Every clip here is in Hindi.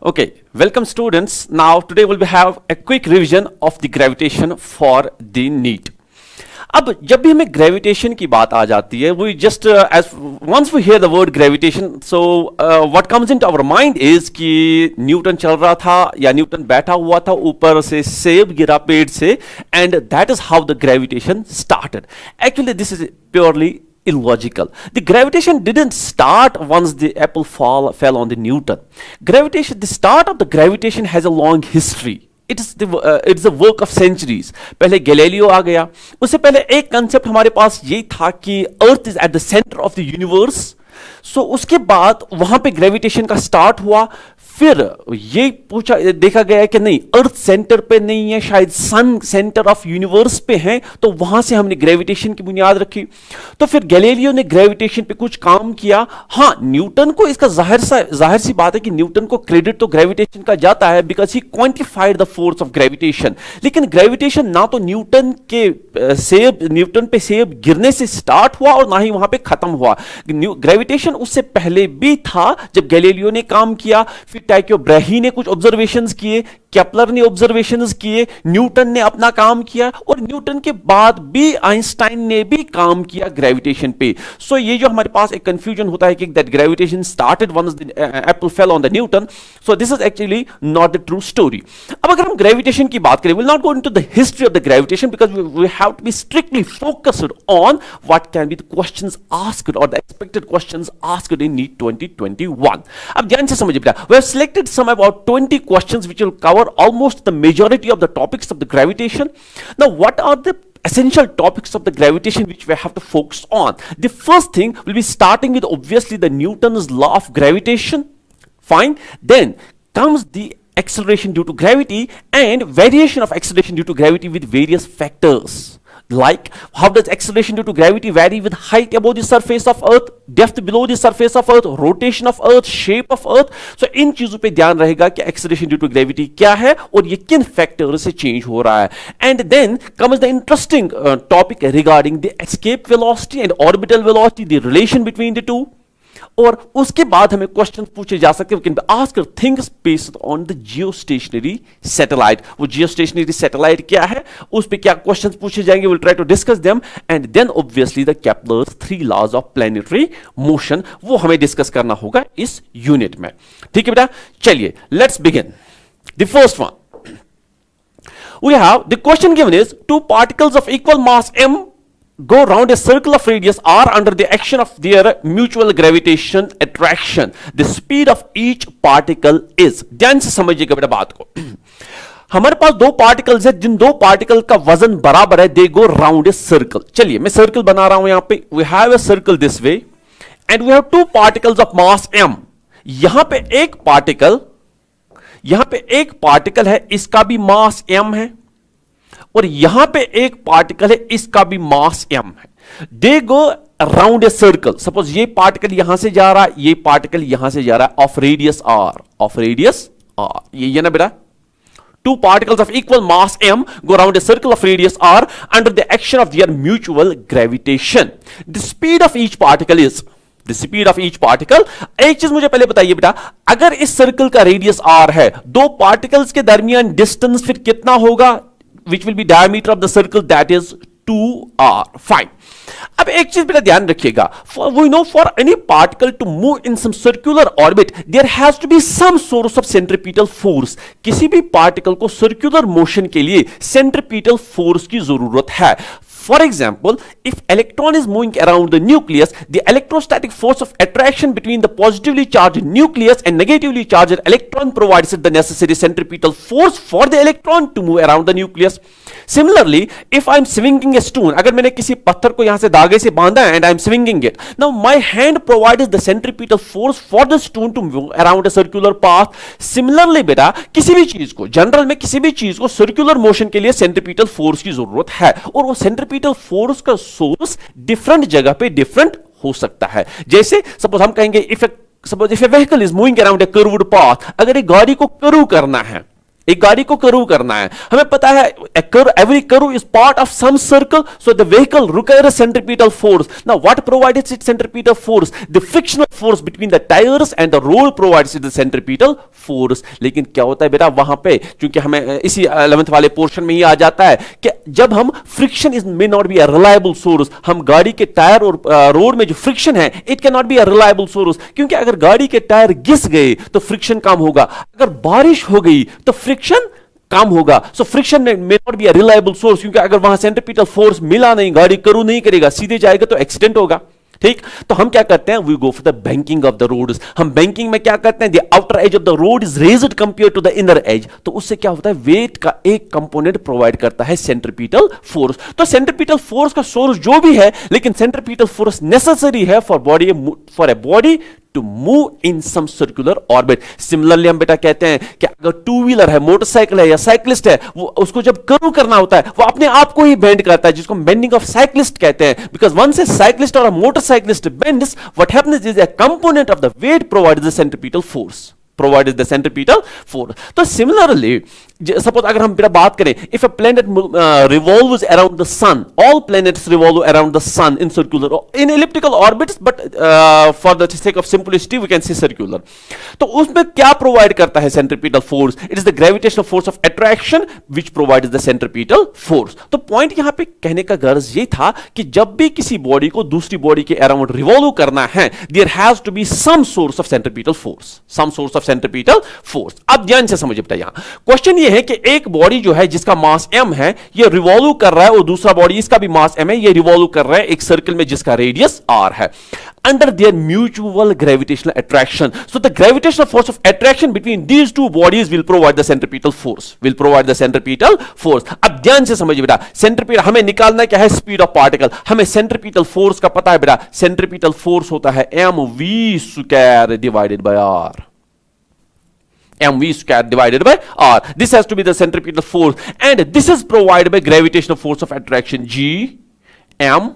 Okay, welcome students. Now today we'll have a quick revision of the gravitation for the NEET. अब जब भी हमें ग्रेविटेशन की बात आ जाती है, we just as once we hear the word gravitation, so what comes into our mind is कि न्यूटन चल रहा था या न्यूटन बैठा हुआ था ऊपर से सेब गिरा पेड़ से, and that is how the gravitation started. Actually, this is purely illogical. The gravitation didn't start once the apple fell on the Newton. The start of the gravitation has a long history. It's a work of centuries. पहले गैलीलियो आ गया, उससे पहले एक कंसेप्ट हमारे पास ये था कि earth is at the centre of the universe. So उसके बाद वहां पे ग्रेविटेशन का स्टार्ट हुआ. फिर ये देखा गया कि नहीं, अर्थ सेंटर पे नहीं है, शायद सन सेंटर ऑफ यूनिवर्स पे है, तो वहां से हमने ग्रेविटेशन की बुनियाद रखी. तो फिर गैलीलियो ने ग्रेविटेशन पे कुछ काम किया. हाँ, न्यूटन को इसका जाहिर सी बात है कि न्यूटन को क्रेडिट तो ग्रेविटेशन का जाता है, because he quantified the force of gravitation. लेकिन ग्रेविटेशन ना तो न्यूटन पे सेब गिरने से स्टार्ट हुआ और ना ही वहां पे खत्म हुआ. ग्रेविटेशन उससे पहले भी था जब गैलीलियो ने काम किया, फिर टाइको ब्राही ने कुछ ऑब्जर्वेशंस किए, केपलर ने ऑब्जर्वेशंस किए, न्यूटन ने अपना काम किया, और न्यूटन के बाद भी आइंस्टाइन ने भी काम किया ग्रेविटेशन पे. सो ये जो हमारे पास एक कंफ्यूजन होता है कि that gravitation started once the apple fell on the Newton, so this is actually not the true story. अब अगर हम ग्रेविटेशन की बात करें, will not go into the history of the gravitation because we have to be strictly focused on what can be the questions asked और the expected questions asked in NEET 2021. अब ध्यान से समझिए बेटा, we have selected some about 20 questions which will cover almost the majority of the topics of the gravitation. Now, what are the essential topics of the gravitation which we have to focus on? The first thing will be starting with obviously the Newton's law of gravitation. Fine. Then comes the acceleration due to gravity and variation of acceleration due to gravity with various factors. Like, how does acceleration due to gravity vary with height above the surface of earth, depth below the surface of earth, rotation of earth, shape of earth? So इन चीजों पे ध्यान रहेगा कि acceleration due to gravity क्या है और ये किन फैक्टर से चेंज हो रहा है. And then comes the interesting topic regarding the escape velocity and orbital velocity, the relation between the two. और उसके बाद हमें क्वेश्चन पूछे जा सकते हैं, ask things based on the geostationary satellite. वो जियोस्टेशनरी सैटेलाइट क्या है, उस पे क्या क्वेश्चंस पूछे जाएंगे, will try to discuss them. And then obviously the Kepler's 3 laws of planetary motion, वो हमें डिस्कस करना होगा इस यूनिट में. ठीक है बेटा, चलिए let's begin. The first one we have the question given is two particles of equal mass m go round a circle of radius r under the action of their mutual gravitation attraction. The speed of each particle is. ध्यान से समझिएगा बेटा बात को. हमारे पास दो पार्टिकल्स है, जिन दो पार्टिकल का वजन बराबर है, they go round a circle. चलिए मैं सर्कल बना रहा हूं यहां पे. We have a circle this way and we have two particles of mass m. यहां पे एक पार्टिकल है, इसका भी मास m है, और यहां पे एक पार्टिकल है, इसका भी मास m है. They go around a circle. Suppose ये पार्टिकल यहां से जा रहा है, ये पार्टिकल यहां से जा रहा है, ऑफ रेडियस r. ये ना बेटा, two particles of equal mass m go around a circle of radius r under the action of their mutual gravitation. The speed of each particle is. The speed of each particle. एक चीज मुझे पहले बताइए बेटा, अगर इस सर्कल का रेडियस r है, दो पार्टिकल्स के दरमियान डिस्टेंस फिर कितना होगा, which will be diameter of the circle, that is 2r. Fine. अब एक चीज बेटा ध्यान रखिएगा, we know for any particle to move in some circular orbit there has to be some source of centripetal force. किसी भी पार्टिकल को सर्कुलर मोशन के लिए सेंट्रीपिटल फोर्स की जरूरत है. For example, if electron is moving around the nucleus, the electrostatic force of attraction between the positively charged nucleus and negatively charged electron provides the necessary centripetal force for the electron to move around the nucleus. Similarly, if I am swinging a stone, अगर मैंने किसी पत्थर को यहां से धागे से बांधा है and I am swinging it, now my hand provides the centripetal force for the stone to move around a circular path. Similarly, बेटा किसी भी चीज को, जनरल में किसी भी चीज को सर्कुलर मोशन के लिए सेंट्रीपिटल फोर्स की जरूरत है, और वो सेंट्रीपिटल फोर्स का सोर्स डिफरेंट जगह पे डिफरेंट हो सकता है. जैसे सपोज हम कहेंगे if A vehicle is moving around a curved path, अगर एक गाड़ी को कर्व करना है, एक गाड़ी को कर्व करना है, हमें पता है every curve is part of some circle, so the vehicle requires centripetal force. Now what provides its centripetal force? The frictional force between the tires and the road provides it the centripetal force. लेकिन क्या होता है बेटा वहां पे, क्योंकि हमें इसी 11th वाले पोर्शन में ही आ जाता है कि जब हम friction is may not be a reliable source, हम गाड़ी के टायर और रोड में जो फ्रिक्शन है it can not be a reliable source, क्योंकि अगर गाड़ी के टायर घिस गए तो फ्रिक्शन कम होगा, अगर बारिश हो गई तो फ्रिक्शन कम होगा. So friction may not be a reliable source, क्योंकि अगर वहां सेंट्रीपिटल फोर्स मिला नहीं, गाड़ी करू नहीं करेगा, सीधे जाएगा तो एक्सीडेंट होगा. ठीक, तो हम क्या करते हैं, we go for the banking of the roads. हम बैंकिंग में क्या करते हैं, the outer edge of the road is raised compare to the inner edge. तो उससे क्या होता है, वेट का एक कंपोनेंट प्रोवाइड करता है सेंट्रीपिटल फोर्स. तो सेंट्रीपिटल फोर्स का सोर्स जो भी है, लेकिन सेंट्रीपिटल फोर्स नेसेसरी है for a body to move in some circular orbit. Similarly हम बेटा कहते हैं कि अगर टू व्हीलर है, मोटरसाइकिल है या साइकिलिस्ट है, वो उसको जब कर्व करना होता है वो अपने आप को ही बेंड करता है, जिसको बेंडिंग ऑफ साइकिलिस्ट कहते हैं. बिकॉज वंस ए साइकिलिस्ट और motorcyclist bends, what happens is a component of the weight provides the centripetal force. Provided the centripetal force. तो similarly, suppose अगर हम बात करें, if a planet revolves around the sun, all planets revolve around the sun in circular, in elliptical orbits, but for the sake of simplicity, we can say circular. तो उसमें क्या provide करता है centripetal force? It is the gravitational force of attraction which provides the centripetal force. तो point यहाँ पे कहने का गर्ज ये था कि जब भी किसी बॉडी को दूसरी बॉडी के अराउंड रिवॉल्व करना है, there has to be some source of centripetal force, some source of centripetal force. अब ध्यान से समझिए बेटा, यहां क्वेश्चन ये है कि एक बॉडी जो है जिसका मास m है, ये रिवॉल्व कर रहा है, और दूसरा बॉडी इसका भी मास m है, ये रिवॉल्व कर रहा है एक सर्कल में जिसका रेडियस r है, under their mutual gravitational attraction. So the gravitational force of attraction between these two bodies will provide the centripetal force. अब ध्यान से समझिए बेटा, सेंट्रीपिटल हमें निकालना क्या है, स्पीड ऑफ पार्टिकल. हमें सेंट्रीपिटल फोर्स का पता है बेटा, सेंट्रीपिटल फोर्स होता है mv square divided by r. mv square divided by r. This has to be the centripetal force, and this is provided by gravitational force of attraction g m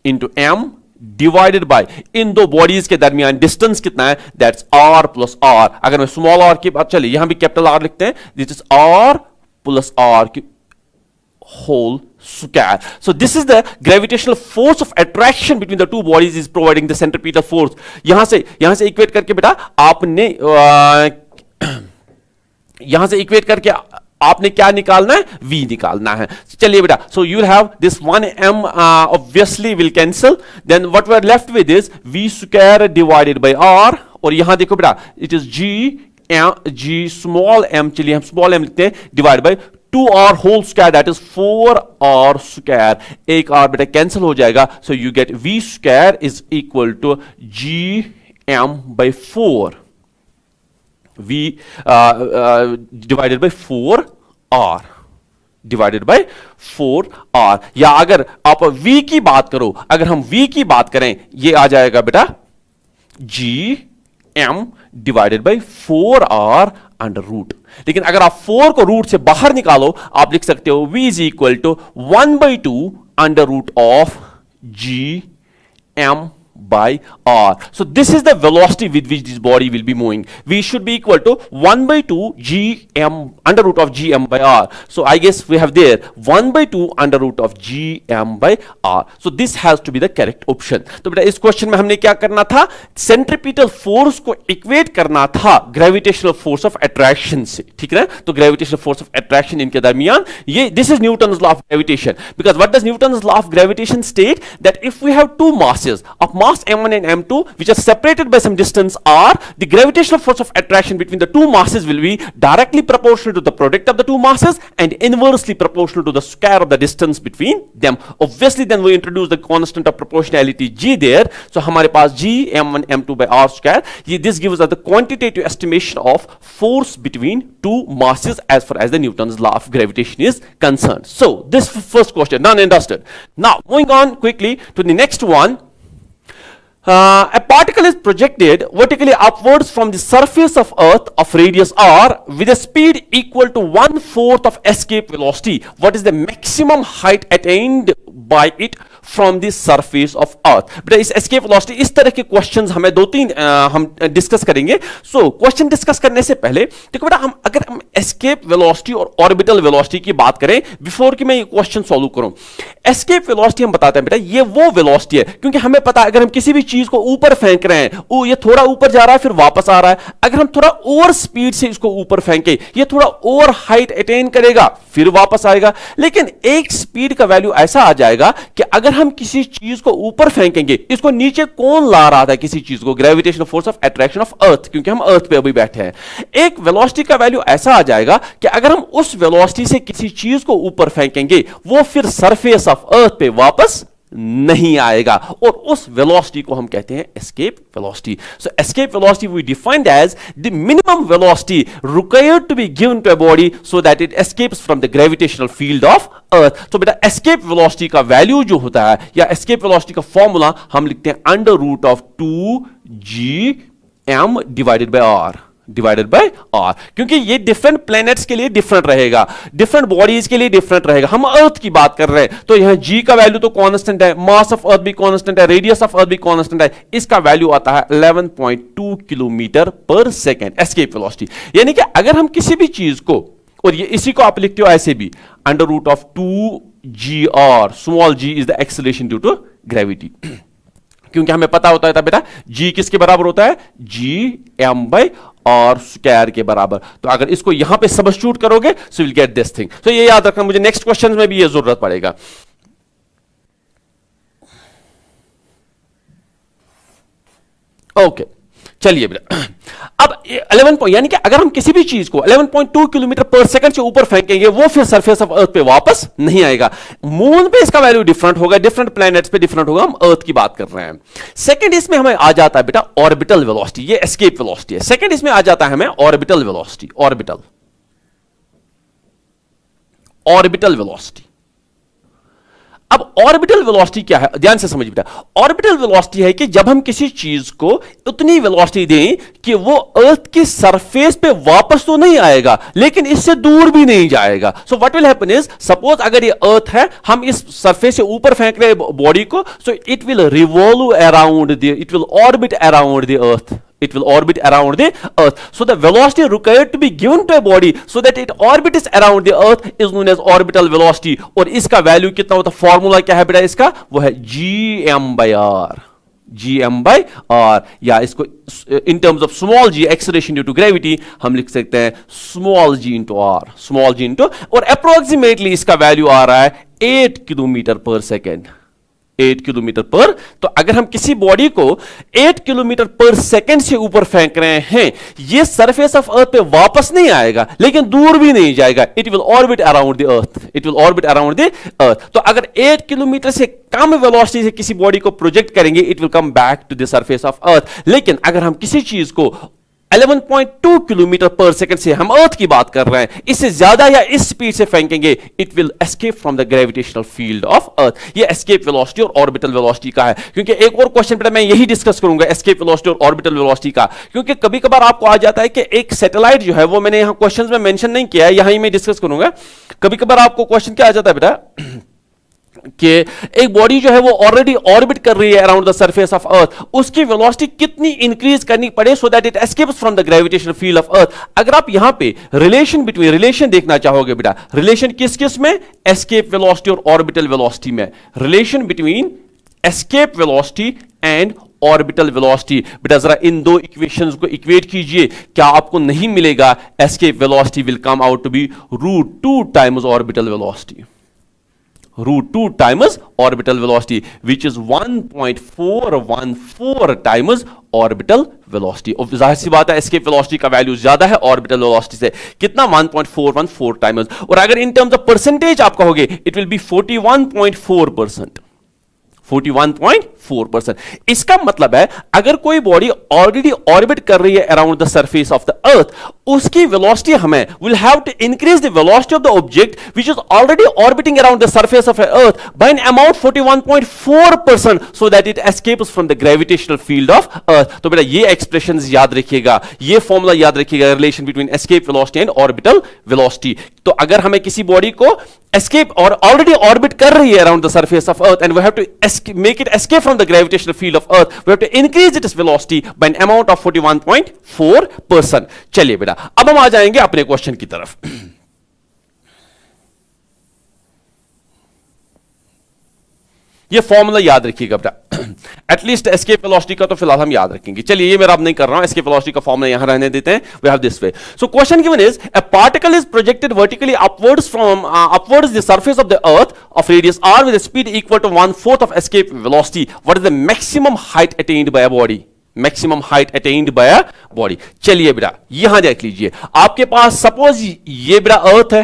into m divided by, इन दो बॉडीज के दरमियान डिस्टेंस कितना है, दैट्स r प्लस r. अगर मैं स्मॉल r की बात, चलिए यहां भी कैपिटल R लिखते हैं, this is r plus r की whole square. So this is the gravitational force of attraction between the two bodies is providing the centripetal force. यहां से इक्वेट करके बेटा आपने यहां से इक्वेट करके आपने क्या निकालना है, v निकालना है. चलिए बेटा, so you will have this 1m obviously will cancel, then what we are left with is v square divided by r, और यहां देखो बेटा it is g small m, चलिए हम small m लिखते हैं, divided by 2r whole square, that is 4r square. एक r बेटा कैंसिल हो जाएगा, so you get v square is equal to gm by 4, v divided by 4r divided by 4r. या अगर आप v की बात करो, अगर हम v की बात करें, ये आ जाएगा बेटा gm divided by 4r under root. लेकिन अगर आप 4 को रूट से बाहर निकालो, आप लिख सकते हो v is equal to 1/2 under root of gm by r. So this is the velocity with which this body will be moving. V should be equal to 1/2 gm under root of gm by r. So I guess we have there 1/2 under root of gm by r. So this has to be the correct option. तो बेटा इस क्वेश्चन में हमने क्या करना था, सेंट्रीपिटल फोर्स को इक्वेट करना था ग्रेविटेशनल फोर्स ऑफ अट्रैक्शन से. ठीक है, तो ग्रेविटेशनल फोर्स ऑफ अट्रैक्शन इनके दरमियान, ये this is Newton's law of gravitation. Because what does Newton's law of gravitation state, that if we have two masses of mass m1 and m2 which are separated by some distance r, the gravitational force of attraction between the two masses will be directly proportional to the product of the two masses and inversely proportional to the square of the distance between them. Obviously then we introduce the constant of proportionality g there, so हमारे पास g m1 m2 by r square, this gives us the quantitative estimation of force between two masses as far as the Newton's law of gravitation is concerned. So this first question done and dusted. Now moving on quickly to the next one. A particle is projected vertically upwards from the surface of Earth of radius r with a speed equal to 1/4 of escape velocity. What is the maximum height attained by it from the surface of अर्थ। बेटा इस एस्केप वेलोसिटी, इस तरह के क्वेश्चंस हमें दो तीन हम डिस्कस करेंगे। सो क्वेश्चन डिस्कस करने से पहले देखो बेटा, अगर हम एस्केप वेलोसिटी और ऑर्बिटल वेलोसिटी की बात करें, बिफोर कि मैं ये क्वेश्चन सॉल्व करूं, एस्केप वेलोसिटी हम बताते हैं बेटा ये वो वेलोसिटी है, क्योंकि हमें पता है अगर हम किसी भी चीज को ऊपर फेंक रहे हैं, ये थोड़ा ऊपर जा रहा है फिर वापस आ रहा है, अगर हम थोड़ा ओवर स्पीड से इसको ऊपर फेंके, ये थोड़ा ओवर हाइट अटेन करेगा फिर वापस आएगा। लेकिन एक स्पीड का वैल्यू ऐसा आ जाएगा कि अगर हम किसी चीज को ऊपर फेंकेंगे, इसको नीचे कौन ला रहा था किसी चीज को, gravitational force of attraction of Earth, क्योंकि हम अर्थ पे अभी बैठे हैं। एक वेलोसिटी का वैल्यू ऐसा आ जाएगा कि अगर हम उस वेलोसिटी से किसी चीज को ऊपर फेंकेंगे, वो फिर सरफेस ऑफ अर्थ पे वापस नहीं आएगा, और उस वेलोसिटी को हम कहते हैं escape velocity. So escape velocity we defined as the minimum velocity required to be given to a body so that it escapes from the gravitational field of earth. तो बेटा एस्केप वेलोसिटी का वैल्यू जो होता है, या एस्केप वेलोसिटी का फॉर्मूला हम लिखते हैं under root of 2gm divided by r, क्योंकि ये डिफरेंट प्लैनेट्स के लिए डिफरेंट रहेगा, डिफरेंट बॉडीज के लिए डिफरेंट रहेगा। हम अर्थ की बात कर रहे हैं तो यहां g का वैल्यू तो कांस्टेंट है, मास ऑफ अर्थ भी कांस्टेंट है, रेडियस ऑफ अर्थ भी कांस्टेंट है, इसका वैल्यू आता है 11.2 किलोमीटर पर सेकेंड एस्केप वेलोसिटी। यानी कि अगर हम किसी भी चीज को, और ये इसी को आप लिखते हो ऐसे भी, under root of 2gr, small g is the acceleration due to gravity, क्योंकि हमें पता होता है बेटा g किसके बराबर होता है, gm बाय और स्क्वायर के बराबर। तो अगर इसको यहां पे सबस्टिट्यूट करोगे so will get this thing. तो ये याद रखना, मुझे नेक्स्ट क्वेश्चन में भी ये जरूरत पड़ेगा। ओके चलिए बेटा, अब 11 पॉइंट, यानी कि अगर हम किसी भी चीज को 11.2 किलोमीटर पर सेकंड से ऊपर फेंकेंगे, वो फिर सरफेस ऑफ अर्थ पे वापस नहीं आएगा। मून पे इसका वैल्यू डिफरेंट होगा, डिफरेंट प्लैनेट्स पे डिफरेंट होगा, हम अर्थ की बात कर रहे हैं। सेकंड इसमें हमें आ जाता है बेटा ऑर्बिटल वेलोसिटी, ये एस्केप वेलोसिटी है। सेकंड इसमें आ जाता है हमें ऑर्बिटल वेलोसिटी, ऑर्बिटल वेलोसिटी। अब ऑर्बिटल वेलोसिटी क्या है, ध्यान से समझ बेटा। ऑर्बिटल वेलोसिटी है कि जब हम किसी चीज को उतनी वेलोसिटी दें कि वो अर्थ की सरफेस पे वापस तो नहीं आएगा, लेकिन इससे दूर भी नहीं जाएगा। So what will happen is, suppose अगर ये अर्थ है, हम इस सरफेस से ऊपर फेंक रहे बॉडी को, सो it will revolve around the, it will orbit around the earth, it will orbit around the earth. So the velocity required to be given to a body so that it orbits around the earth is known as orbital velocity. और इसका वैल्यू कितना होता है, फॉर्मूला क्या है बेटा इसका, वो है gm by r, या इसको in terms of small g acceleration due to gravity हम लिख सकते हैं small g into r, और approximately इसका वैल्यू आ रहा है 8 किलोमीटर पर सेकेंड, 8 किलोमीटर पर। तो अगर हम किसी बॉडी को 8 किलोमीटर पर सेकंड से ऊपर फेंक रहे हैं, ये सरफेस ऑफ अर्थ पे वापस नहीं आएगा, लेकिन दूर भी नहीं जाएगा, it will orbit around the earth, तो अगर 8 किलोमीटर से कम वेलोसिटी से किसी बॉडी को प्रोजेक्ट करेंगे, it will come back to the surface of अर्थ। लेकिन अगर हम किसी चीज को 11.2 किलोमीटर पर सेकंड से, हम अर्थ की बात कर रहे हैं, इससे ज्यादा या इस स्पीड से फेंकेंगे, it will escape from the gravitational field of earth. ये एस्केप वेलोसिटी और ऑर्बिटल वेलोसिटी का है। क्योंकि एक और क्वेश्चन पर मैं यही डिस्कस करूंगा एस्केप वेलोसिटी और ऑर्बिटल वेलोसिटी का, क्योंकि कभी कभार आपको आ जाता है कि एक सैटेलाइट जो है, वो मैंने यहां क्वेश्चंस में मेंशन नहीं किया है, यहां ही मैं डिस्कस करूंगा। कभी कभार आपको क्वेश्चन क्या आ जाता है बेटा कि एक बॉडी जो है वो ऑलरेडी ऑर्बिट कर रही है अराउंड द सरफेस ऑफ अर्थ, उसकी वेलोसिटी कितनी इंक्रीज करनी पड़े सो that it escapes from the gravitational field of Earth. अगर आप यहां पे रिलेशन देखना चाहोगे बेटा, रिलेशन किस किस में, एस्केप वेलोसिटी और ऑर्बिटल वेलोसिटी में, relation between escape velocity and orbital velocity. बेटा जरा इन दो इक्वेशंस को इक्वेट कीजिए, क्या आपको नहीं मिलेगा, escape velocity will come out to be √2 times orbital velocity, √2 times orbital velocity, which is 1.414 times orbital velocity। और जाहिर सी बात है एस्केप वेलोसिटी का वैल्यू ज्यादा है ऑर्बिटल वेलोसिटी से, कितना, 1.414 टाइम्स। और अगर इन टर्म्स ऑफ परसेंटेज आप कहोगे, इट विल बी 41.4%, 41.4 1.4%। इसका मतलब है अगर कोई बॉडी ऑलरेडी ऑर्बिट कर रही है around the surface of the earth, उसकी वेलोसिटी हमें will have to increase the velocity of the object which is already orbiting around the surface of earth by an amount 41.4% so that it escapes from the gravitational field of earth. तो बेटा ये एक्सप्रेशंस याद रखिएगा, ये फॉर्मूला याद रखिएगा, relation between escape velocity and orbital velocity. तो अगर हमें किसी बॉडी को एस्केप और ऑलरेडी ऑर्बिट कर रही है around the surface of earth and we have to make it escape from the gravitational field of earth, we have to increase its velocity by an amount of 41.4%। चलिए बेटा अब हम आ जाएंगे अपने क्वेश्चन की तरफ। ये फॉर्मूला याद रखिएगा बेटा, एटलीस्ट एस्केप वेलोसिटी का तो फिलहाल हम याद रखेंगे। चलिए ये मेरा अब नहीं कर रहा हूं, एस्केप वेलोसिटी का फॉर्मूला यहां रहने देते हैं। We have this way. So question given is a particle is projected vertically upwards from upwards the surface of the earth of radius r with a speed equal to 1/4 of escape velocity. What is the maximum height attained by a body? Maximum height attend bye a body. चलिए बेटा यहां देख लीजिए, आपके पास सपोज ये बेटा अर्थ है,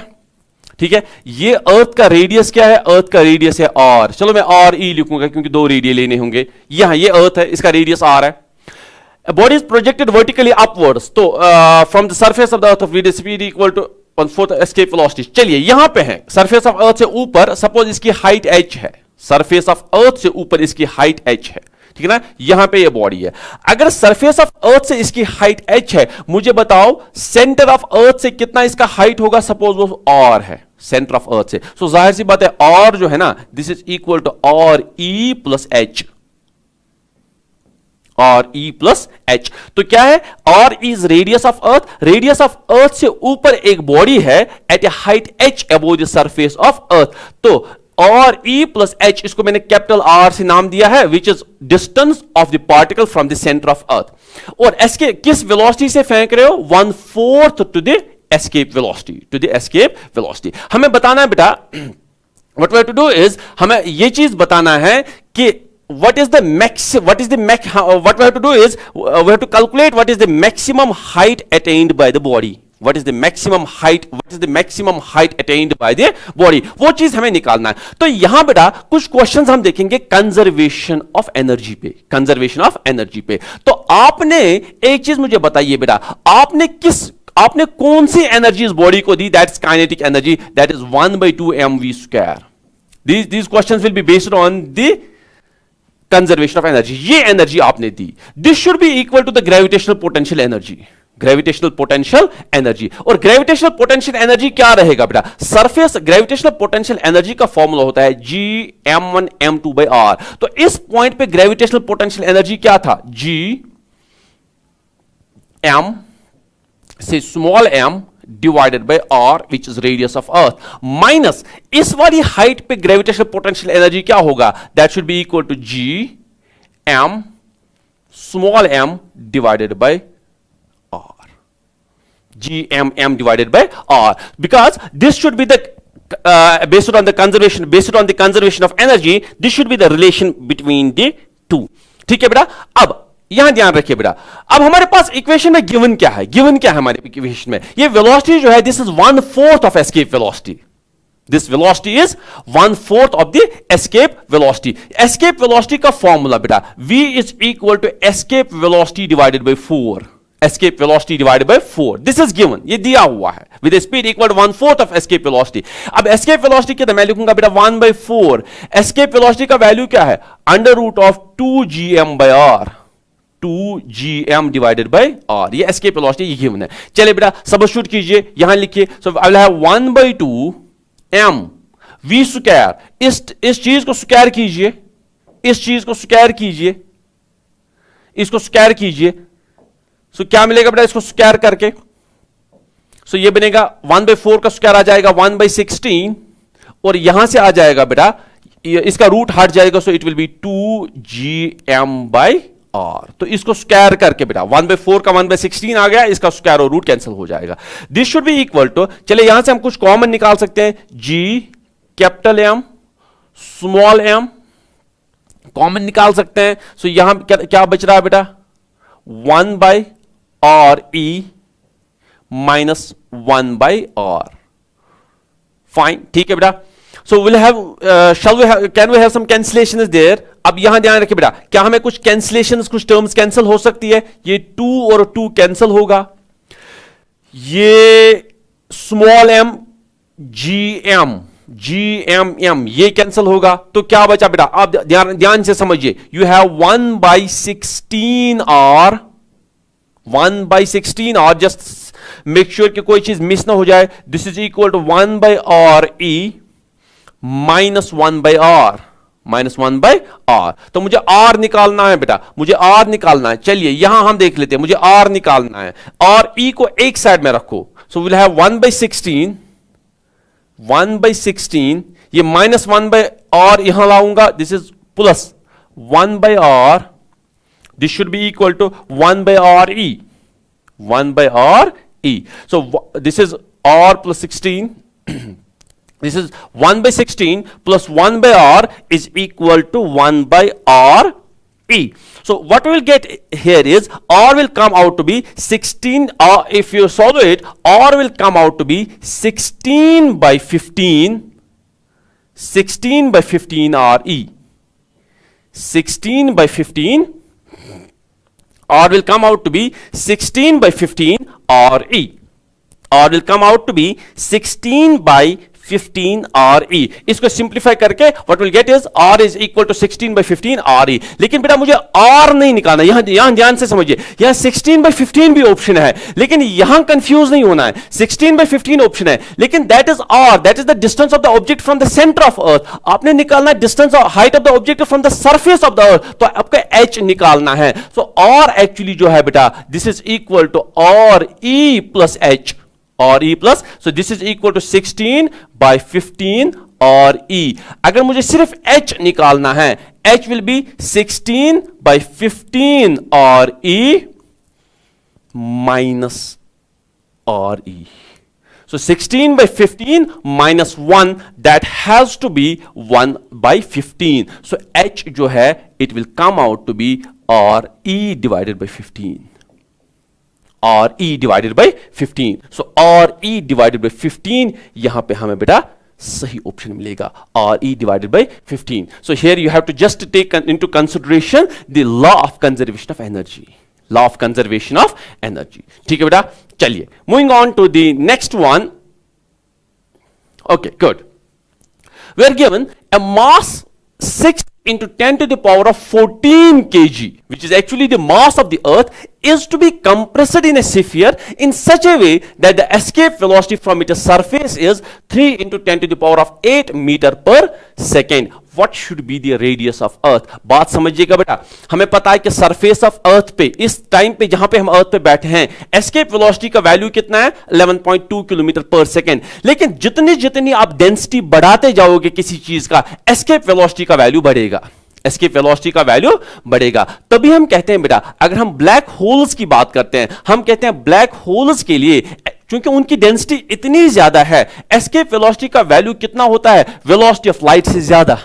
ठीक है, ये अर्थ का रेडियस क्या है, अर्थ का रेडियस है r। चलो मैं r e लिखूंगा क्योंकि दो रेडियस लेने होंगे। यहां ये अर्थ है, इसका रेडियस r है। Body is projected vertically upwards, so from the surface of the earth of radius speed equal to 1/4 escape velocity. चलिए यहां पे है सरफेस ऑफ अर्थ से ऊपर, सपोज इसकी हाइट h है, सरफेस ऑफ अर्थ से ऊपर इसकी हाइट h है, ठीक है ना, यहां पे ये बॉडी है। अगर सरफेस ऑफ अर्थ से इसकी हाइट h है, मुझे बताओ सेंटर ऑफ अर्थ से कितना इसका हाइट होगा, सपोज वो r है सेंटर ऑफ अर्थ से। सो जाहिर सी बात है r जो है ना, this is equal to r e plus h, r e plus h। तो क्या है, r is radius of earth, radius of earth से ऊपर एक बॉडी है at a height h above the surface of earth. तो और e प्लस h, इसको मैंने कैपिटल R से नाम दिया है, which is distance of the particle from the centre of अर्थ। और एस्के किस वेलोसिटी से फेंक रहे हो, 1/4 to the escape velocity, to the escape velocity. हमें बताना है बेटा, what we have to do is, हमें यह चीज बताना है कि what is the what we have to do is we have to calculate what is the maximum height attained by the body. What is the maximum height attained by the body, वो चीज हमें निकालना है। तो यहां बेटा कुछ क्वेश्चंस हम देखेंगे कंजर्वेशन ऑफ एनर्जी पे, कंजर्वेशन ऑफ एनर्जी पे। तो आपने एक चीज मुझे बताइए बेटा, आपने कौन सी एनर्जी इस बॉडी को दी, that's kinetic energy, that is 1/2 mv²। these questions will be based on the conservation of energy. ये एनर्जी आपने दी, this should be equal to the gravitational potential energy, gravitational potential energy. और ग्रेविटेशनल पोटेंशियल एनर्जी क्या रहेगा बेटा, सरफेस ग्रेविटेशनल पोटेंशियल एनर्जी का फॉर्मूला होता है Gm1m2/r। तो इस पॉइंट पे ग्रेविटेशनल पोटेंशियल एनर्जी क्या था, Gm से small m divided by r which is radius of earth, minus इस वाली हाइट पे ग्रेविटेशनल पोटेंशियल एनर्जी क्या होगा, that should be equal to Gm small m divided by r, Gmm divided by r, because this should be the based on the conservation of energy, this should be the relation between the two। ठीक है बेटा, अब यहां ध्यान रखिए बेटा, अब हमारे पास इक्वेशन में गिवन क्या है, हमारे इक्वेशन में ये वेलोसिटी जो है, this is 1/4 of escape velocity, this velocity is 1/4 of the escape velocity. Escape velocity का फॉर्मूला बेटा v is equal to escape velocity divided by 4, escape velocity divided by 4, this is given, ये दिया हुआ है, with a speed equal to 1/4 of escape velocity. अब एस्केप वेलोसिटी कितना, मैं लिखूंगा बेटा 1/4, एस्केप वेलोसिटी का वैल्यू क्या है, √2gm/r, 2gm divided by r, ये एस्केप वेलोसिटी ये गिवन है। चलिए बेटा सब्स्टिट्यूट कीजिए, यहां लिखिए, so I will have 1/2 m v², इस चीज को स्क्वायर कीजिए, इसको स्क्वायर कीजिए, सो क्या मिलेगा बेटा, इसको स्क्वायर करके, सो ये बनेगा 1/4 का स्क्वायर आ जाएगा 1/16, और यहां से आ जाएगा बेटा, इसका रूट हट जाएगा, सो इट विल बी 2gm/r। तो इसको स्क्वायर करके बेटा 1/4 का 1/16 आ गया, इसका स्क्वायर और रूट कैंसिल हो जाएगा। This should be equal to, चले यहां से हम कुछ कॉमन निकाल सकते हैं, G capital M small m common निकाल सकते हैं। सो यहां क्या बच रहा है बेटा, 1/re माइनस 1/r, फाइन, ठीक है बेटा। So we'll have, can we have some cancellation is there? अब यहां ध्यान रखिए बेटा, क्या हमें कुछ कैंसिलेशन, कुछ टर्म्स कैंसिल हो सकती है? ये 2 और 2 कैंसिल होगा, ये स्मॉल m GM ये कैंसिल होगा, तो क्या बचा बेटा? आप ध्यान से समझिए, यू हैव 1/16 और 1/16 और जस्ट मेक श्योर कि कोई चीज मिस ना हो जाए। This is equal to 1/RE minus 1/R। तो मुझे R निकालना है बेटा, मुझे R निकालना है। चलिए यहां हम देख लेते हैं, मुझे R निकालना है और E को एक साइड में रखो। सो विल हैव 1/16 ये माइनस 1/R यहां लाऊंगा, this is plus 1/R, this should be equal to 1/RE। So this is R plus 16. This is 1/16 plus 1/R is equal to 1/RE. So what we'll get here is R will come out to be 16. If you solve it, R will come out to be 16/15. 16/15 RE. 16/15. R will come out to be 16/15 RE. R will come out to be 16/15 RE. इसको सिंप्लीफाई करके what we'll get is R is equal to 16/15 RE. लेकिन बेटा मुझे R नहीं निकालना, यहां ध्यान से समझिए, यहां 16/15 भी ऑप्शन है, लेकिन यहां कंफ्यूज नहीं होना है। 16/15 ऑप्शन है, लेकिन that is R, that is the distance of the object from the centre of अर्थ। आपने निकालना है distance of height of the object from the surface of the अर्थ, तो आपका H निकालना है। सो R एक्चुअली जो है बेटा, this is equal to RE plus H, RE plus, so this is equal to 16/15 RE। अगर मुझे सिर्फ H निकालना है, H will be 16/15 RE minus RE। So 16/15 minus 1, that has to be 1/15. So H जो है, it will come out to be RE divided by 15. RE divided by 15. So RE divided by 15, यहां पे हमें बेटा सही ऑप्शन मिलेगा, RE divided by 15. So here you have to just take into consideration the law of conservation of energy. Law of conservation of energy. ठीक है बेटा, चलिए moving on to the next one. Okay, good. We are given a mass 6 into 10 to the power of 14 kg, which is actually the mass of the earth, is to be compressed in a sphere in such a way that the escape velocity from its surface is 3 into 10 to the power of 8 meter per second. What should be the radius of earth? बात समझिएगा बेटा, हमें पता है कि सरफेस ऑफ अर्थ पे, इस टाइम पे जहां पे हम अर्थ पे बैठे हैं, एस्केप वेलोसिटी का वैल्यू कितना है? 11.2 किलोमीटर पर सेकेंड। लेकिन जितनी जितनी आप डेंसिटी बढ़ाते जाओगे किसी चीज का, एस्केप वेलोसिटी का वैल्यू बढ़ेगा, एस्केप वेलोसिटी का वैल्यू बढ़ेगा। तभी हम कहते हैं बेटा, अगर हम ब्लैक होल्स की बात करते हैं, हम कहते हैं ब्लैक होल्स के लिए क्योंकि उनकी डेंसिटी इतनी ज्यादा है, एस्केप वेलोसिटी का वैल्यू कितना होता है? वेलोसिटी ऑफ लाइट से ज्यादा,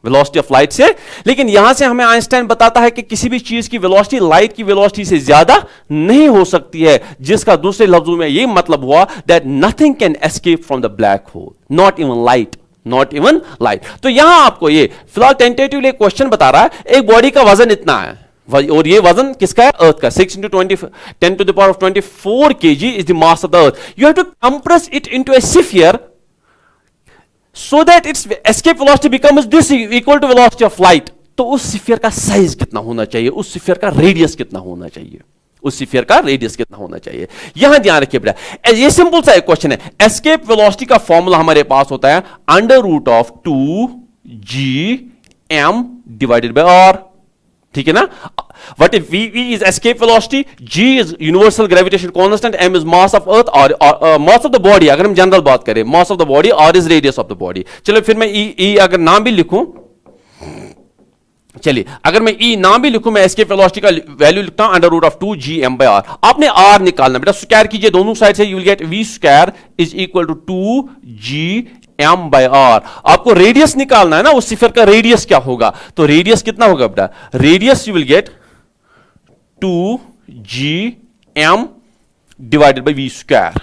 वेलोसिटी ऑफ लाइट से। लेकिन यहां से हमें आइंस्टाइन बताता है कि किसी भी चीज की वेलोसिटी लाइट की वेलोसिटी से ज्यादा नहीं हो सकती है, जिसका दूसरे लफ्जों में यह मतलब हुआ that nothing can escape from the black hole, not even light, not even light. तो यहां आपको ये फिलहाल टेंटेटिवली क्वेश्चन बता रहा है, एक बॉडी का वजन इतना है और ये वजन किसका है? अर्थ का। 6 into 10 to the power of 24 kg is the mass of the earth. You have to compress it into a sphere so that its escape velocity becomes this equal to velocity of light. तो उस स्फीयर का साइज कितना होना चाहिए, उस स्फीयर का रेडियस कितना होना चाहिए, उस स्फीयर का रेडियस कितना होना चाहिए, यहां ध्यान रखिए बेटा। ये सिंपल सा एक क्वेश्चन है। एस्केप वेलोसिटी का फॉर्मूला हमारे पास होता है √2gm डिवाइडेड बाय r, ठीक है ना। What if v is escape velocity, g is universal gravitation constant, m is mass of earth or mass of the body, अगर हम जनरल बात करें, mass of the body, r is radius of the body। चलो फिर मैं e अगर नाम भी लिखूं, चलिए अगर मैं e नाम भी लिखूं, मैं escape velocity का वैल्यू लिखता हूं √2gm/r। आपने r निकालना बेटा, स्क्वायर कीजिए दोनों साइड से, you will get v square is equal to 2gm/r। आपको रेडियस निकालना है ना, उस स्फीयर का रेडियस क्या होगा, तो रेडियस कितना होगा बेटा? Radius you will gate 2gm divided bye v square,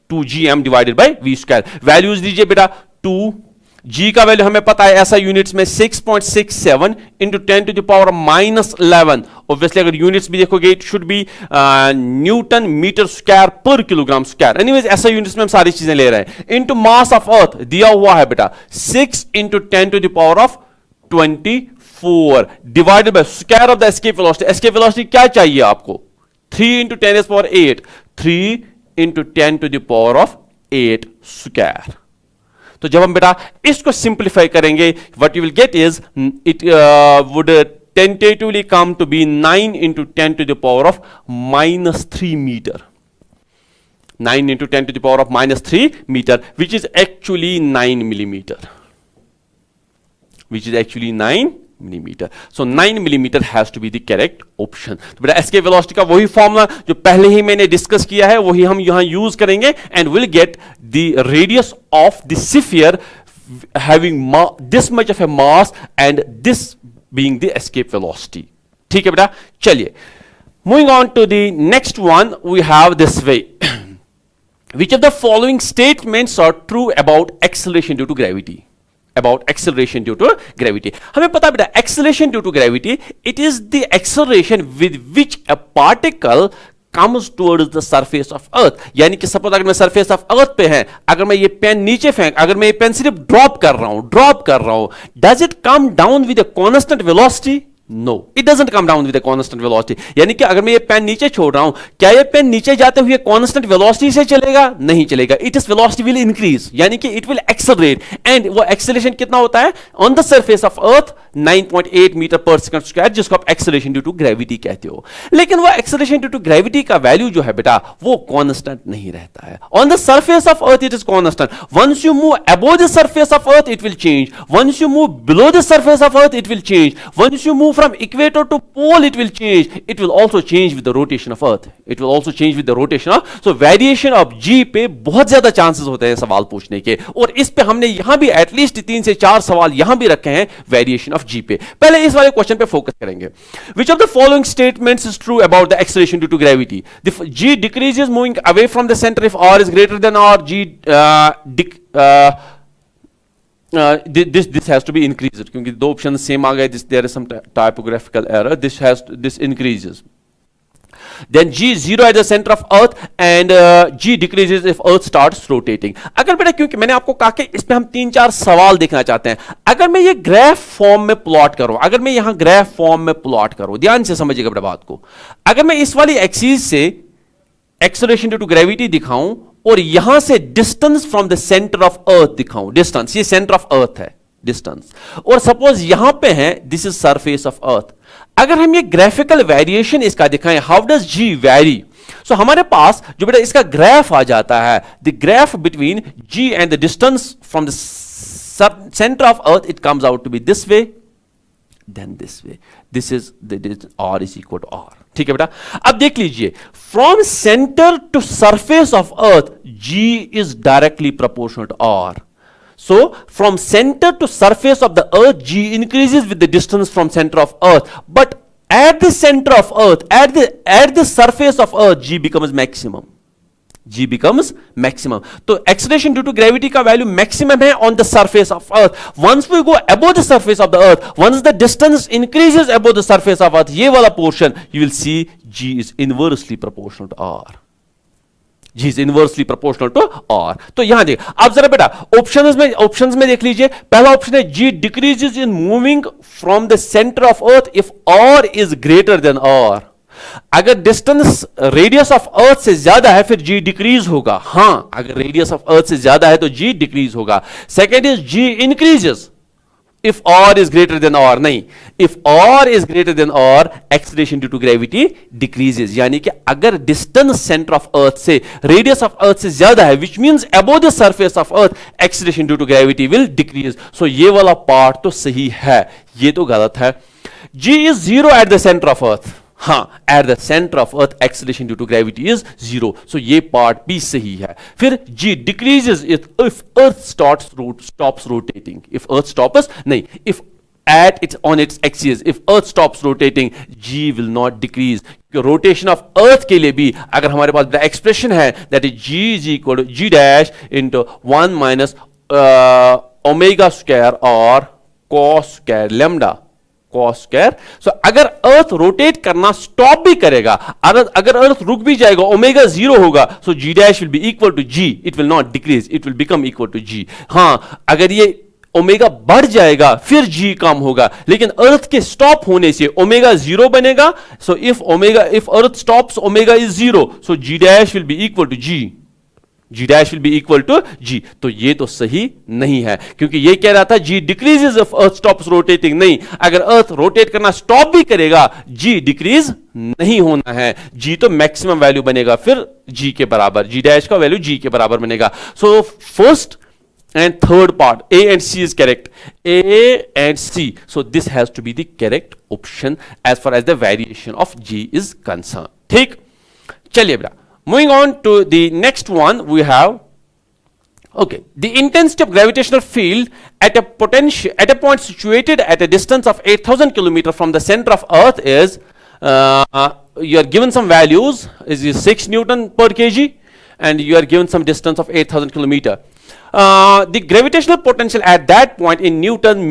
2gm divided bye v square. Values दीजिए बेटा, 2 जी का वैल्यू हमें पता है ऐसा यूनिट्स में 6.67 into 10 to the power -11। Obviously अगर यूनिट्स भी देखोगे it should be newton metre square per kilogram square. Anyways ऐसा यूनिट्स में हम सारी चीजें ले रहे हैं। इंटू मास ऑफ अर्थ दिया हुआ है बेटा 6 into 10 to the power of 24 divided by square of the escape velocity. Escape velocity क्या चाहिए आपको? 3 into 10 to the power 8, 3 into 10 to the power of 8 square. तो जब हम बेटा इसको सिंप्लीफाई करेंगे what you will get is it would tentatively come to be 9 into 10 to the power of -3 metre. 9 into 10 to the power of -3 meter, which is actually 9 millimeter. Which is actually 9 millimeter. So 9 millimeter has to be the correct option. तो बेटा एस्केप वेलोसिटी का वही फॉर्मूला जो पहले ही मैंने डिस्कस किया है वही हम यहां यूज करेंगे and will get the radius of the sphere having this much of a mass and this being the escape velocity. ठीक है बेटा, चलिए moving on to the next one we have this way. Which of the following statements are true about acceleration due to gravity? About acceleration due to gravity. हमें पता बेटा acceleration due to gravity, it is the acceleration with which a particle comes towards the surface of earth. यानी कि सपोज अगर मैं surface of earth पे है, अगर मैं ये पेन नीचे फेंक, अगर मैं ये पेन सिर्फ ड्रॉप कर रहा हूं, does it come down with a constant velocity? No, it doesn't come down with a constant velocity. यानी कि अगर मैं ये पेन नीचे छोड़ रहा हूं, क्या ये पेन नीचे जाते हुए constant velocity से चलेगा? नहीं चलेगा. Its velocity will increase, यानी कि it will accelerate. And वो acceleration कितना होता है? On the surface of earth 9.8 metre पर सेकंड स्क्वायर, जिसको आप acceleration due to gravity कहते हो. लेकिन वो acceleration due to gravity का वैल्यू जो है बेटा वो constant नहीं रहता है. On the surface of earth it is constant. Once you move above the surface of earth it will change. Once you move below the surface of earth it will change. Once you move from equator to pole it will change. It will also change with the rotation of earth. It will also change with the rotation of, so variation of g पे बहुत ज्यादा चांसेस होते हैं सवाल पूछने के, और इस पे हमने यहां भी एटलीस्ट 3 से 4 सवाल यहां भी रखे हैं वेरिएशन ऑफ जी पे. पहले इस वाले क्वेश्चन पे फोकस करेंगे. Which of the following statements is true about the acceleration due to gravity? The g decreases moving away from the center if r is greater than r. This has to be increased क्योंकि दो ऑप्शन सेम आ गए. There is some typographical error. This increases. Then g is 0 at the center of earth and g decreases if earth starts rotating. अगर बेटा क्योंकि मैंने आपको कहा कि इसमें हम 3-4 सवाल देखना चाहते हैं. अगर मैं ये ग्राफ फॉर्म में प्लॉट करूं, अगर मैं यहां ग्राफ फॉर्म में प्लॉट करूं, ध्यान से समझिएगा बेटा बात को. अगर मैं इस वाली एक्सिस से एक्सेलरेशन ड्यू टू ग्रेविटी दिखाऊं और यहां से distance from the centre of अर्थ दिखाऊं, डिस्टेंस, ये सेंटर ऑफ अर्थ है डिस्टेंस, और सपोज यहां पे है this is surface of Earth. अगर हम ये ग्राफिकल वेरिएशन इसका दिखाएं, how does g vary, so हमारे पास जो बेटा इसका ग्राफ आ जाता है, the graph between g and the distance from the centre of Earth, it comes out to be this way then this way. This is r is equal to r. ठीक है बेटा. अब देख लीजिए, from centre to surface of earth g is directly proportional to r. So from center to surface of the earth g increases with the distance from center of earth, but at the center of earth, at the surface of earth g becomes maximum. G becomes maximum. तो acceleration due to gravity का value maximum है on the surface of earth. Once we go above the surface of the earth, once the distance increases above the surface of earth, ये वाला portion, you will see G is inversely proportional to R. G is inversely proportional to R. तो यहां देख, आप जरा बेटा ऑप्शंस में देख लीजिए. पहला ऑप्शन है G decreases in moving from the center of earth if R is greater than R. अगर डिस्टेंस रेडियस ऑफ अर्थ से ज्यादा है फिर जी डिक्रीज होगा. हां, अगर रेडियस ऑफ अर्थ से ज्यादा है तो जी डिक्रीज होगा. Second is g increases if r is greater than r. नहीं, if r is greater than r, acceleration due to gravity decreases. यानी कि अगर डिस्टेंस सेंटर ऑफ अर्थ से रेडियस ऑफ अर्थ से ज्यादा है, which means above the surface of earth, acceleration due to gravity will decrease. So ये वाला पार्ट तो सही है, ये तो गलत है. g is 0 at the center of earth. हाँ, at the center of earth acceleration due to gravity is 0. So ये पार्ट भी सही है. फिर g decreases if earth stops rotating. If earth stops, नहीं, if on its axis, if earth stops rotating, g will not decrease. Rotation of earth के लिए भी अगर हमारे पास एक्सप्रेशन है that is g is equal to g dash into 1 minus omega square और cos square lambda cos square. So अगर अर्थ रोटेट करना स्टॉप भी करेगा, अगर अर्थ रुक भी जाएगा, ओमेगा 0 होगा, so g dash will be equal to g, it will not decrease, it will become equal to g. हां, अगर ये ओमेगा बढ़ जाएगा फिर जी कम होगा, लेकिन अर्थ के स्टॉप होने से ओमेगा 0 बनेगा। So if earth stops omega is 0, so g dash will be equal to g, g dash will be equal to g. तो ये तो सही नहीं है, क्योंकि ये कह रहा था g decreases if earth stops rotating. नहीं, अगर अर्थ रोटेट करना स्टॉप भी करेगा, जी डिक्रीज नहीं होना है, जी तो मैक्सिमम वैल्यू बनेगा फिर जी के बराबर, जी डैश का वैल्यू जी के बराबर बनेगा। So first and third part, A and C is correct, A and C, so this has to be the correct option as far as the variation of G is concerned. ठीक, चलिए बेटा, moving on to the next one we have, okay, the intensity of gravitational field at a point situated at a distance of 8,000 km from the center of Earth is, you are given some values, is 6 Newton per kg, and you are given some distance of 8,000 km. The gravitational potential at that point in Newton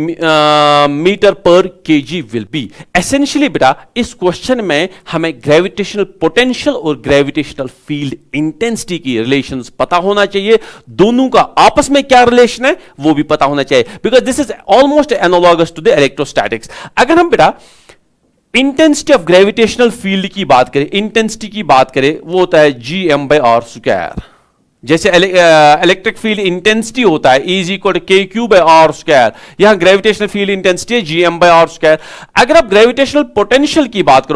meter per kg will be. Essentially बेटा इस क्वेश्चन में हमें ग्रेविटेशनल पोटेंशियल और ग्रेविटेशनल फील्ड इंटेंसिटी की रिलेशंस पता होना चाहिए, दोनों का आपस में क्या रिलेशन है वो भी पता होना चाहिए, because this is almost analogous to the electrostatics. अगर हम बेटा इंटेंसिटी ऑफ ग्रेविटेशनल फील्ड की बात करें, इंटेंसिटी की बात करें, वो होता है G M by R square. जैसे इलेक्ट्रिक फील्ड इंटेंसिटी होता है is equal to K Q by R square, यहां ग्रेविटेशनल फील्ड इंटेंसिटी है G M by R square. अगर आप ग्रेविटेशनल पोटेंशियल की बात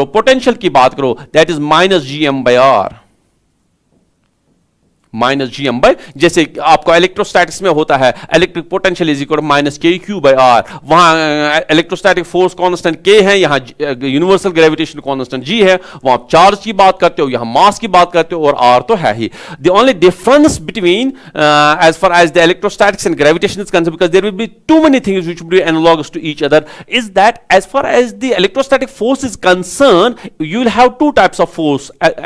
करो, that is minus G M by R, minus G M by, जैसे आपको इलेक्ट्रोस्टैटिक्स में होता है electric potential is equal minus K Q by R, वहां इलेक्ट्रोस्टैटिक फोर्स कांस्टेंट के है, यहां यूनिवर्सल ग्रेविटेशन कांस्टेंट जी है, वहां आप चार्ज की बात करते हो, यहां मास की बात करते हो, और आर तो है ही। The only difference between as far as the electrostatics and gravitation is concerned, because there will be too many things which will be analogous to each other, is that as far as the electrostatic force is concerned, you will have two types of force,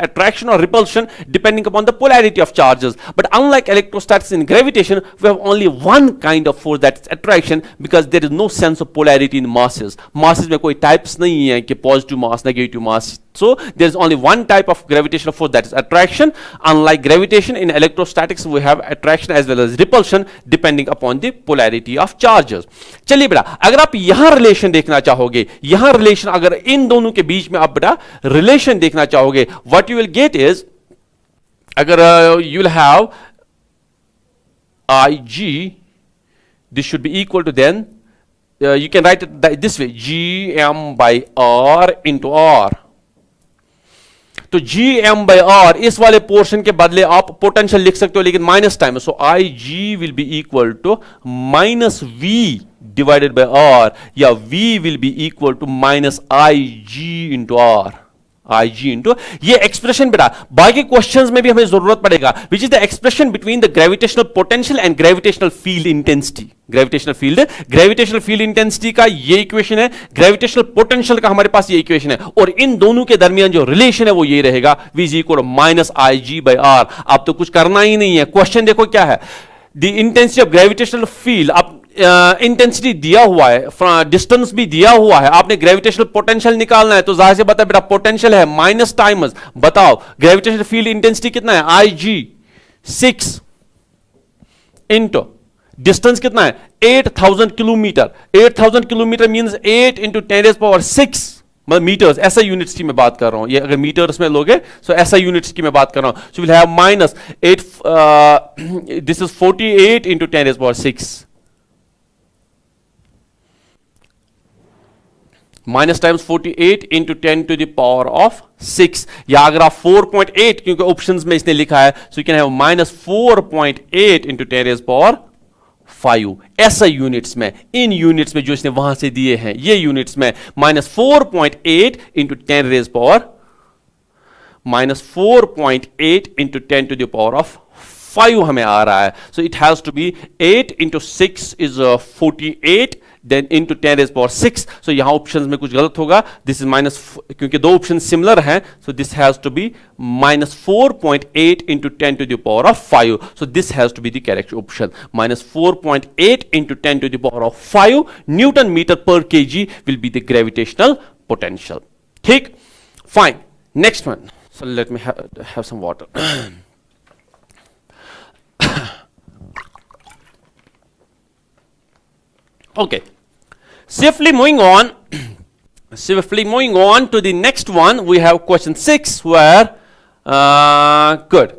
attraction or repulsion, depending upon the polarity of charges. But unlike electrostatics and gravitation, we have only one kind of force, that is attraction, because there is no sense of polarity in masses. Masses में कोई types नहीं है कि positive mass, negative mass. So there is only one type of gravitational force, that is attraction. Unlike gravitation, in electrostatics we have attraction as well as repulsion, depending upon the polarity of charges. चलिए बेटा, अगर आप यहां रिलेशन देखना चाहोगे, यहां रिलेशन अगर इन दोनों के बीच में आप बेटा रिलेशन देखना चाहोगे, what you will get is, अगर you will have Ig, this should be equal to, then you can write it this way, Gm by R into R. तो Gm by R इस वाले पोर्शन के बदले आप पोटेंशियल लिख सकते हो, लेकिन minus time, so Ig will be equal to minus V divided by R, या V will be equal to minus Ig into R, Ig into ये एक्सप्रेशन बेटा बाकी क्वेश्चंस में भी हमें जरूरत पड़ेगा, which is the expression between the gravitational potential and gravitational field intensity. Gravitational field intensity का ये इक्वेशन है, ग्रेविटेशनल पोटेंशियल का हमारे पास ये इक्वेशन है, और इन दोनों के दरमियान जो रिलेशन है वो ये रहेगा, V is equal to minus Ig by R। आप तो कुछ करना ही नहीं है, क्वेश्चन देखो क्या है, the intensity of gravitational field, आप इंटेंसिटी दिया हुआ है, डिस्टेंस भी दिया हुआ है, आपने ग्रेविटेशनल पोटेंशियल निकालना है, तो जाहिर से बता बेटा पोटेंशियल है माइनस टाइम्स, बताओ ग्रेविटेशनल फील्ड इंटेंसिटी कितना है, Ig 6 इंटू डिस्टेंस कितना है 8000 किलोमीटर, 8000 किलोमीटर मींस 8 इंटू 10⁻⁶, मतलब मीटर्स, ऐसा यूनिट्स की मैं बात कर रहा हूं, ये अगर मीटर्स में लोगे सो ऐसा यूनिट्स की मैं बात कर रहा हूं, सो will have minus 8, this is 48 into 10⁻⁶, minus times 48 into 10⁻⁶, या अगर आप 4.8, क्योंकि ऑप्शंस में इसने लिखा है, so you can have minus 4.8 into 10⁵, ऐसा यूनिट्स में, इन यूनिट्स में जो इसने वहां से दिए हैं ये यूनिट्स में माइनस 4.8 इंटू 10⁻⁵ हमें आ रहा है, so it has to be 8 into 6 is 48 then into 10 raised power 6. So यहां ऑप्शन में कुछ गलत होगा, दिस इज माइनस, क्योंकि दो ऑप्शन सिमिलर हैं, so this has to be -4.8 into 10 to the power of 5. So this has to be the correct option, -4.8 into 10 to the power of 5 newton metre per kg will be the gravitational potential. ठीक, fine. Next one, so let me have some water. Okay, swiftly moving on to the next one, we have question 6 where good.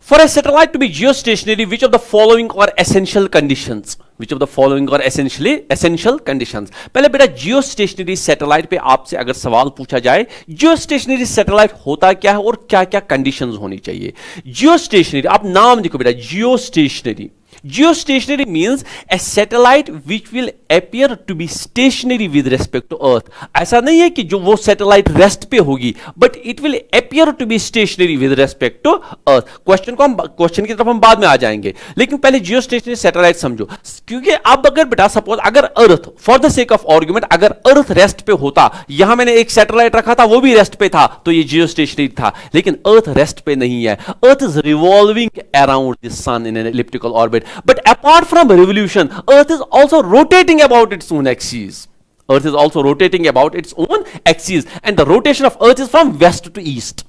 For a satellite to be geostationary, which of the following are essential conditions? Which of the following are essential conditions? पहले बेटा geostationary satellite पे आपसे अगर सवाल पूछा जाए, geostationary satellite होता क्या है और क्या क्या conditions होनी चाहिए. Geostationary, आप नाम देखो बेटा, geostationary. Geostationary means a satellite which will appear to be stationary with respect to Earth. ऐसा नहीं है कि जो वो सैटेलाइट रेस्ट पे होगी, but it will appear to be stationary with respect to Earth. Question की तरफ हम बाद में आ जाएंगे, लेकिन पहले जियोस्टेशनरी सैटेलाइट समझो. क्योंकि अब अगर बेटा सपोज अगर earth, for the sake of argument, अगर अर्थ रेस्ट पे होता, यहां मैंने एक सैटेलाइट रखा था वो भी रेस्ट पे था, तो ये जियोस्टेशनरी था. लेकिन अर्थ रेस्ट पे नहीं है, Earth is revolving around the sun in an elliptical orbit. But apart from revolution, Earth is also rotating about its own axis. Earth is also rotating about its own axis, and the rotation of Earth is from west to east.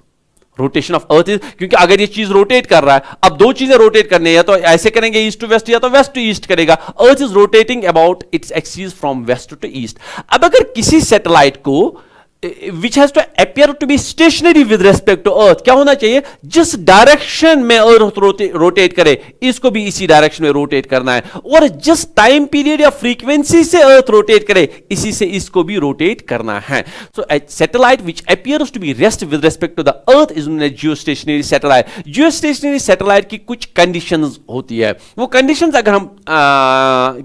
Rotation of Earth is, क्योंकि अगर ये चीज रोटेट कर रहा है, अब दो चीजें रोटेट करने हैं, या तो ऐसे करेंगे ईस्ट टू वेस्ट, या तो वेस्ट टू ईस्ट करेगा. Earth is rotating about its axis from west to east. अब अगर किसी सैटेलाइट को which has to appear to be stationary with respect to Earth, क्या होना चाहिए, जिस डायरेक्शन में अर्थ रोटेट करे इसको भी इसी डायरेक्शन में रोटेट करना है, और जिस टाइम पीरियड या फ्रीक्वेंसी से अर्थ रोटेट करे इसी से इसको भी रोटेट करना है. सो ए satellite which appears to be rest with respect to the Earth is known as geostationary satellite. Geostationary satellite की कुछ कंडीशंस होती है. वो कंडीशंस अगर हम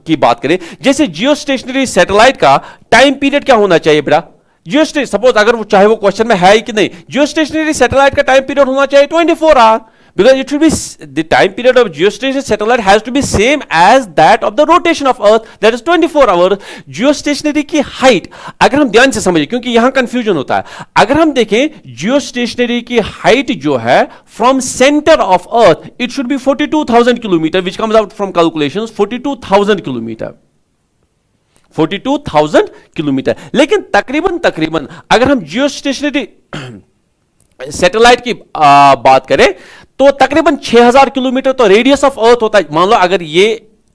की बात करें, जैसे जियोस्टेशनरी सैटेलाइट का टाइम पीरियड क्या होना चाहिए बेटा, सपोज अगर वो चाहे वो क्वेश्चन में है कि नहीं, जियोस्टेशनरी सैटेलाइट का टाइम पीरियड होना चाहिए 24 our, because it should be the time period of geostationary satellite has to be same as that of the rotation of Earth, that is 24 hours. Geostationary की हाइट अगर हम ध्यान से समझें, क्योंकि यहां कंफ्यूजन होता है, अगर हम देखें जियोस्टेशनरी की हाइट जो है from centre of Earth, it should B 42,000 kilometre, which comes out from calculations 42,000 kilometre, 42,000 kilometre. लेकिन तकरीबन अगर हम जियोस्टेशनरी सैटेलाइट की बात करें तो तकरीबन 6,000 किलोमीटर तो रेडियस ऑफ अर्थ होता है. मान लो अगर ये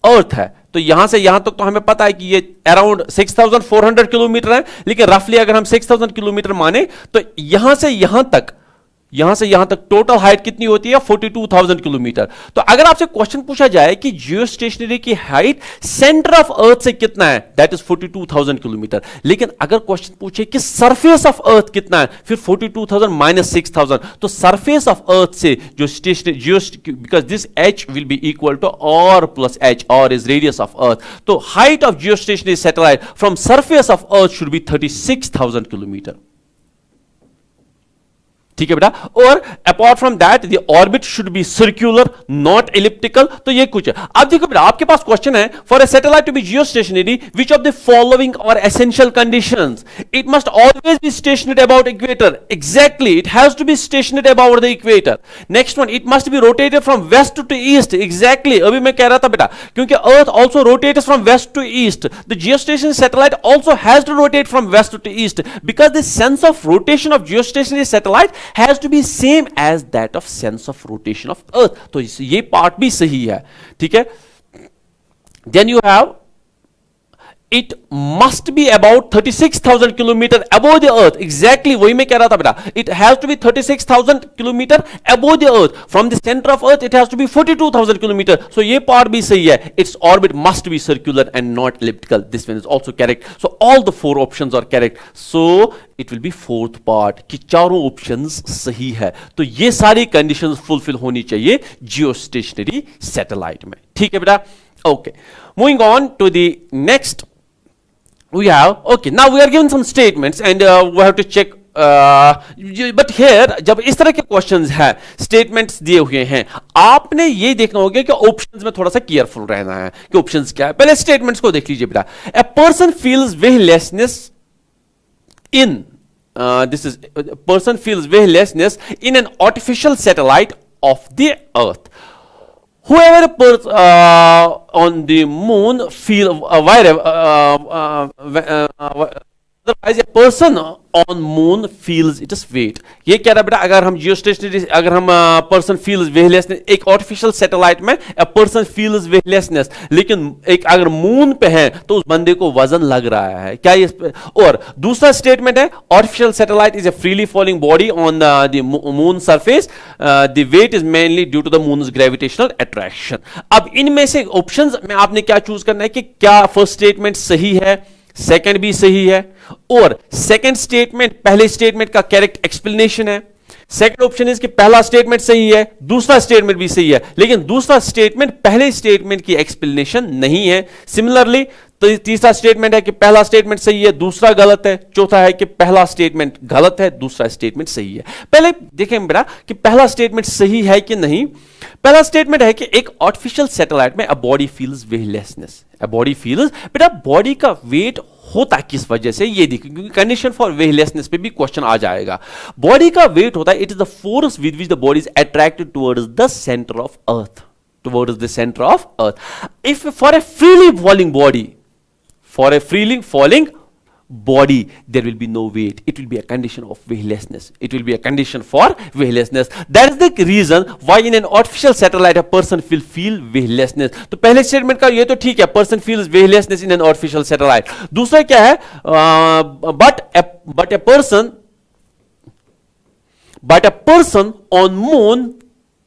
अर्थ है तो यहां से यहां तक तो हमें पता है कि ये अराउंड 6,400 किलोमीटर है, लेकिन रफली अगर हम 6,000 किलोमीटर माने तो यहां से यहां तक टोटल हाइट कितनी होती है, 42,000 किलोमीटर. तो अगर आपसे क्वेश्चन पूछा जाए कि जियोस्टेशनरी की हाइट सेंटर ऑफ अर्थ से कितना है, दैट इज 42,000 किलोमीटर. लेकिन अगर क्वेश्चन पूछे कि सरफेस ऑफ अर्थ कितना है, फिर 42,000 माइनस 6,000, तो सरफेस ऑफ अर्थ से जो stationary, because this H will be equal to R plus H, R is radius of earth, तो height of geostationary satellite from surface of earth should be 36,000 kilometre. ठीक है बेटा. और apart from that the orbit should be circular not elliptical. तो ये कुछ है. अब देखो बेटा, आपके पास क्वेश्चन है, for a satellite to be geostationary which of the following are essential conditions. It must always be stationary about equator. Exactly, it has to be stationary about the equator. Next one, it must be rotated from west to east. Exactly, अभी मैं कह रहा था बेटा, क्योंकि earth also rotates from west to east, the geostationary satellite also has to rotate from west to east, because the sense of rotation of geostationary satellite has to be same as that of sense of rotation of earth. तो ये पार्ट भी सही है. ठीक है. then you have it must be about 36,000 kilometer above the earth. Exactly, वही मैं कह रहा था बेटा, it has to be 36,000 kilometer above the earth. From the center of earth it has to be 42,000 kilometer. So ये part भी सही है. Its orbit must be circular and not elliptical. This one is also correct. So all the four options are correct. So it will be fourth part कि चारों options सही है. तो ये सारी conditions fulfill होनी चाहिए geostationary satellite में. ठीक है बेटा. Okay, moving on to the next. We have, okay, now we are given some statements and we have to check but here जब इस तरह के क्वेश्चंस हैं, स्टेटमेंट्स दिए हुए हैं, आपने ये देखना होगा कि ऑप्शंस में थोड़ा सा केयरफुल रहना है कि ऑप्शंस क्या है। पहले स्टेटमेंट्स को देख लीजिए बेटा। A person feels weightlessness in this is a person feels weightlessness in an artificial satellite of the earth. Whoever on the moon feel otherwise a person on moon feels its weight. ये क्या रहा बेटा, अगर हम जियोस्टेशनरी, अगर हम पर्सन फील्स वेहलेसनेस, एक आर्टिफिशियल सैटेलाइट में अ पर्सन फील्स वेहलेसनेस, लेकिन एक अगर मून पे है तो उस बंदे को वजन लग रहा है, क्या ये। और दूसरा स्टेटमेंट है artificial satellite is a freely falling body on the moon surface, the weight is mainly due to the moon's gravitational attraction. अब इनमें से ऑप्शंस में आपने क्या चूज करना है कि क्या फर्स्ट स्टेटमेंट सही है, सेकंड भी सही है, और सेकंड स्टेटमेंट पहले स्टेटमेंट का करेक्ट एक्सप्लेनेशन है। सेकंड ऑप्शन इज कि पहला स्टेटमेंट सही है, दूसरा स्टेटमेंट भी सही है, लेकिन दूसरा स्टेटमेंट पहले स्टेटमेंट की एक्सप्लेनेशन नहीं है। सिमिलरली तो तीसरा स्टेटमेंट है कि पहला स्टेटमेंट सही है, दूसरा गलत है। चौथा है कि पहला स्टेटमेंट गलत है, दूसरा स्टेटमेंट सही है। पहले देखें बेटा कि पहला स्टेटमेंट सही है कि नहीं। पहला स्टेटमेंट है कि एक आर्टिफिशियल सैटेलाइट में a body feels weightlessness, a body feels, बेटा बॉडी का वेट होता किस वजह से ये देखिए, क्योंकि कंडीशन फॉर वेहलेसनेस पे भी क्वेश्चन आ जाएगा। बॉडी का वेट होता है, it is the force with which the body is attracted towards the centre of earth, towards the centre of earth. If for a freely falling body, for a freely falling body there will be no weight, it will be a condition of weightlessness, it will be a condition for weightlessness. That is the reason why in an artificial satellite a person will feel weightlessness. तो पहले स्टेटमेंट का ये तो ठीक है, person feels weightlessness in an artificial satellite। दूसरा क्या है, but a person on moon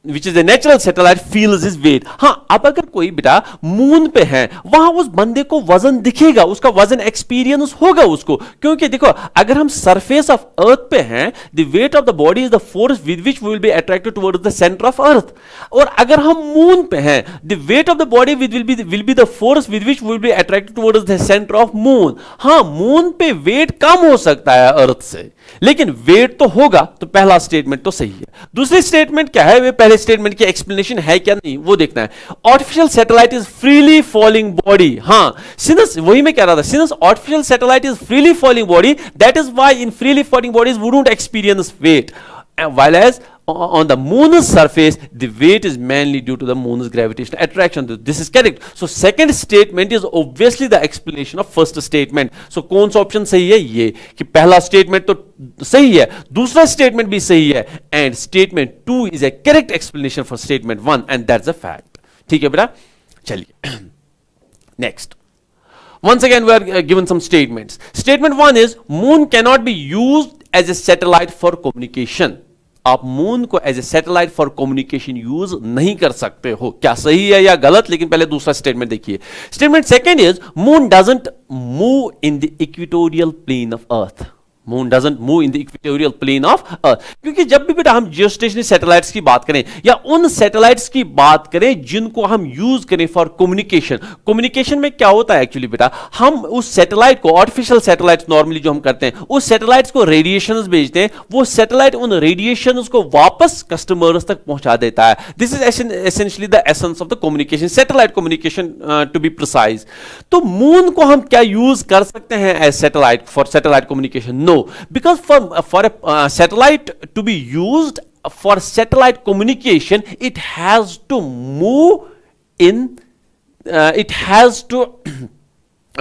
which is a natural satellite feels his weight। हाँ, अब अगर कोई बेटा मून पे है, वहां उस बंदे को वजन दिखेगा, उसका वजन एक्सपीरियंस होगा उसको, क्योंकि देखो अगर हम सरफेस ऑफ अर्थ पे हैं, the weight of the body is the force with which we will be attracted towards the centre of अर्थ। और अगर हम मून पे हैं, the weight of the body will be the force with which we will be attracted towards the centre of moon. हाँ, मून पे वेट कम हो सकता है अर्थ से, लेकिन वेट तो होगा। तो पहला स्टेटमेंट तो सही है। दूसरी स्टेटमेंट क्या है, वे पहले स्टेटमेंट की एक्सप्लेनेशन है क्या नहीं वो देखना है। Artificial satellite is freely falling body. हाँ, सिंस वही मैं कह रहा था, since artificial satellite is freely falling body, that is why in freely falling bodies we don't experience weight, while as on the moon's surface the weight is mainly due to the moon's gravitational attraction. This is correct. So second statement is obviously the explanation of first statement. So कौन सा ऑप्शन सही है, ये कि पहला स्टेटमेंट तो सही है, दूसरा स्टेटमेंट भी सही है, and statement 2 is a correct explanation for statement 1 and that's a fact. ठीक है बेटा, चलिए next. Once again we are given some statements. Statement 1 is moon cannot be used as a satellite for communication. आप मून को as a satellite for communication use नहीं कर सकते हो। क्या सही है या गलत, लेकिन पहले दूसरा स्टेटमेंट देखिए। Statement second is moon doesn't move in the equatorial plane of Earth. Moon doesn't move in the equatorial plane of Earth, क्योंकि जब भी बेटा हम जियोस्टेशनरी सैटेलाइट्स की बात करें या उन सैटेलाइट्स की बात करें जिनको हम यूज करें फॉर कम्युनिकेशन, कम्युनिकेशन में क्या होता है एक्चुअली बेटा, हम उस सैटेलाइट को, आर्टिफिशियल सैटेलाइट्स नॉर्मली जो हम करते हैं, उस सैटेलाइट्स को रेडिएशंस भेजते हैं, वो सैटेलाइट उन रेडिएशंस को वापस कस्टमर्स तक पहुंचा देता है। This is essentially the essence of the communication, satellite communication to be precise. तो मून को हम क्या यूज कर सकते हैं as satellite for satellite communication? No, because for a satellite to be used for satellite communication, it has to move in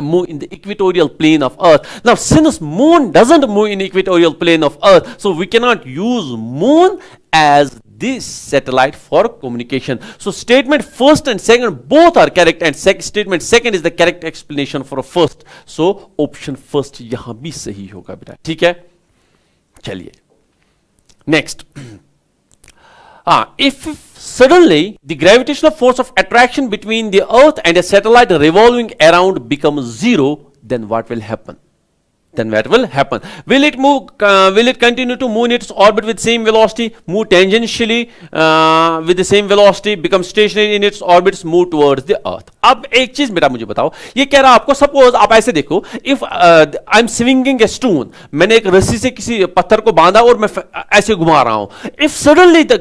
move in the equatorial plane of earth. Now since moon doesn't move in equatorial plane of earth, so we cannot use moon as this satellite for communication. So statement first and second both are correct, and statement second is the correct explanation for first. So option first यहां भी सही होगा बेटा, ठीक है। चलिए next. If suddenly the gravitational force of attraction between the earth and a satellite revolving around becomes zero, then what will happen? then what will happen? Will it move? Will it continue to move in its orbit with same velocity? Move tangentially with the same velocity, become stationary in its orbits, move towards the Earth. अब एक चीज बेटा मुझे बताओ, ये कह रहा आपको, सपोज आप ऐसे देखो, if I am swinging a stone, मैंने एक रस्सी से किसी पत्थर को बांधा और मैं ऐसे घुमा रहा हूं. If suddenly the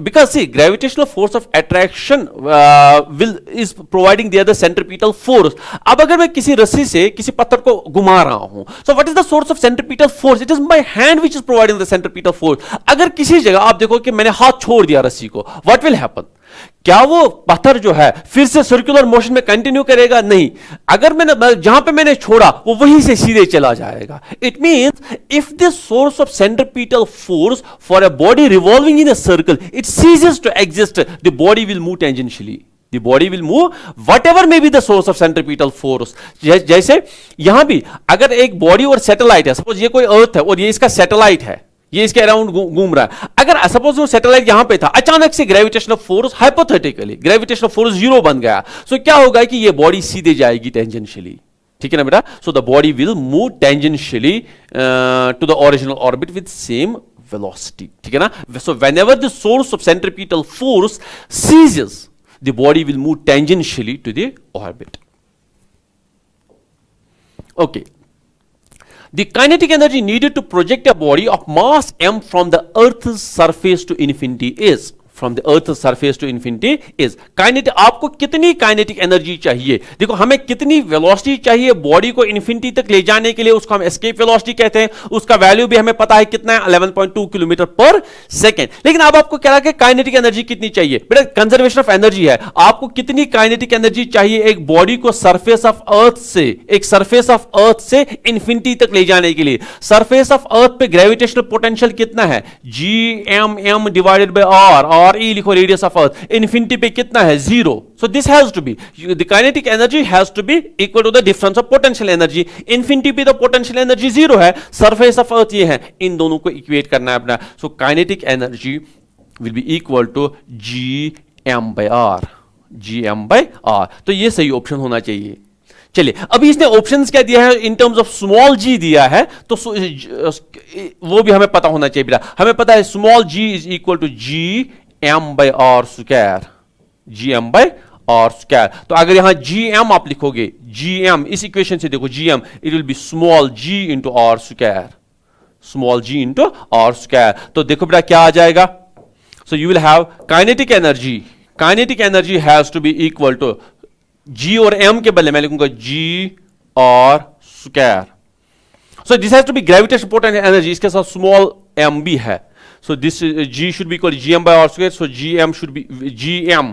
because see gravitational force of attraction is providing the other centripetal force. अब अगर मैं किसी रस्सी से किसी पत्थर को घुमा रहा हूं, so what is the source of centripetal force? It is my hand which is providing the centripetal force. अगर किसी जगह आप देखो कि मैंने हाथ छोड़ दिया रस्सी को, what will happen? क्या वो पत्थर जो है फिर से सर्कुलर मोशन में कंटिन्यू करेगा? नहीं. अगर मैंने जहां पे मैंने छोड़ा वो वहीं से सीधे चला जाएगा. It means if the source of centripetal force for a body revolving in a circle it ceases to exist, the body will move tangentially. The body will move whatever may be the source of centripetal force. जैसे यहां भी अगर एक बॉडी और सैटेलाइट है, सपोज ये कोई अर्थ है और ये इसका सैटेलाइट है, ये इसके अराउंड घूम रहा है. अगर सपोज वो सैटेलाइट यहां पे था, अचानक से gravitational force, hypothetically gravitational force zero बन गया, सो क्या होगा कि ये बॉडी सीधे जाएगी टेंजेंशियली. ठीक है ना बेटा? So the body will move tangentially to the original orbit with same velocity. ठीक है ना? So whenever the source of centripetal force ceases, the body will move tangentially to the orbit. Okay. The kinetic energy needed to project a body of mass m from the Earth's surface to infinity is, from the Earth's surface to infinity is, kinetic, आपको कितनी काइनेटिक एनर्जी चाहिए? देखो हमें कितनी वेलोसिटी चाहिए बॉडी को इन्फिनिटी तक ले जाने के लिए, उसको हम एस्केप वेलोसिटी कहते हैं. उसका वैल्यू भी हमें पता है कितना है, 11.2 किलोमीटर पर सेकेंड. लेकिन अब आपको कह रहा है कि काइनेटिक एनर्जी कितनी चाहिए. बेटा कंजर्वेशन ऑफ एनर्जी है, आपको कितनी काइनेटिक एनर्जी चाहिए एक बॉडी को सरफेस ऑफ अर्थ से, एक सरफेस ऑफ अर्थ से इन्फिनिटी तक ले जाने के लिए. सरफेस ऑफ अर्थ पे ग्रेविटेशनल पोटेंशियल कितना है? GMM डिवाइडेड बाय R, और E लिखो रेडियस ऑफ अर्थ. इन्फिनिटी पे कितना है? 0. So this has to be, the kinetic energy has to be equal to the difference of potential energy. Infinity पे तो पोटेंशियल एनर्जी 0 है, सरफेस ऑफ अर्थ ये है, इन दोनों को इक्वेट करना है अपना. So kinetic energy will be equal to GM by R. GM by R. तो ये सही ऑप्शन होना चाहिए. चलिए अभी इसने ऑप्शंस क्या दिया है, इन टर्म्स ऑफ स्मॉल जी दिया है, तो वो भी हमें पता होना चाहिए बेटा. हमें पता है small g is equal to GM by R square. GM by R square. तो अगर यहां GM आप लिखोगे, GM इस इक्वेशन से देखो, GM it will be small g into R square, small g into R square. तो देखो बेटा क्या आ जाएगा. So you will have kinetic energy, kinetic energy has to be equal to G और M के बदले मैं लिखूंगा G R square. So this has to be gravitational potential energy, इसके साथ स्मॉल m भी है. So this G should be equal to GM by R square. So GM should be GM.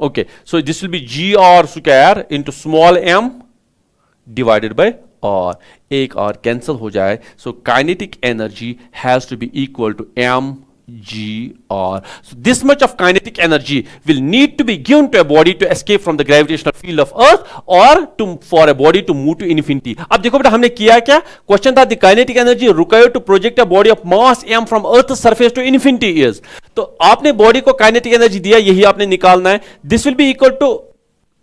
Okay. So this will be GR square into small m divided by R. एक R cancel हो जाए. So kinetic energy has to be equal to mgr. So this much of kinetic energy will need to be given to a body to escape from the gravitational field of Earth or for a body to move to infinity. अब देखो बेटा हमने किया क्या, क्वेश्चन था the kinetic energy required to project a body of mass m from Earth's surface to infinity is. तो आपने बॉडी को काइनेटिक एनर्जी दिया, यही आपने निकालना है. This will be equal to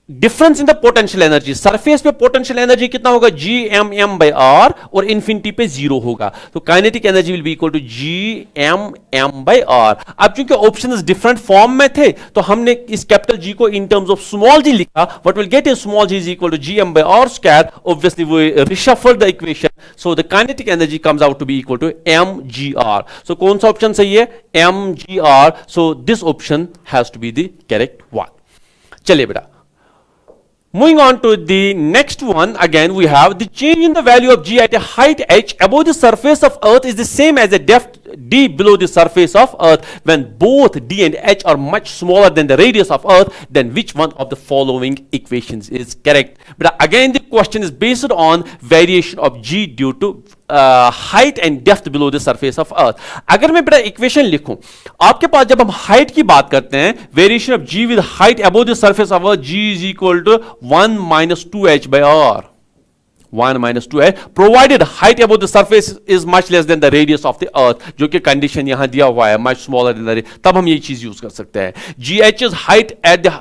difference in the potential energy. Surface पे पोटेंशियल एनर्जी कितना होगा, GMM by R, और इंफिनिटी पे 0 होगा. तो kinetic energy will be equal to GMM by R. अब चूंकि ऑप्शंस डिफरेंट फॉर्म में थे तो हमने इस कैपिटल G को in terms of small g लिखा. What will get is small g is equal to GM by R square. Obviously we reshuffle the equation, so the kinetic energy comes out to be equal to mgr. So कौन सा ऑप्शन सही है, mgr. So this option has to be the correct one. चलिए बेटा, moving on to the next one, again we have the change in the value of g at a height h above the surface of Earth is the same as the depth d below the surface of Earth when both d and h are much smaller than the radius of Earth. Then which one of the following equations is correct? But again the question is based on variation of g due to height and depth below the surface of Earth. अगर मैं बेटा इक्वेशन लिखूं, आपके पास जब हम हाइट की बात करते हैं, variation of g with height above the surface of Earth, g is equal to 1 - 2h by R. 1 minus 2h provided height above the surface is much less than the radius of the earth, जो कि कंडीशन यहां दिया हुआ है, much smaller than the, तब हम ये चीज यूज कर सकते हैं. gh is height at the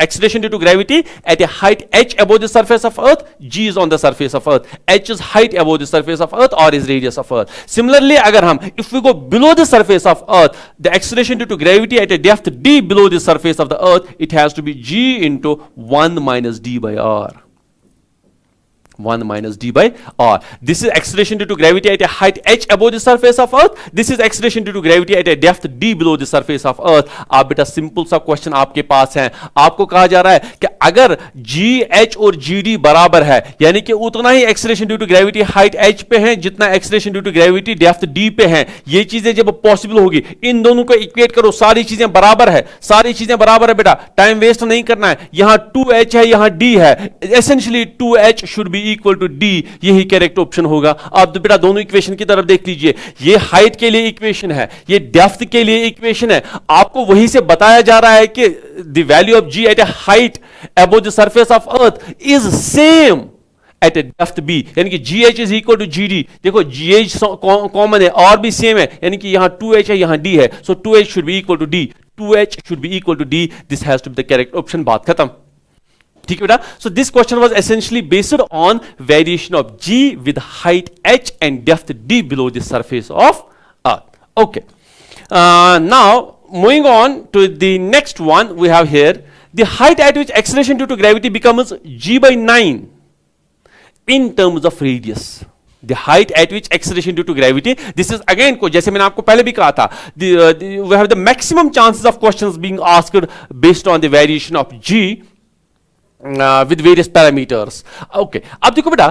acceleration due to gravity at a height h above the surface of earth. g is on the surface of earth, h is height above the surface of earth or is radius of earth. Similarly, अगर हम if we go below the surface of earth, the acceleration due to gravity at a depth d below the surface of the earth, it has to be g into 1 minus d by r. 1 minus d by r. This is acceleration due to gravity at a height h above the surface of earth. This is acceleration due to gravity at a depth d below the surface of earth. आप बेटा सिंपल सा क्वेश्चन आपके पास है, आपको कहा जा रहा है कि अगर g h और g d बराबर है, यानी कि उतना ही acceleration due to gravity height h पे है जितना acceleration due to gravity depth d पे है. ये चीजें जब पॉसिबल होगी, इन दोनों को इक्वेट करो, सारी चीजें बराबर है, सारी चीजें बराबर है बेटा, टाइम वेस्ट नहीं करना है. यहां 2h है, यहां d है, essentially 2h should be equal to D. यही करेक्ट ऑप्शन होगा. आप तो बेटा दोनों इक्वेशन की तरफ देख लीजिए, ये हाइट के लिए इक्वेशन है, ये डेप्थ के लिए इक्वेशन है. आपको वहीं से बताया जा रहा है कि the value of g at a height above the surface of Earth is same at a depth b, यानी कि g h is equal to g d. देखो जी एच कॉमन है और भी सेम है, यानी कि यहां 2h है, यहां d है, so 2h should be equal to d. 2h should be equal to d. This has to be the correct option. बात खत्म. ठीक है बेटा. So this question was essentially based on variation of g with height h and depth d below the surface of earth. Okay. Now moving on to the next one, we have here the height at which acceleration due to gravity becomes g by 9 in terms of radius. The height at which acceleration due to gravity, this is again को जैसे मैंने आपको पहले भी कहा था, we have the maximum chances of questions being asked based on the variation of g with various parameters. Okay, अब देखो बेटा,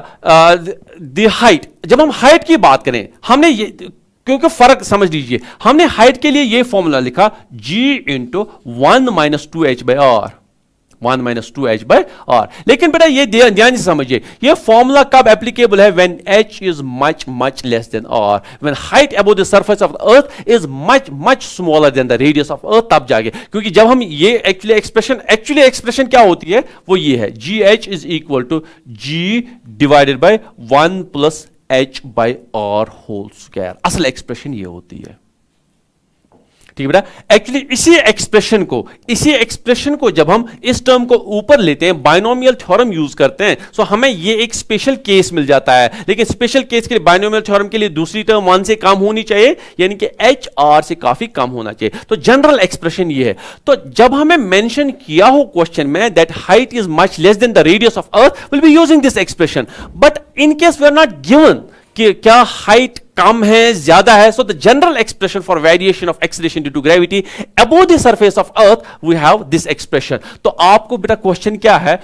the height, जब हम height की बात करें, हमने ये क्योंकि फर्क समझ लीजिए, हमने हाइट के लिए ये फॉर्मूला लिखा g into 1 minus 2h by R, 1 minus 2h by R. लेकिन बेटा ये ध्यान से समझिए, ये फॉर्मूला कब एप्लीकेबल है? When h is much much less then r, when height above the surface of the earth is much much smaller than the radius of अर्थ, तब जाके. क्योंकि जब हम ये एक्चुअली एक्सप्रेशन क्या होती है, वो ये है, gh is equal to g divided by 1 plus h by r whole square. असल एक्सप्रेशन ये होती है. ठीक है बेटा. एक्चुअली इसी एक्सप्रेशन को जब हम इस टर्म को ऊपर लेते हैं, बाइनोमियल थ्योरम यूज करते हैं, सो हमें ये एक स्पेशल केस मिल जाता है. लेकिन स्पेशल केस के लिए, बाइनोमियल थ्योरम के लिए दूसरी टर्म 1 से कम होनी चाहिए, यानी कि h r से काफी कम होना चाहिए. तो जनरल एक्सप्रेशन ये है. तो जब हमें मेंशन किया हो क्वेश्चन में that height is much less than the radius of Earth, will be using this expression. But in case we are not given कि क्या हाइट कम है ज्यादा है, so the general expression for variation of acceleration due to gravity above the surface of earth, we have this expression. तो आपको बेटा क्वेश्चन क्या है,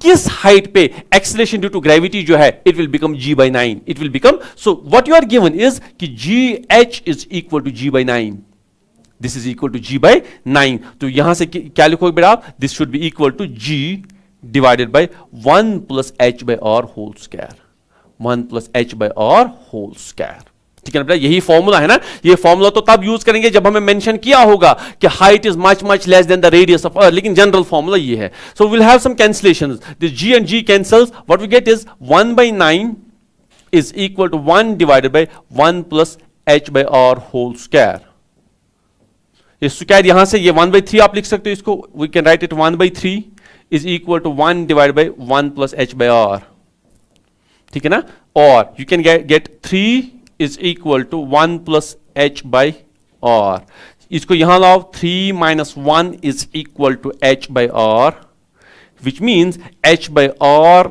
किस हाइट पे एक्सीलरेशन ड्यू टू ग्रेविटी जो है, it will become g by 9. It will become, so what you are given is कि gh is equal to g by 9. This is equal to g by 9. तो यहां से क्या लिखोगे बेटा आप, this should be equal to g divided by 1 plus h by r whole square, 1 plus h by r whole square. ठीक है ना बेटा, यही फॉर्मूला है ना. ये फॉर्मूला तो तब यूज करेंगे जब हमें मेंशन किया होगा कि height is much much less than the radius of अर्थ, लेकिन जनरल फॉर्मूला ये है. So will have some cancellations. This g and g cancels. What we get is 1 by 9 is equal to 1 divided by 1 plus h by r whole square. ये स्क्वायर यहां से ये 1 by 3 आप लिख सकते हो इसको. We can write it 1 by 3 is equal to 1 divided by 1 plus h by r. ठीक है ना. और you can get 3 is equal to 1 plus h by r. इसको यहां लाओ, 3 minus 1 is equal to h by r, which means h by r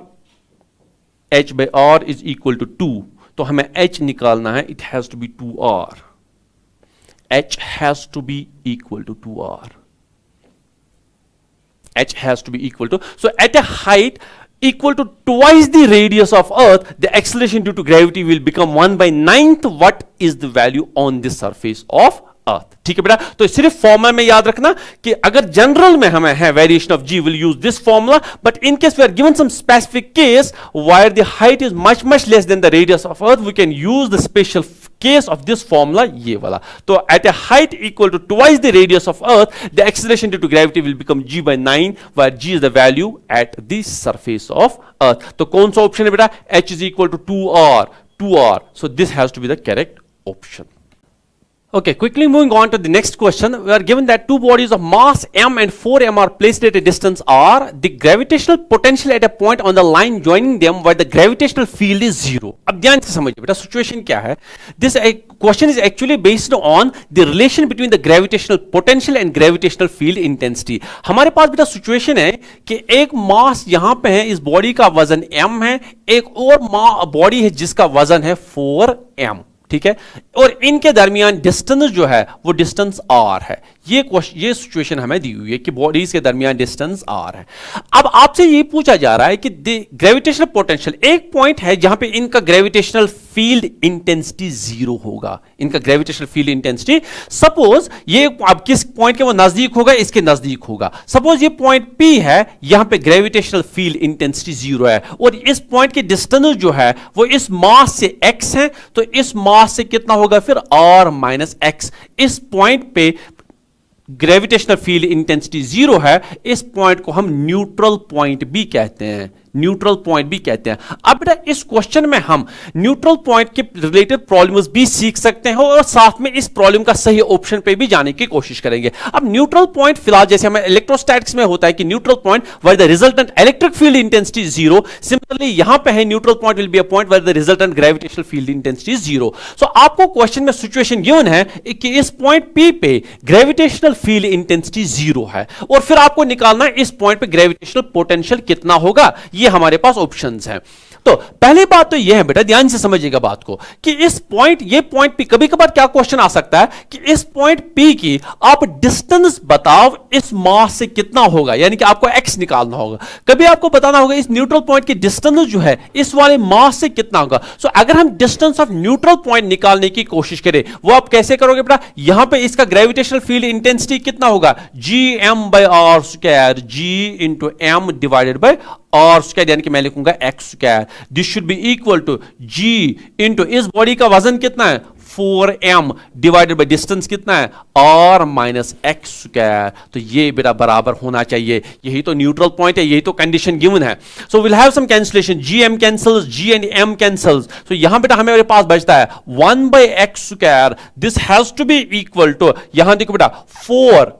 is equal to 2. तो हमें h निकालना है, it has to be 2r. h has to be equal to 2r. h has to be equal to, so at a height equal to twice the radius of earth, the acceleration due to gravity will become 1 by 9th what is the value on the surface of earth. ठीक है बेटा. तो सिर्फ फॉर्मूला में याद रखना कि अगर जनरल में हमें है variation of g, will use this formula, but in case we are given some specific case where the height is much much less than the radius of earth, we can use the special case of this formula ये वाला, तो at a height equal to twice the radius of earth, the acceleration due to gravity will become g by 9, where g is the value at the surface of earth. तो कौन सा ऑप्शन है बेटा? h is equal to 2r. So this has to be the correct option. Okay, quickly moving on to the next question. We are given that two bodies of mass m and 4m are placed at a distance r. The gravitational potential at a point on the line joining them where the gravitational field is 0. अब ध्यान से समझिए बेटा सिचुएशन क्या है. This question is actually based on the relation between the gravitational potential and gravitational field intensity. हमारे पास बेटा सिचुएशन है कि एक मास यहां पे है, इस बॉडी का वजन m है, एक और बॉडी है जिसका वजन है 4m. ठीक है, और इनके दरमियान डिस्टेंस जो है वो डिस्टेंस r है. ये सिचुएशन हमें दी हुई है कि बॉडीज के दरमियान डिस्टेंस r है. अब आपसे ये पूछा जा रहा है कि ग्रेविटेशनल पोटेंशियल, एक पॉइंट है जहां पे इनका ग्रेविटेशनल फील्ड इंटेंसिटी 0 होगा. इनका ग्रेविटेशनल फील्ड इंटेंसिटी, सपोज ये अब किस पॉइंट के वो नजदीक होगा, इसके नजदीक होगा. सपोज ये पॉइंट P है, यहां पे ग्रेविटेशनल फील्ड इंटेंसिटी 0 है, और इस पॉइंट की डिस्टेंस जो है वो इस मास से x है, तो इस मास से कितना होगा फिर r माइनस x. इस पॉइंट पे ग्रेविटेशनल फील्ड इंटेंसिटी 0 है. इस पॉइंट को हम न्यूट्रल पॉइंट भी कहते हैं, न्यूट्रल पॉइंट भी कहते हैं. अब बेटा इस क्वेश्चन में हम न्यूट्रल पॉइंट के रिलेटेड प्रॉब्लम्स भी सीख सकते हैं और साथ में इस प्रॉब्लम का सही ऑप्शन पे भी जाने की कोशिश करेंगे. अब न्यूट्रल पॉइंट फिलहाल जैसे हमें इलेक्ट्रोस्टैटिक्स में होता है कि neutral point where the resultant electric field intensity 0, similarly यहां पे है neutral point will be a point where the resultant gravitational field intensity 0. So आपको क्वेश्चन में सिचुएशन गिवन है कि इस पॉइंट P पे ग्रेविटेशनल फील्ड इंटेंसिटी 0 है, और फिर आपको निकालना है इस पॉइंट पे ग्रेविटेशनल पोटेंशियल कितना होगा. ये हमारे पास ऑप्शंस हैं. तो पहली बात तो यह है बेटा, ध्यान से समझिएगा बात को, कि इस पॉइंट, ये पॉइंट P, कभी कभार क्या क्वेश्चन आ सकता है कि इस पॉइंट P की आप डिस्टेंस बताओ इस मास से कितना होगा, यानी कि आपको x निकालना होगा. कभी आपको बताना होगा इस न्यूट्रल पॉइंट की डिस्टेंस जो है इस वाले मास से कितना होगा. सो अगर हम डिस्टेंस ऑफ न्यूट्रल पॉइंट निकालने की कोशिश करें, वो आप कैसे करोगे बेटा? यहां पे इसका ग्रेविटेशनल फील्ड इंटेंसिटी कितना होगा? gm/r square, g into m divided by r square, यानी कि मैं लिखूंगा x square. This should be equal to g into इस बॉडी का वजन कितना है 4m डिवाइडेड बाय डिस्टेंस कितना है r माइनस x स्क्वायर. तो ये बेटा बराबर होना चाहिए. यही तो न्यूट्रल पॉइंट है, यही तो कंडीशन गिवन है. So will have some cancellation, gm cancels, g and m cancels. तो यहां बेटा हमें मेरे पास बचता है 1 by x square. This has to be equal to, यहां देखो बेटा 4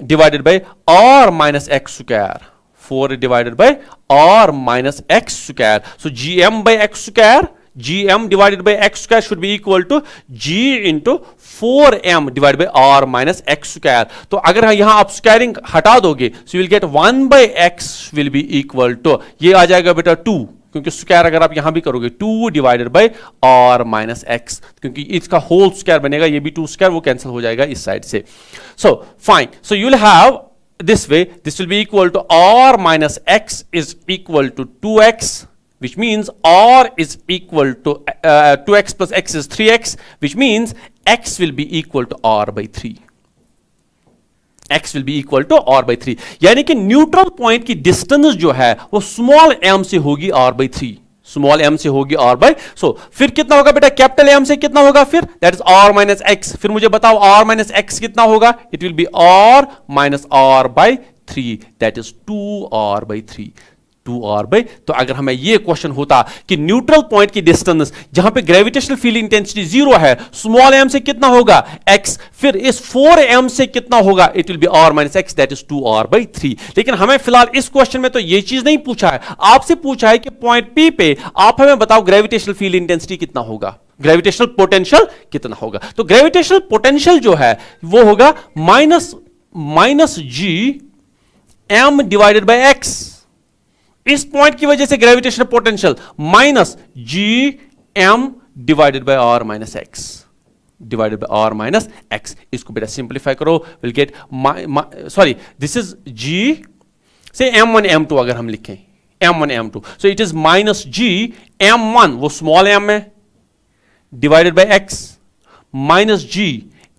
divided by r minus x square, 4 divided by r minus x square. So gm by x square, gm divided by x square should be equal to g into 4m divided by r minus x square. तो अगर यहां आप स्क्वायरिंग हटा दोगे, so you will get 1 by x will be equal to, ये आ जाएगा बेटा 2, क्योंकि स्क्वायर अगर आप यहां भी करोगे 2 divided by r minus x, क्योंकि इसका होल स्क्वायर बनेगा, ये भी 2 स्क्वायर वो कैंसिल हो जाएगा इस साइड से. So fine, so you will have this way, this will be equal to r minus x is equal to 2x, which means r is equal to 2x plus x is 3x, which means x will be equal to r by 3. x will be equal to r by 3, यानी कि न्यूट्रल पॉइंट की डिस्टेंस जो है वो स्मॉल m से होगी r by 3, स्मॉल m से होगी r by. सो फिर कितना होगा बेटा? कैपिटल M से कितना होगा फिर? That is r minus x. फिर मुझे बताओ r माइनस x कितना होगा? It will B r minus r by 3, that is 2r by 3, 2r by. तो अगर हमें ये क्वेश्चन होता कि न्यूट्रल पॉइंट की डिस्टेंस जहां पे ग्रेविटेशनल फील्ड इंटेंसिटी 0 है, स्मॉल m से कितना होगा? x. फिर इस 4m से कितना होगा? It will B r minus x, that is 2r by 3. लेकिन हमें फिलहाल इस क्वेश्चन में तो ये चीज नहीं पूछा है, आपसे पूछा है कि पॉइंट P पे आप हमें बताओ ग्रेविटेशनल फील्ड इंटेंसिटी कितना होगा, ग्रेविटेशनल पोटेंशियल कितना होगा. तो ग्रेविटेशनल पोटेंशियल जो है वो होगा minus g m divided by x. इस पॉइंट की वजह से gravitational potential minus G M divided by R minus X, divided by R minus X. इसको बेटा सिंप्लीफाई करो, will get sorry this is G से m1 m2 अगर हम लिखें m1 m2, सो इट इज माइनस जी m1 वो स्मॉल m है divided by x minus G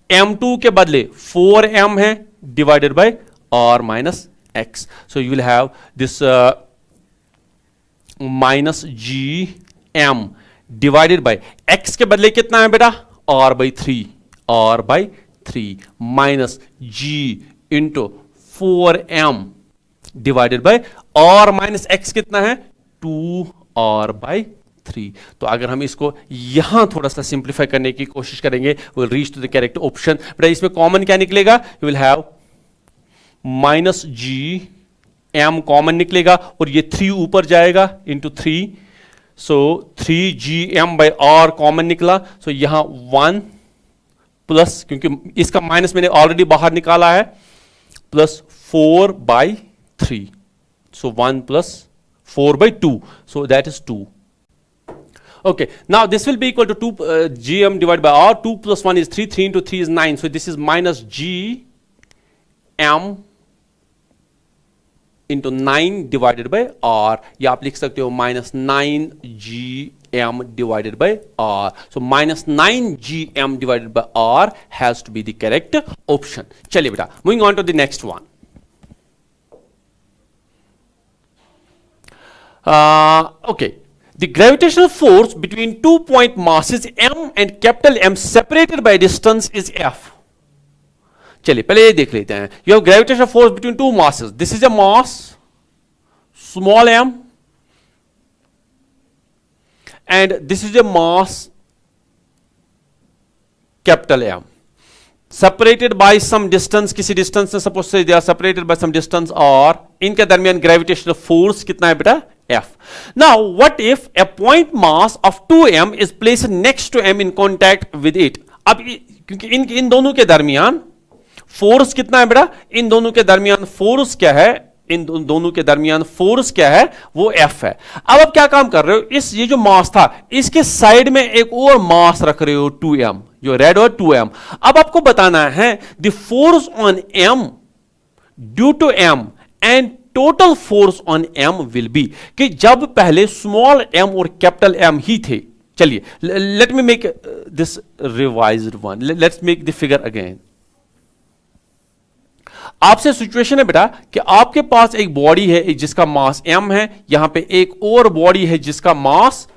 m2 के बदले 4m है divided by r minus x. So you will have this minus g m divided by x के बदले कितना है बेटा r/3 minus g into 4m divided by r minus x कितना है 2r/3। तो अगर हम इसको यहां थोड़ा सा सिंप्लीफाई करने की कोशिश करेंगे will reach to the correct option. बेटा इसमें कॉमन क्या निकलेगा, you will have minus G M common निकलेगा और ये 3 ऊपर जाएगा इंटू 3, सो 3gm/r कॉमन निकला। सो यहां 1 प्लस, क्योंकि इसका माइनस मैंने ऑलरेडी बाहर निकाला है, plus 4/3, so 1 plus 4/2, so that is 2. Okay, now this will be equal to 2 gm divided by r. 2 plus 1 is 3, 3 into 3 is 9, so this is minus gm into 9 divided by r. या आप लिख सकते हो minus 9gm divided by r. So minus 9gm divided by r has to be the correct option. चलिए बेटा, moving on to the next one. Okay, the gravitational force between 2 point masses m and capital M separated by distance is F. चलिए पहले ये देख लेते हैं। You have gravitational force between two masses. This is a mass small m and this is a mass capital M separated by some distance, किसी distance से suppose से they are separated by some distance और इनके दरमियान gravitational force कितना है बेटा F. Now what if a point mass of 2m is placed next to m in contact with it. अब क्योंकि इन दोनों के दरमियान फोर्स कितना है बेटा, इन दोनों के दरमियान फोर्स क्या है, इन दोनों के दरमियान फोर्स क्या है, वो F है। अब आप क्या काम कर रहे हो, इस ये जो मास था इसके साइड में एक और मास रख रहे हो 2m, जो रेड और 2m। अब आपको बताना है the force on m due to m and total force on m will be, कि जब पहले स्मॉल m और कैपिटल M ही थे। चलिए let me make this revised one, let's make the figure again. आपसे सिचुएशन है बेटा कि आपके पास एक बॉडी है जिसका मास m है, यहां पे एक और बॉडी है जिसका मास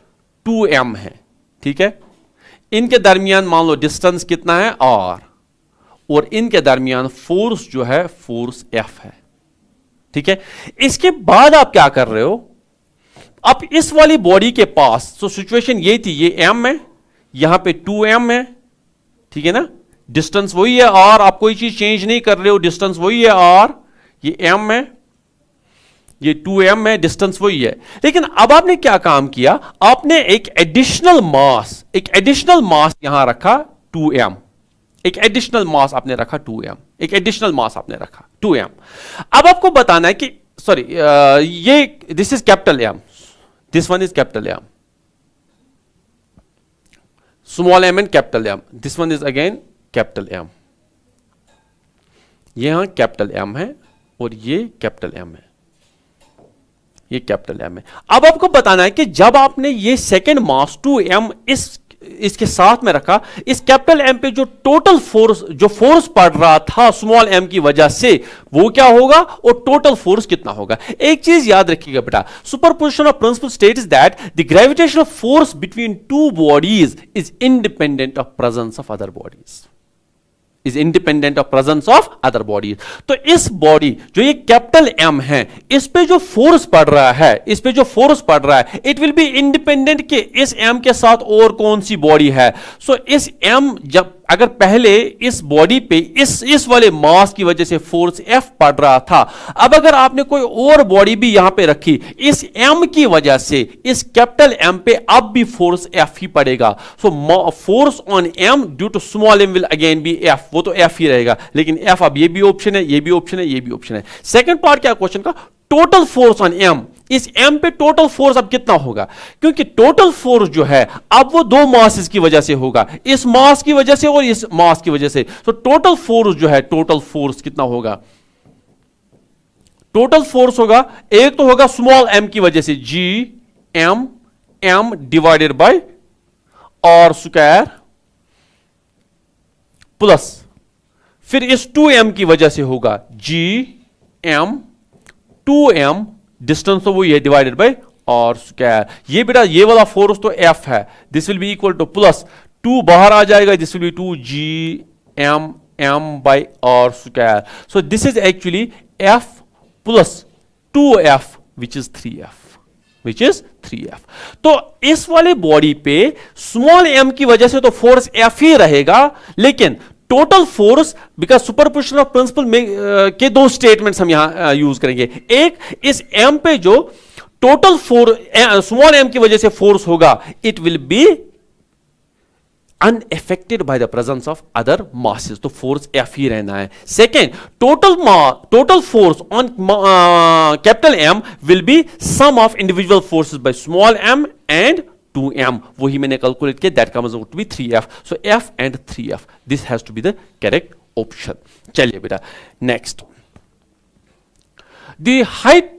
2m है, ठीक है। इनके दरमियान मान लो डिस्टेंस कितना है r, और इनके दरमियान फोर्स जो है फोर्स F है, ठीक है। इसके बाद आप क्या कर रहे हो, अब इस वाली बॉडी के पास तो सिचुएशन ये थी, ये m है, यहां पे 2m है, ठीक है ना, डिस्टेंस वही है r, आप कोई चीज चेंज नहीं कर रहे हो, डिस्टेंस वही है r, ये m है, ये 2m है, डिस्टेंस वही है। लेकिन अब आपने क्या काम किया, आपने एक एडिशनल मास यहां रखा 2m, एक एडिशनल मास आपने रखा 2m, एक एडिशनल मास आपने रखा 2m। अब आपको बताना है कि सॉरी ये this is capital M, this one is capital M, small m and capital M, this one is again capital M। यहां कैपिटल M है और ये कैपिटल M है, ये कैपिटल M है। अब आपको बताना है कि जब आपने ये सेकेंड मास 2m इसके साथ में रखा, इस कैपिटल M पे जो टोटल फोर्स, जो फोर्स पड़ रहा था स्मॉल m की वजह से, वो क्या होगा और टोटल फोर्स कितना होगा। एक चीज याद रखिएगा बेटा, superposition of principal states that the gravitational force between two bodies is independent of presence of other bodies, is independent of presence of other bodies. तो इस बॉडी जो ये कैपिटल M है, इस पे जो फोर्स पड़ रहा है, इस पे जो फोर्स पड़ रहा है, इट विल बी इंडिपेंडेंट कि इस M के साथ और कौन सी बॉडी है। सो इस M जब अगर पहले इस बॉडी पे इस वाले मास की वजह से फोर्स F पड़ रहा था, अब अगर आपने कोई और बॉडी भी यहां पे रखी, इस M की वजह से इस कैपिटल M पे अब भी फोर्स F ही पड़ेगा। So force on M due to small m will again be F, वो तो F ही रहेगा, लेकिन F अब ये भी ऑप्शन है, ये भी ऑप्शन है, ये भी ऑप्शन है। सेकंड पार्ट क्या क्वेश्चन का, टोटल फोर्स ऑन M, इस M पे टोटल फोर्स अब कितना होगा, क्योंकि टोटल फोर्स जो है अब वो दो मासेस की वजह से होगा, इस मास की वजह से और इस मास की वजह से। तो टोटल फोर्स जो है, टोटल फोर्स कितना होगा, टोटल फोर्स होगा, एक तो होगा स्मॉल m की वजह से m divided by r square, plus फिर इस 2m की वजह से होगा m 2m, डिस्टेंस तो वही है, डिवाइडेड बाय और स्क्वायर। ये बेटा ये वाला फोर्स तो F है, this will be equal to plus 2 बाहर आ जाएगा, this will be 2 GM by R square. So this is actually F plus 2F which is 3F। तो इस वाले बॉडी पे स्मॉल m की वजह से तो फोर्स F ही रहेगा, लेकिन total force, because superposition of principle में के दो स्टेटमेंट्स हम यहां यूज करेंगे। एक, इस m पे जो टोटल फोर्स स्मॉल m की वजह से फोर्स होगा, it will be unaffected by the presence of other masses, तो फोर्स F ही रहना है। Second, total force on capital M will be sum of individual forces by small m and 2m, वही मैंने कैलकुलेट किया, that comes out to be 3F। So F and 3F, this has to be the correct option. चलिए बेटा next, the height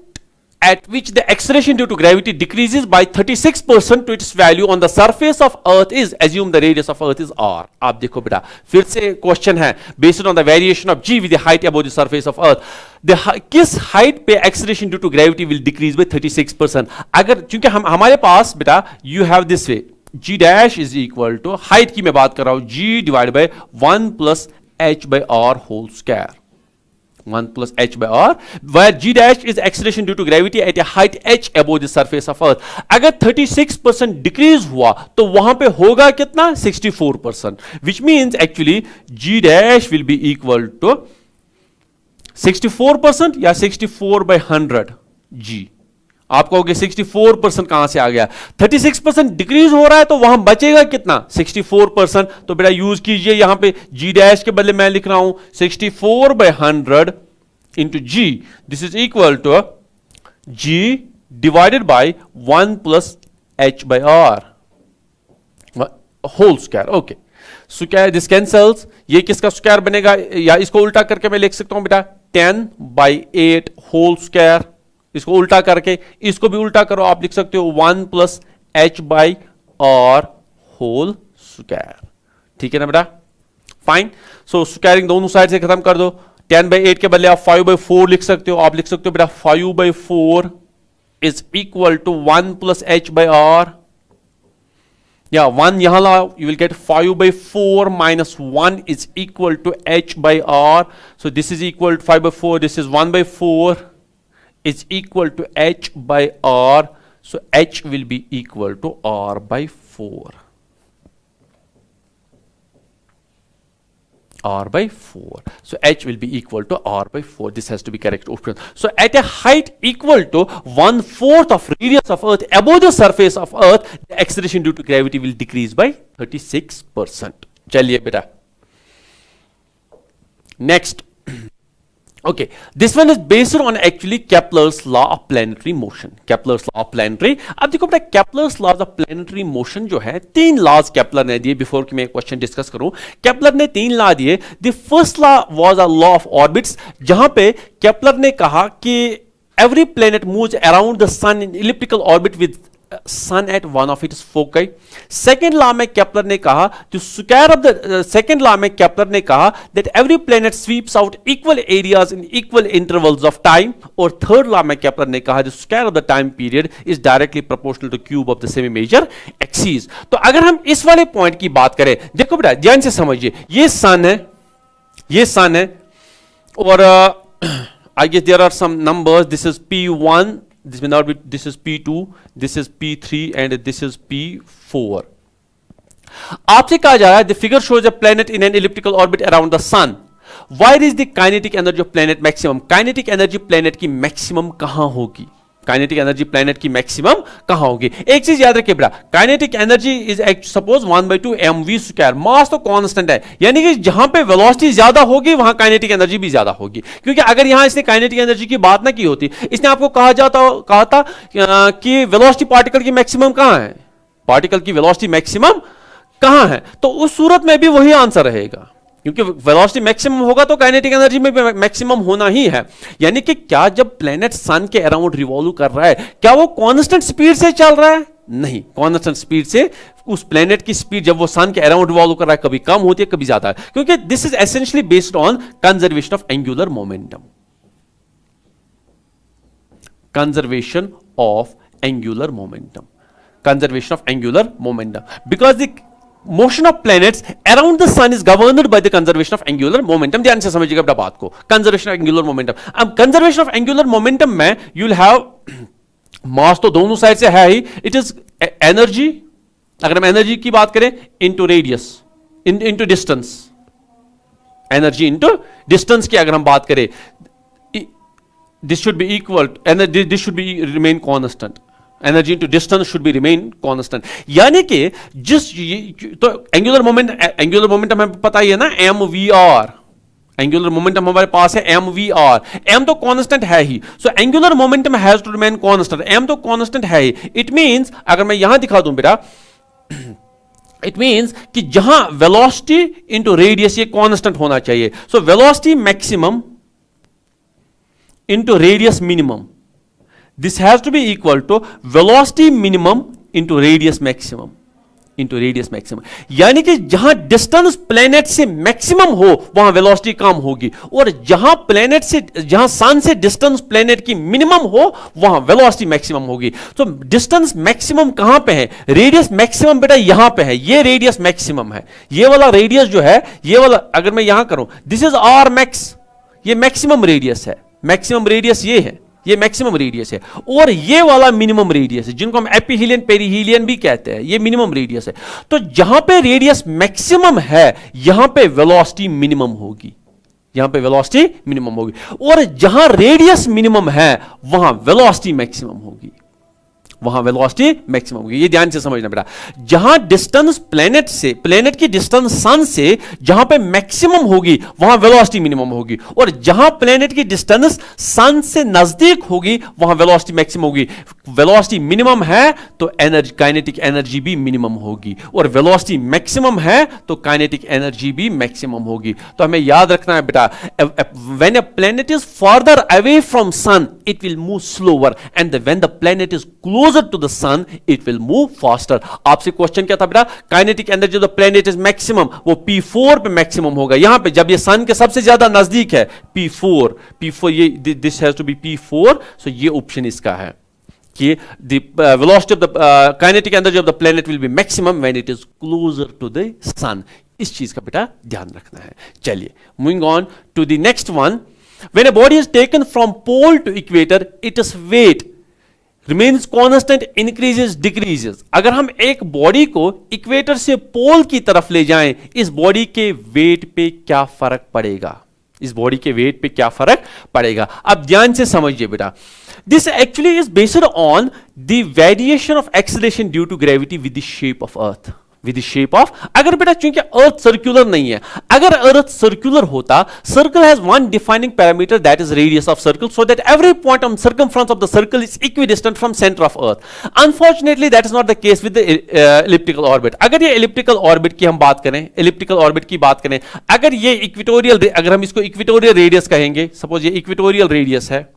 at which the acceleration due to gravity decreases by 36% to its value on the surface of earth is, assume the radius of earth is r। आप देखो बेटा, फिर से क्वेश्चन है, based on the variation of g with the height above the surface of earth, किस हाइट पे acceleration due to gravity will decrease by 36%। अगर चूंकि हमारे पास बेटा you have this way, g dash is equal to, height की मैं बात कर रहा हूं, g divided by 1 plus h by r whole square, 1 plus h by r, where g dash is acceleration due to gravity at a height h above the surface of earth। अगर 36% डिक्रीज हुआ तो वहां पे होगा कितना, 64%, which means actually g dash will be equal to 64% या 64 by 100 g। आप कहोगे 64% कहां से आ गया, 36% डिक्रीज हो रहा है तो वहां बचेगा कितना, 64%। तो बेटा यूज कीजिए, यहां पे g डैश के बदले मैं लिख रहा हूं 64 by 100 into g, this is equal to g divided by 1 plus h by r whole square. Okay, square this cancels, ये किसका स्क्वायर बनेगा, या इसको उल्टा करके मैं लिख सकता हूं बेटा 10 by 8 होल स्क्वायर। इसको उल्टा करके इसको भी उल्टा करो, आप लिख सकते हो 1 plus h by r whole square. ठीक है ना बेटा, फाइन। सो स्क्वायरिंग दोनों साइड से खत्म कर दो, 10 बाई 8 के बदले आप 5 बाई 4 लिख सकते हो, आप लिख सकते हो बेटा 5 by 4 is equal to 1 plus h by r, या 1 यहां लाओ, you will get 5 by 4 minus 1 is equal to h by r। So this is equal to 5 by 4, this is 1 by 4 is equal to h by r, so h will be equal to r by 4, r by 4, so h will be equal to r by 4, this has to be correct option। So at a height equal to 1/4 of radius of earth above the surface of earth, the acceleration due to gravity will decrease by 36%। चलिए बेटा next, okay, this one is based on actually Kepler's law of planetary motion, Kepler's law of planetary। अब देखो बेटा Kepler's laws of planetary motion जो है, 3 लॉज केपलर ने दिए। बिफोर कि मैं क्वेश्चन डिस्कस करूं, केपलर ने 3 लॉ दिए। The first law was a law of orbits, जहां पे केपलर ने कहा कि every planet moves around the sun in elliptical orbit with sun at one of its foci. Second law में केपलर ने कहा, जो square of the second law में केपलर ने कहा that every planet sweeps out equal areas in equal intervals of time. और थर्ड लॉ में केपलर ने कहा, the square of the time period is directly proportional to cube of the semi major axis. तो अगर हम इस वाले पॉइंट की बात करें, देखो बेटा ध्यान से समझिए, ये सन है, ये सन है, और I guess there are some numbers, this is P1, this may not be, this is P2, this is P3 and this is P4। आपसे कहा जा रहा है, the figure shows a planet in an elliptical orbit around the sun, where is the kinetic energy of planet maximum। kinetic energy planet की maximum कहां होगी, काइनेटिक एनर्जी प्लेनेट की मैक्सिमम कहां होगी। एक चीज याद रखिए बेटा, kinetic energy is suppose 1/2 mv square, mass तो कांस्टेंट है, यानी कि जहां पे वेलोसिटी ज्यादा होगी वहां काइनेटिक एनर्जी भी ज्यादा होगी। क्योंकि अगर यहां इसने काइनेटिक एनर्जी की बात ना की होती, इसने आपको कहा था कि वेलोसिटी पार्टिकल की मैक्सिमम कहां है, पार्टिकल की वेलोसिटी मैक्सिमम कहां है, तो उस सूरत में भी वही आंसर रहेगा, क्योंकि वेलोसिटी मैक्सिमम होगा तो काइनेटिक एनर्जी में भी मैक्सिमम होना ही है। यानी कि क्या जब प्लेनेट सन के अराउंड रिवॉल्व कर रहा है, क्या वो कांस्टेंट स्पीड से चल रहा है, नहीं, कांस्टेंट स्पीड से उस प्लेनेट की स्पीड जब वो सन के अराउंड रिवॉल्व कर रहा है कभी कम होती है कभी ज्यादा है, क्योंकि this is essentially based on conservation of angular momentum, conservation of angular momentum. Conservation of angular momentum. Because the motion of planets around the sun is governed by the conservation of angular momentum. ध्यान से समझिएगा अपना बात को. Conservation of angular momentum. अब conservation of angular momentum में you'll have मास तो दोनों साइड से है ही. इट इज एनर्जी, अगर हम एनर्जी की बात करें, into radius, into distance. Energy into distance की अगर हम बात करें, this should be equal, this should be remain constant. Energy into distance should be remain constant. यानी कि जिस तो एंगुलर मोमेंटम हमें पता ही है ना, M we R. Angular momentum हमारे पास है एम वी आर. एम तो कांस्टेंट है ही, so angular momentum has to remain constant. M तो कांस्टेंट है ही. इट मींस, अगर मैं यहां दिखा दूं बेटा, इट मींस कि जहां वेलोसिटी इनटू रेडियस ये कांस्टेंट होना चाहिए. So velocity maximum into radius minimum, this has to be equal to velocity minimum into radius maximum, into radius maximum. यानी कि जहां डिस्टेंस प्लेनेट से मैक्सिमम हो वहां वेलोसिटी कम होगी, और जहां प्लेनेट से, जहां सन से डिस्टेंस प्लेनेट की मिनिमम हो वहां वेलोसिटी मैक्सिमम होगी. तो डिस्टेंस मैक्सिमम कहां पे है? रेडियस मैक्सिमम बेटा यहां पे है. ये रेडियस मैक्सिमम है. ये वाला रेडियस जो है, ये वाला अगर मैं यहां करूं, दिस इज आर मैक्स. ये मैक्सिमम रेडियस है. मैक्सिमम रेडियस ये है, ये मैक्सिमम रेडियस है. और ये वाला मिनिमम रेडियस है, जिनको हम एपीहीलियन पेरीहीलियन भी कहते हैं. ये मिनिमम रेडियस है. तो जहां पे रेडियस मैक्सिमम है यहां पे वेलोसिटी मिनिमम होगी, यहां पे वेलोसिटी मिनिमम होगी. और जहां रेडियस मिनिमम है वहां वेलोसिटी मैक्सिमम होगी, वहां वेलोसिटी मैक्सिमम होगी. ये ध्यान से समझना बेटा. जहां डिस्टेंस प्लेनेट से, प्लेनेट की डिस्टेंस सन से जहां पे मैक्सिमम होगी वहां वेलोसिटी मिनिमम होगी, और जहां प्लेनेट की डिस्टेंस सन से नजदीक होगी वहां वेलोसिटी मैक्सिमम होगी. वेलोसिटी मिनिमम है तो एनर्जी, काइनेटिक एनर्जी भी मिनिमम होगी, और वेलोसिटी मैक्सिमम है तो काइनेटिक एनर्जी भी मैक्सिमम होगी. तो हमें याद रखना है बेटा, when a planet is further away from sun it will move slower, and when the planet is closer to the sun it will move faster. आपसे क्वेश्चन क्या था बेटा? Kinetic energy of the planet is maximum, वो P4 पे मैक्सिमम होगा. यहां पे जब ये सन के सबसे ज्यादा नजदीक है, P4 ये this has to be P4. So ये ऑप्शन इसका है कि the velocity of the kinetic energy of the planet will be maximum when it is closer to the sun. इस चीज का बेटा ध्यान रखना है. चलिए, moving on to the next one. When a body is taken from pole to equator, its weight remains constant, increases, decreases. अगर हम एक बॉडी को इक्वेटर से पोल की तरफ ले जाएं, इस बॉडी के वेट पे क्या फर्क पड़ेगा? इस बॉडी के वेट पे क्या फर्क पड़ेगा? अब ध्यान से समझिए बेटा. This actually is based on the variation of acceleration due to gravity with the shape of earth, with the shape of. अगर बेटा चूंकि अर्थ सर्कुलर नहीं है, अगर अर्थ सर्कुलर होता, circle has one defining parameter that is radius of circle, so that every point on circumference of the circle is equidistant from centre of earth. Unfortunately that is not the case with the elliptical orbit. अगर ये एलिप्टिकल ऑर्बिट की हम बात करें, एलिप्टिकल ऑर्बिट की बात करें, अगर ये इक्वेटोरियल, अगर हम इसको इक्वेटोरियल रेडियस कहेंगे, सपोज ये इक्वेटोरियल रेडियस है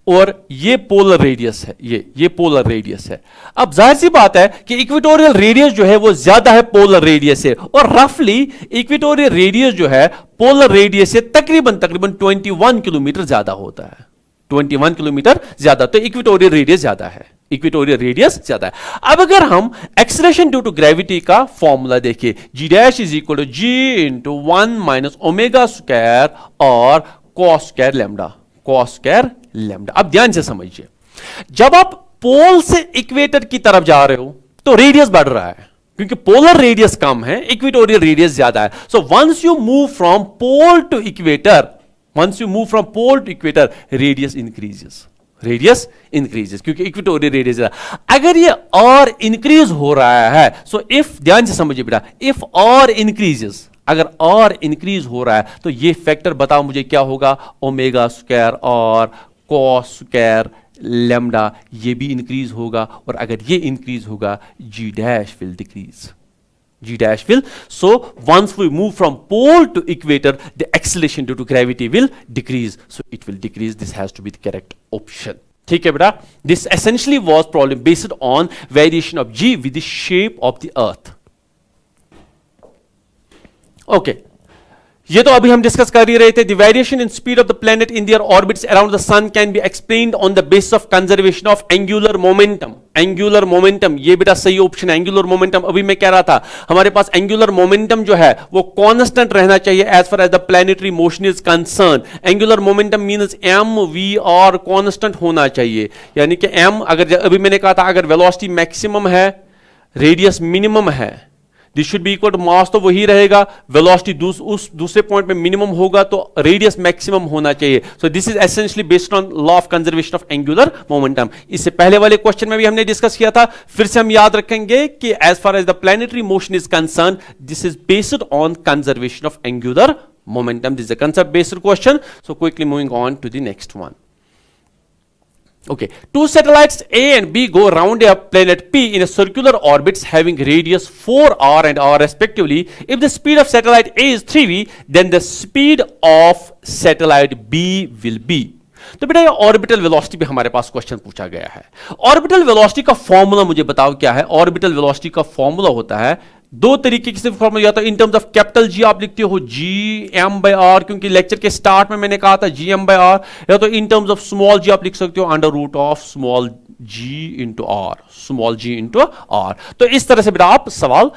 और ये पोलर रेडियस है, ये पोलर रेडियस है. अब जाहिर सी बात है कि इक्वेटोरियल रेडियस जो है वो ज्यादा है पोलर रेडियस से, और रफली इक्वेटोरियल रेडियस जो है पोलर रेडियस से तकरीबन 21 किलोमीटर ज्यादा होता है. 21 किलोमीटर ज्यादा, तो इक्वेटोरियल रेडियस ज्यादा है, इक्वेटोरियल रेडियस ज्यादा है. अब अगर हम एक्सेलरेशन ड्यू टू ग्रेविटी का फॉर्मूला देखिए, G dash is equal to G into 1 minus omega square और cos square lambda, cos square lambda. अब ध्यान से समझिए, जब आप पोल से इक्वेटर की तरफ जा रहे हो तो रेडियस बढ़ रहा है, क्योंकि पोलर रेडियस कम है, इक्वेटोरियल रेडियस ज्यादा है. So once you move from pole to equator, once you move from pole to equator, radius increases, radius increases, क्योंकि इक्वेटोरियल रेडियस है. अगर ये और इंक्रीज हो रहा है, सो इफ, ध्यान से समझिए बेटा, इफ और इंक्रीजेस, अगर और इंक्रीज हो रहा है तो ये फैक्टर बताओ मुझे क्या होगा? ओमेगा स्क्वायर और कॉस स्क्वायर लैम्डा, ये भी इंक्रीज होगा, और अगर ये इंक्रीज होगा G dash will decrease, G dash will. So once we move from pole to equator the acceleration due to gravity will decrease, so it will decrease. This has to be the correct option. ठीक है बेटा. This essentially was problem based on variation of G with the shape of the earth. Okay, ये तो अभी हम डिस्कस कर ही रहे थे। The variation in speed of the planet in their orbits around the sun can be explained on the basis of conservation of angular momentum. Angular momentum, ये बेटा सही ऑप्शन है, एंगुलर मोमेंटम। अभी मैं कह रहा था हमारे पास एंगुलर मोमेंटम जो है वो कांस्टेंट रहना चाहिए as far as the planetary motion is concern. Angular momentum means m we r constant होना चाहिए, यानी कि एम, अगर अभी मैंने कहा था अगर वेलोसिटी मैक्सिमम है, रेडियस मिनिमम है, this should be equal to mass, तो वही रहेगा। वेलोसिटी उस दूसरे पॉइंट में मिनिमम होगा तो रेडियस मैक्सिमम होना चाहिए। सो this is essentially based on law of conservation of angular momentum. इससे पहले वाले क्वेश्चन में भी हमने डिस्कस किया था, फिर से हम याद रखेंगे कि as far as the planetary motion is concern, this is based on conservation of angular momentum. This is a concept based question. So quickly moving on to the next one. Okay, two satellites A and B go around a planet P in a circular orbits having radius 4r and r respectively. If the speed of satellite A is 3v, then the speed of satellite B will be. तो बेटा ये ऑर्बिटल वेलोसिटी पे हमारे पास क्वेश्चन पूछा गया है। ऑर्बिटल वेलोसिटी का फॉर्मूला मुझे बताओ क्या है। ऑर्बिटल वेलोसिटी का फॉर्मूला होता है दो तरीके से फॉर्मूला, या तो in terms of capital G आप लिखते हो जी एम बाई आर, क्योंकि लेक्चर के स्टार्ट में मैंने कहा था जी एम बाई आर, या तो in terms of small g आप लिख सकते हो under root of small g into r, small g into r. तो इस तरह से बेटा आप सवाल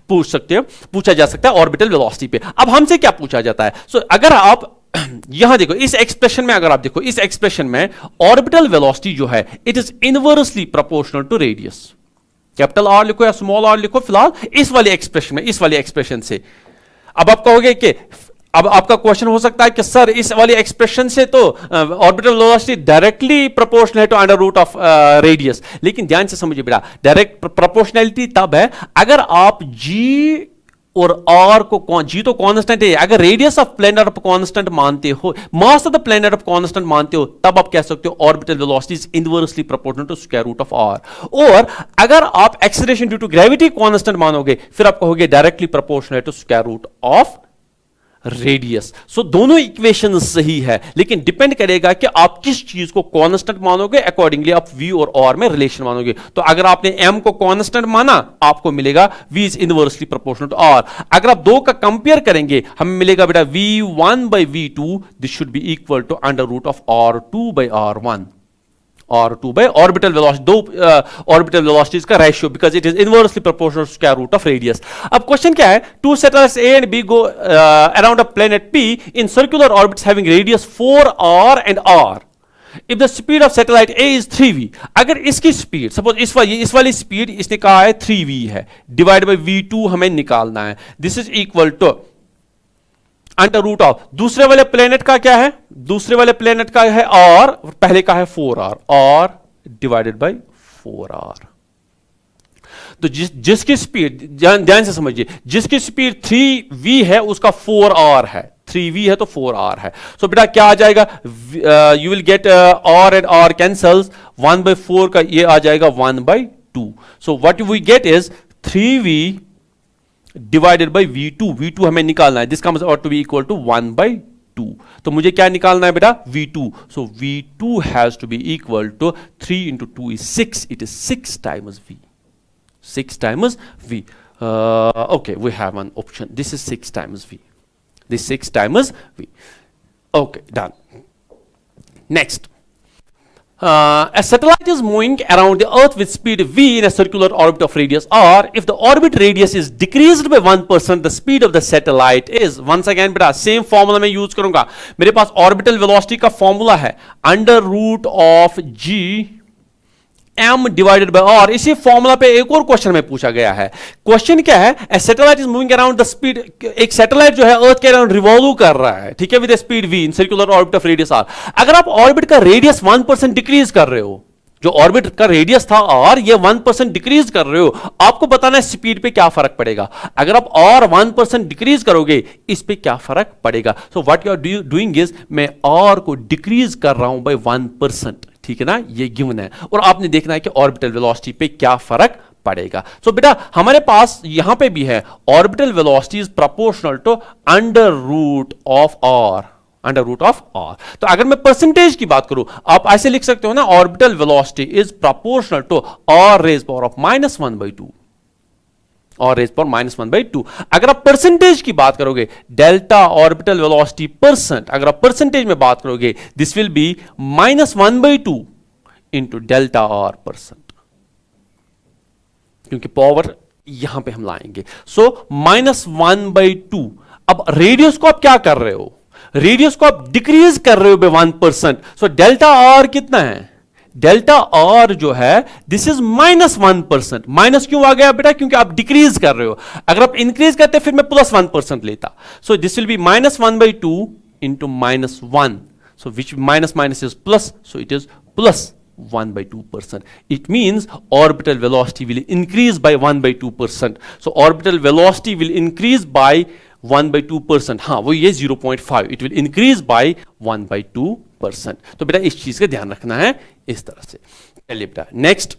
पूछ सकते हो, पूछा जा सकता है ऑर्बिटल वेलोसिटी पे। अब हमसे क्या पूछा जाता है, अगर आप यहां देखो इस एक्सप्रेशन में, अगर आप देखो इस एक्सप्रेशन में ऑर्बिटल वेलोसिटी जो है it is inversely proportional to radius. Capital R लिखो या स्मॉल आर लिखो फिलहाल इस वाले एक्सप्रेशन में, इस वाले एक्सप्रेशन से। अब आप कहोगे कि अब आपका क्वेश्चन हो सकता है कि सर इस वाले एक्सप्रेशन से तो ऑर्बिटल वेलोसिटी डायरेक्टली प्रोपोर्शनल है to under root of radius, लेकिन ध्यान से समझिए बेटा डायरेक्ट प्रोपोर्शनैलिटी तब है अगर आप जी और आर को, जी तो कांस्टेंट है, अगर radius of planet of constant मानते हो, mass of the planet of constant मानते हो, तब आप कह सकते हो orbital velocity is inversely proportional to square root of R. और अगर आप acceleration due to gravity constant मानोगे फिर आप कहोगे directly proportional to square root of radius. So दोनों इक्वेशन सही है, लेकिन डिपेंड करेगा कि आप किस चीज को कांस्टेंट मानोगे, अकॉर्डिंगली आप v और r में रिलेशन मानोगे। तो अगर आपने m को कांस्टेंट माना आपको मिलेगा v is inversely proportional to r। अगर आप दो का कंपेयर करेंगे हमें मिलेगा बेटा v1 by v2 this should be equal to under root of r2 by r1, r2 by orbital velocity, दो orbital velocities का ratio, because it is inversely proportional to square root of radius. अब क्वेश्चन क्या है, two satellites A and B go around a planet P in circular orbits having radius 4r and r. If the speed of satellite A is 3v, अगर इसकी स्पीड सपोज इस वाली स्पीड इसने कहा है 3v है, डिवाइड बाय v2 हमें निकालना है, this is equal to under root of, दूसरे वाले प्लेनेट का क्या है, दूसरे वाले प्लेनेट का है r, पहले का है 4r, r divided by 4r। तो जिसकी स्पीड ध्यान से समझिए, जिसकी स्पीड 3v है उसका 4r है, 3v है तो 4r है। सो बेटा क्या आ जाएगा, you will get r and r cancels, 1 by 4 का ये आ जाएगा 1 by 2। So what we get is 3v divided by v2 हमें निकालना है, this comes out to be equal to 1 by 2। तो मुझे क्या निकालना है बेटा v2, so v2 has to be equal to 3 into 2 is 6, it is 6 times v, 6 times v। Okay, we have one option, this is 6 times v, this 6 times v। Okay, done. Next, a satellite is moving around the earth with speed v in a circular orbit of radius r. If the orbit radius is decreased by 1%, the speed of the satellite is, once again बेटा same formula मैं use करूंगा, मेरे पास orbital velocity का formula है under root of g m divided by r। इसी फॉर्मूला पे एक और क्वेश्चन में पूछा गया है। क्वेश्चन क्या है, a satellite is moving around the speed, एक सैटेलाइट जो है अर्थ के अराउंड रिवॉल्व कर रहा है, ठीक है, with speed v in circular orbit of radius r। अगर आप ऑर्बिट का रेडियस 1% डिक्रीज कर रहे हो, जो ऑर्बिट का रेडियस था r, ये 1% डिक्रीज कर रहे हो, आपको बताना है स्पीड पे क्या फर्क पड़ेगा। अगर आप r 1% डिक्रीज करोगे इस पे क्या फर्क पड़ेगा। So what you are doing is, मैं r को डिक्रीज कर रहा हूं बाय 1%, ठीक है ना, ये गिवन है, और आपने देखना है कि ऑर्बिटल वेलोसिटी पे क्या फर्क पड़ेगा। सो बेटा हमारे पास यहां पे भी है orbital velocity is proportional to under root of r, under root of r। तो अगर मैं परसेंटेज की बात करूं आप ऐसे लिख सकते हो ना, orbital velocity is proportional to r raised power of -1/2, और रेज पावर -1/2। अगर आप परसेंटेज की बात करोगे, डेल्टा ऑर्बिटल वेलोसिटी परसेंट, अगर आप परसेंटेज में बात करोगे, this will B -1/2 into delta R percent, क्योंकि पावर यहां पे हम लाएंगे। सो -1/2। अब रेडियस को आप क्या कर रहे हो, रेडियस को आप डिक्रीज कर रहे हो बाय 1%। सो डेल्टा आर कितना है, डेल्टा आर जो है दिस इज -1%। माइनस क्यों आ गया बेटा, क्योंकि आप डिक्रीज कर रहे हो। अगर आप इंक्रीज करते फिर मैं +1% लेता। So this will B -1/2 into -1। So which minus minus is plus, सो इट is +1/2%. It means orbital velocity will increase by 1/2%. So orbital velocity will increase by 1/2%. हाँ वो ये 0.5, it will increase by 1/2%. तो बेटा इस चीज का ध्यान रखना है इस तरह से। चलिए बेटा next,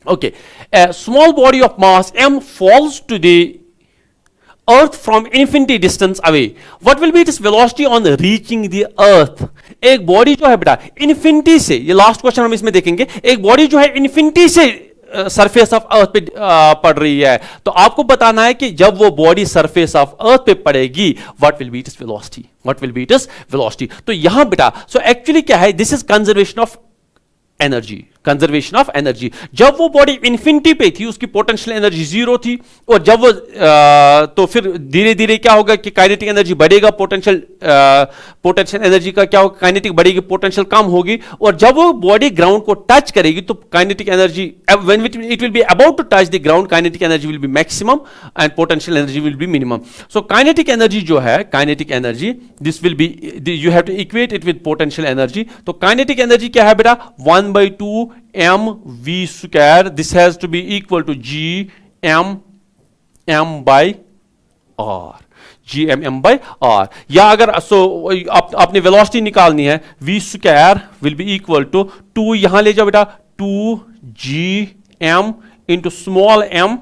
okay, a small body of mass m falls to the earth from infinity distance away. What will be its velocity on reaching the earth? एक बॉडी जो है बेटा इन्फिनिटी से, ये लास्ट क्वेश्चन हम इसमें देखेंगे, एक बॉडी जो है इन्फिनिटी से सरफेस ऑफ अर्थ पे पड़ रही है, तो आपको बताना है कि जब वो बॉडी सरफेस ऑफ अर्थ पे पड़ेगी, what will be its velocity, what will be its velocity. तो यहां बेटा सो एक्चुअली क्या है, this is conservation of energy, conservation of energy. जब वो बॉडी इन्फिनिटी पे थी उसकी पोटेंशियल एनर्जी 0 थी, और जब वो तो फिर धीरे धीरे क्या होगा कि काइनेटिक एनर्जी बढ़ेगा, पोटेंशियल एनर्जी का क्या होगा, काइनेटिक बढ़ेगी, पोटेंशियल कम होगी, और जब वो बॉडी ग्राउंड को टच करेगी तो kinetic energy, when it will be about to touch the ground, kinetic energy will be maximum and potential energy will be minimum. So kinetic energy जो है, kinetic energy this will be, you have to equate it with potential energy. तो काइनेटिक एनर्जी क्या है बेटा, 1/2 mv square, this has to be equal to m by r, m by r। या अगर आपने वेलोसिटी निकालनी है, v square will be equal to 2, यहां ले जाओ बेटा 2gm into small m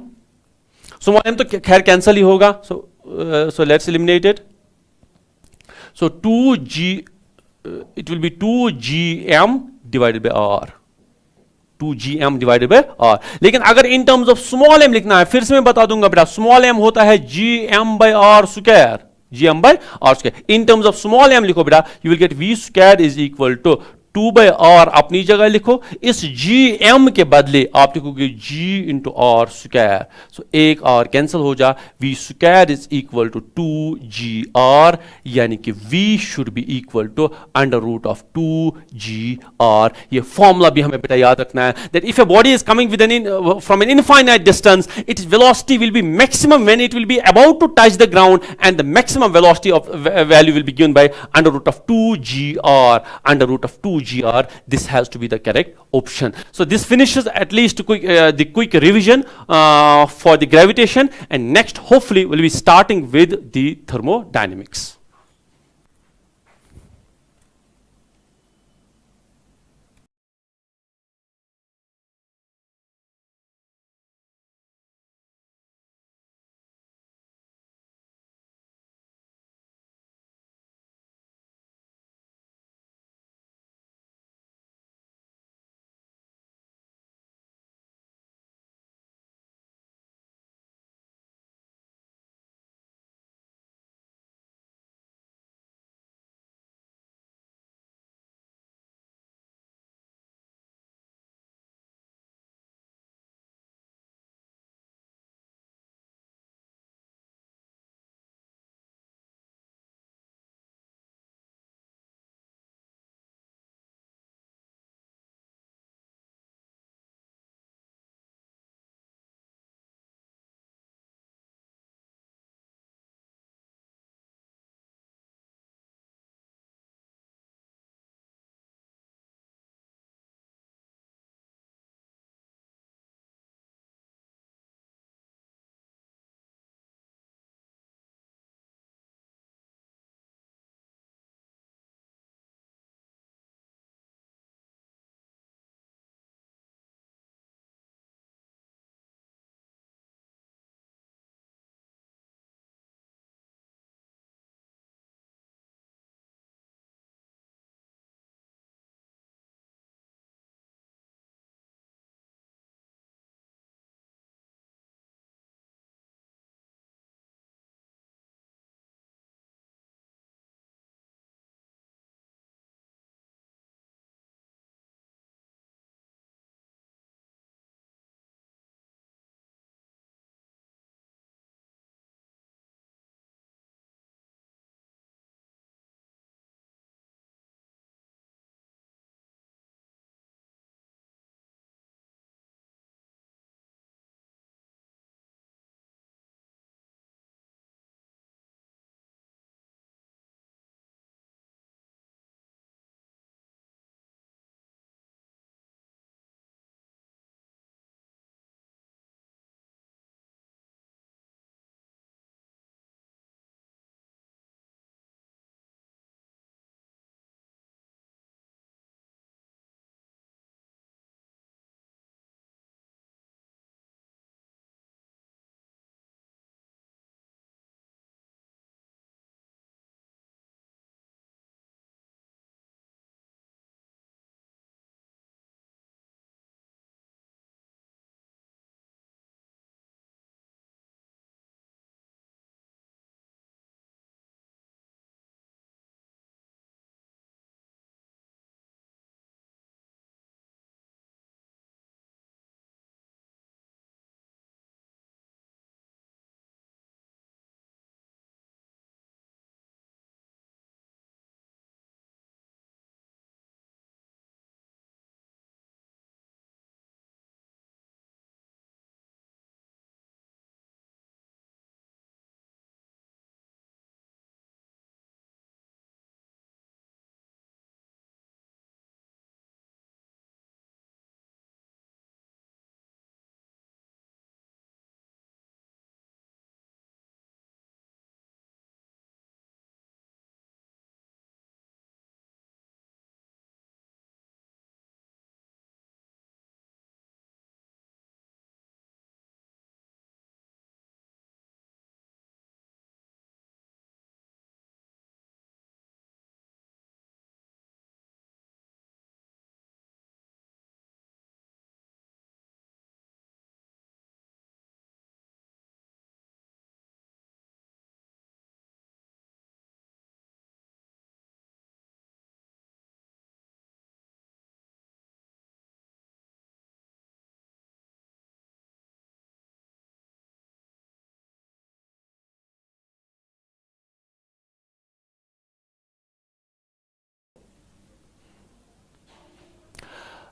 तो खैर कैंसल ही होगा, so let's eliminate it। so 2g it will be 2gm divided by r, 2gm divided by r। लेकिन अगर इन टर्म्स ऑफ स्मॉल m लिखना है, फिर से मैं बता दूंगा बेटा, स्मॉल m होता है gm by r square, gm by r square। In terms of small m लिखो बेटा, you will gate v square is equal to 2/r अपनी जगह लिखो, इस gm के बदले आप लिखोगे g into r square. So एक r कैंसिल हो जा, v square is equal to 2gr, यानी कि v should be equal to √2gr। ये फॉर्मूला भी हमें बेटा याद रखना है, that if a body is coming with an from an infinite distance, its velocity will be maximum when it will be about to touch the ground, and the maximum velocity of value will be given by √2gr, GR. This has to be the correct option. So this finishes at least the quick revision for the gravitation, and next hopefully we'll be starting with the thermodynamics.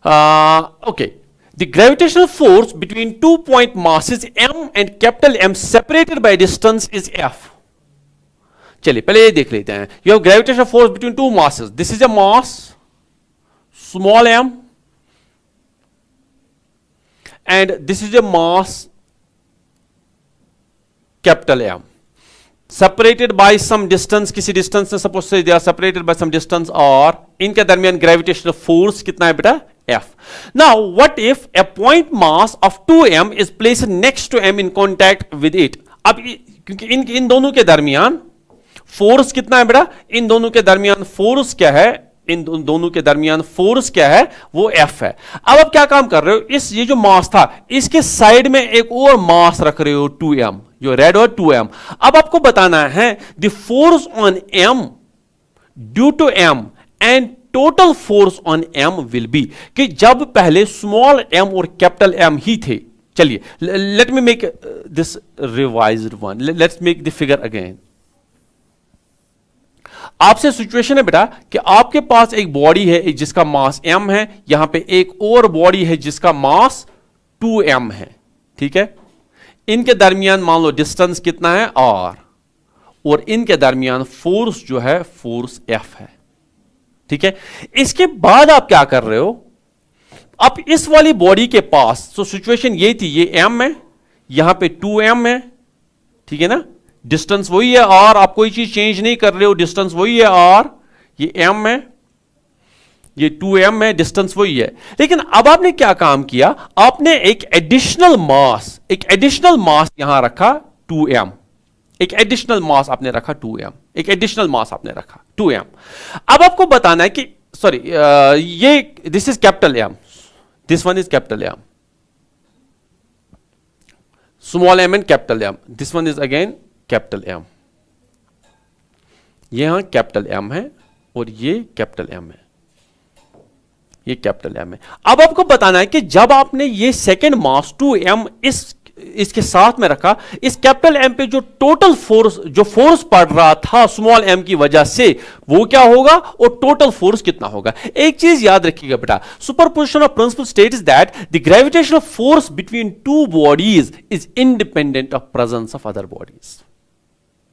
Okay, the gravitational force between 2 point masses m and capital M separated by distance is F. चलिए पहले ये देख लेते हैं. You have gravitational force between two masses. This is a mass, small m, and this is a mass, capital M, separated by some distance. किसी distance से suppose say they are separated by some distance, और इनके दरमियान gravitational force कितना है बेटा? F. Now, what if a point mass of 2m is placed next to m in contact with it? अब क्योंकि इन दोनों के दरमियान फोर्स कितना है बेटा? इन दोनों के दरमियान फोर्स क्या है? इन दोनों के दरमियान फोर्स क्या है? वो F है. अब आप क्या काम कर रहे हो? ये जो मास था, इसके साइड में एक और मास रख रहे हो 2m, जो रेड और 2m. अब आपको बताना है the force on m due to m and total force on m will be, कि जब पहले स्मॉल m और कैपिटल M ही थे. चलिए let me make this revised one. Let's make the figure again. आपसे सिचुएशन है बेटा कि आपके पास एक बॉडी है जिसका मास m है, यहां पे एक और बॉडी है जिसका मास 2m है. ठीक है, इनके दरमियान मान लो डिस्टेंस कितना है r, और इनके दरमियान फोर्स जो है फोर्स F है. ठीक है, इसके बाद आप क्या कर रहे हो? अब इस वाली बॉडी के पास तो सिचुएशन ये थी, ये m है, यहां पे 2m है. ठीक है ना, डिस्टेंस वही है r, आप कोई चीज चेंज नहीं कर रहे हो, डिस्टेंस वही है r, ये m है, ये 2m है, डिस्टेंस वही है. लेकिन अब आपने क्या काम किया? आपने एक एडिशनल मास यहां रखा 2m, एक एडिशनल मास आपने रखा 2m, एक एडिशनल मास आपने रखा 2m. अब आपको बताना है कि सॉरी, ये this is capital M, this one is capital M, small m and capital M, this one is again capital M. यहां कैपिटल M है और ये कैपिटल M है, ये कैपिटल M है. अब आपको बताना है कि जब आपने ये सेकेंड मास 2m इसके साथ में रखा, इस कैपिटल M पे जो टोटल फोर्स, जो फोर्स पड़ रहा था स्मॉल m की वजह से, वो क्या होगा और टोटल फोर्स कितना होगा? एक चीज याद रखिएगा बेटा, superposition of principal states that the gravitational force between two bodies is independent of presence of other bodies,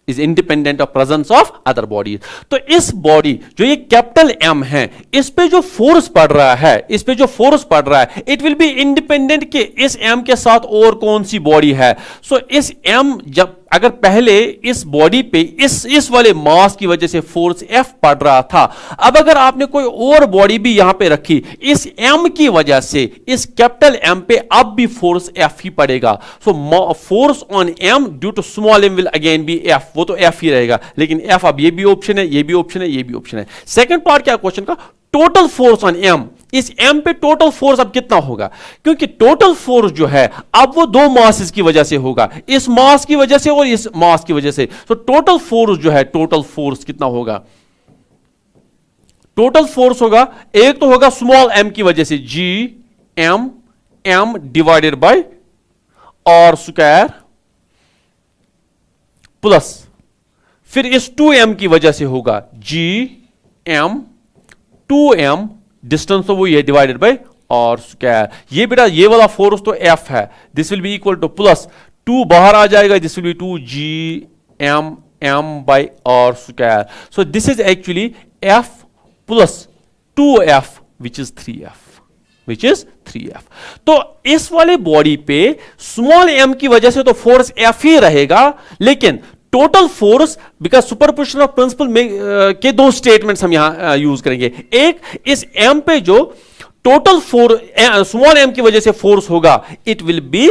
is independent of presence of other bodies. तो इस बॉडी जो ये कैपिटल M है, इस पे जो फोर्स पड़ रहा है, इस पे जो फोर्स पड़ रहा है, इट विल बी इंडिपेंडेंट कि इस M के साथ और कौन सी बॉडी है. सो इस M, जब अगर पहले इस बॉडी पे इस वाले मास की वजह से फोर्स F पड़ रहा था, अब अगर आपने कोई और बॉडी भी यहां पे रखी, इस M की वजह से इस कैपिटल M पे अब भी फोर्स F ही पड़ेगा. So force on M due to small m will again be F, वो तो F ही रहेगा. लेकिन F अब ये भी ऑप्शन है, ये भी ऑप्शन है, ये भी ऑप्शन है. सेकंड पार्ट क्या क्वेश्चन का? टोटल फोर्स ऑन M, इस M पे टोटल फोर्स अब कितना होगा? क्योंकि टोटल फोर्स जो है अब वो दो मासेस की वजह से होगा, इस मास की वजह से और इस मास की वजह से. तो टोटल फोर्स जो है, टोटल फोर्स कितना होगा? टोटल फोर्स होगा, एक तो होगा स्मॉल m की वजह से m divided by r square, plus फिर इस 2m की वजह से होगा m 2m, डिस्टेंस तो वही है, डिवाइडेड बाय r स्क्वायर. ये बेटा ये वाला फोर्स तो F है, this will be equal to plus 2 बाहर आ जाएगा, this will be 2 m by r square. So this is actually F plus 2F which is 3F. तो इस वाले बॉडी पे स्मॉल m की वजह से तो फोर्स F ही रहेगा, लेकिन total force, because superposition of principle में के दो स्टेटमेंट्स हम यहां यूज करेंगे. एक, इस m पे जो टोटल फोर्स स्मॉल m की वजह से फोर्स होगा, it will be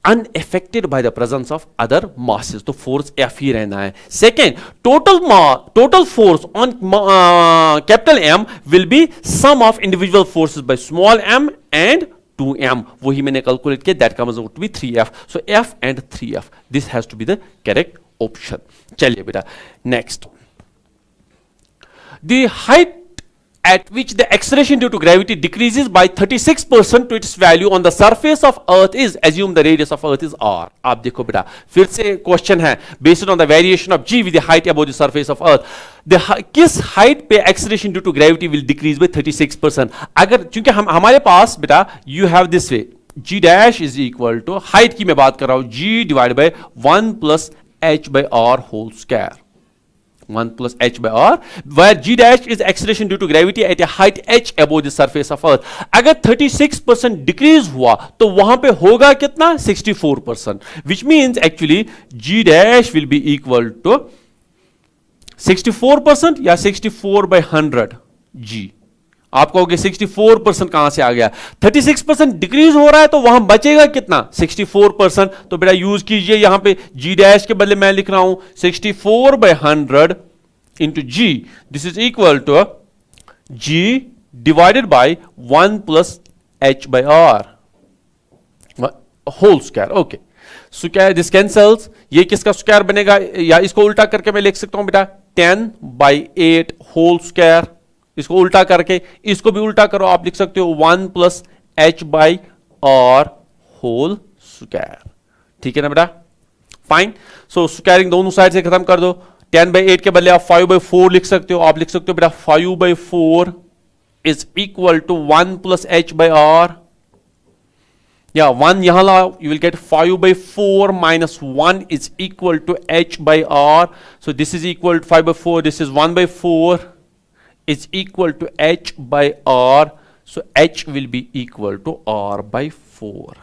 unaffected by the presence of other masses, तो फोर्स F ही रहना है. Second, total force on capital M will be sum of individual forces by small m and 2m, वही मैंने कैलकुलेट किया, that comes out to be 3F. So F and 3F, this has to be the correct option. चलिए बेटा next, the height at which the acceleration due to gravity decreases by 36% to its value on the surface of earth is, assume the radius of earth is r. आप देखो बेटा, फिर से क्वेश्चन है, based on the variation of g with the height above the surface of earth, किस हाइट पे acceleration due to gravity will decrease by 36%. अगर चूंकि हमारे पास बेटा you have this way, g dash is equal to, height की मैं बात कर रहा हूं, g divided by 1 plus h by r whole square. 1 plus h by r, where g dash is acceleration due to gravity at a height h above the surface of earth. अगर 36% डिक्रीज हुआ तो वहां पे होगा कितना, 64%, which means actually g dash will be equal to 64% या 64 by 100 g. आप कहोगे 64% कहां से आ गया, 36% डिक्रीज हो रहा है तो वहां बचेगा कितना, 64%. तो बेटा यूज कीजिए, यहां पे g डैश के बदले मैं लिख रहा हूं 64 by 100 into g. This is equal to g divided by 1 plus h by r whole square. Okay, square this cancels, ये किसका स्क्वायर बनेगा, या इसको उल्टा करके मैं लिख सकता हूं बेटा 10 by 8 होल स्क्वायर. इसको उल्टा करके इसको भी उल्टा करो, आप लिख सकते हो 1 plus h by r whole square. ठीक है ना बेटा, फाइन. सो स्क्वायरिंग दोनों साइड से खत्म कर दो. 10 by 8 के बदले आप 5 by 4 लिख सकते हो. आप लिख सकते हो बेटा 5 by 4 is equal to 1 plus h by r, या 1 यहां लाओ, you will get 5 by 4 minus 1 is equal to h by r. So this is equal to 5 by 4, this is 1 by 4 is equal to h by r. So h will be equal to r by 4.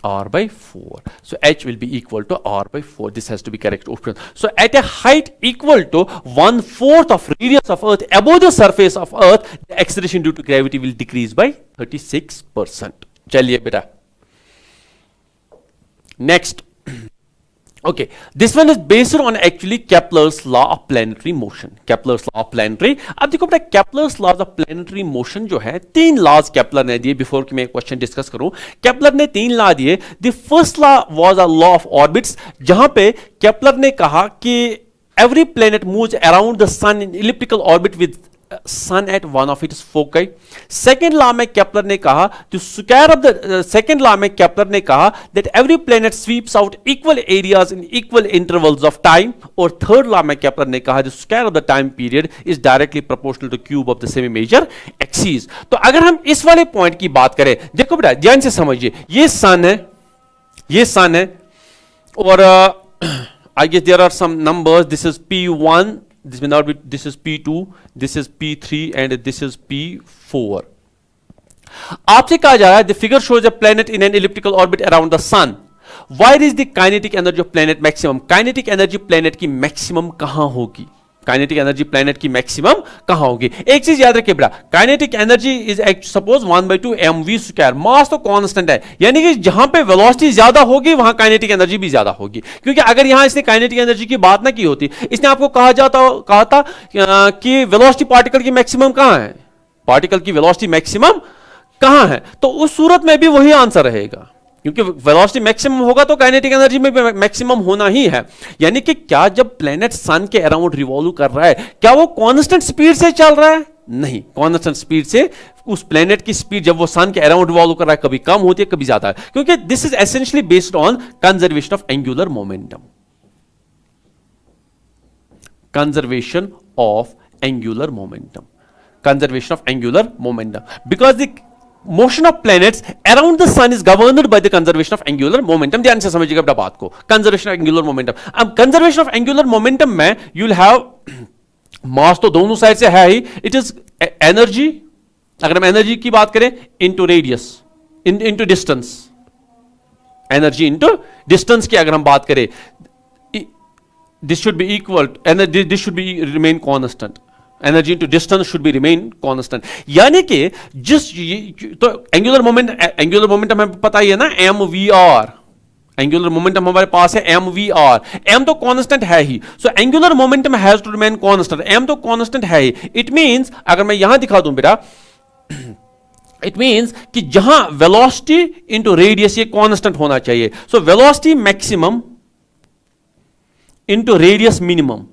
R by 4. So h will be equal to r by 4. This has to be correct option. So at a height equal to 1/4 of radius of earth above the surface of earth, the acceleration due to gravity will decrease by 36%. चलिए बेटा, next. Okay, this one is based on actually Kepler's law of planetary motion. Kepler's law of planetary. अब देखो बेटा, Kepler's laws of planetary motion जो है, 3 laws Kepler ने दिए. बिफोर कि मैं क्वेश्चन डिस्कस करूं, Kepler ने 3 लॉ दिए. The first law was a law of orbits, जहां पे Kepler ने कहा कि every planet moves around the sun in elliptical orbit with sun at one of its foci. Second law में केपलर ने कहा, तो square of the second law में केपलर ने कहा that every planet sweeps out equal areas in equal intervals of time. और थर्ड लॉ में केपलर ने कहा the square of the time period is directly proportional to cube of the semi major axis. तो अगर हम इस वाले पॉइंट की बात करें, देखो बेटा ध्यान से समझिए, ये सन है, ये सन है, और I guess there are some numbers. This is P1, this may not be, this is P2, this is P3 and this is P4. आपसे कहा जा रहा है the figure shows a planet in an elliptical orbit around the sun. Where is the kinetic energy of planet maximum? Kinetic energy planet की maximum कहां होगी? काइनेटिक एनर्जी प्लेनेट की मैक्सिमम कहां होगी? एक चीज याद रखिए बेटा, kinetic energy is suppose 1/2 mv square. Mass तो कांस्टेंट है, यानी कि जहां पे वेलोसिटी ज्यादा होगी वहां काइनेटिक एनर्जी भी ज्यादा होगी. क्योंकि अगर यहां इसने काइनेटिक एनर्जी की बात ना की होती, इसने आपको कहा था कि वेलोसिटी पार्टिकल की मैक्सिमम कहां है, पार्टिकल की वेलोसिटी मैक्सिमम कहां है, तो उस सूरत में भी वही आंसर रहेगा. क्योंकि वेलोसिटी मैक्सिमम होगा तो काइनेटिक एनर्जी में भी मैक्सिमम होना ही है. यानी कि क्या जब प्लेनेट सन के अराउंड रिवॉल्व कर रहा है, क्या वो कांस्टेंट स्पीड से चल रहा है? नहीं, कांस्टेंट स्पीड से उस प्लेनेट की स्पीड जब वो सन के अराउंड रिवॉल्व कर रहा है, कभी कम होती है कभी ज्यादा है. क्योंकि this is essentially based on conservation of angular momentum. Conservation of angular momentum, conservation of angular momentum, because the motion of planets around the sun is governed by the conservation of angular momentum. ध्यान से समझिएगा अपना बात को, conservation of angular momentum. अब conservation of angular momentum में you will have mass तो दोनों साइड से है ही, it is energy, अगर हम energy की बात करें, into radius, into distance, energy into distance की अगर हम बात करें, this should be equal, and this should be remain constant. Energy into distance should be remain constant. यानी कि जिस तो एंगुलर मोमेंटम हमें पता ही है ना, M we R. Angular momentum हमारे पास है एम वी आर. एम तो कांस्टेंट है ही, so angular momentum has to remain constant. M तो कांस्टेंट है ही. इट मींस अगर मैं यहां दिखा दूं बेटा, इट मींस कि जहां वेलोसिटी इंटू रेडियस ये कांस्टेंट होना चाहिए. So velocity maximum into radius minimum,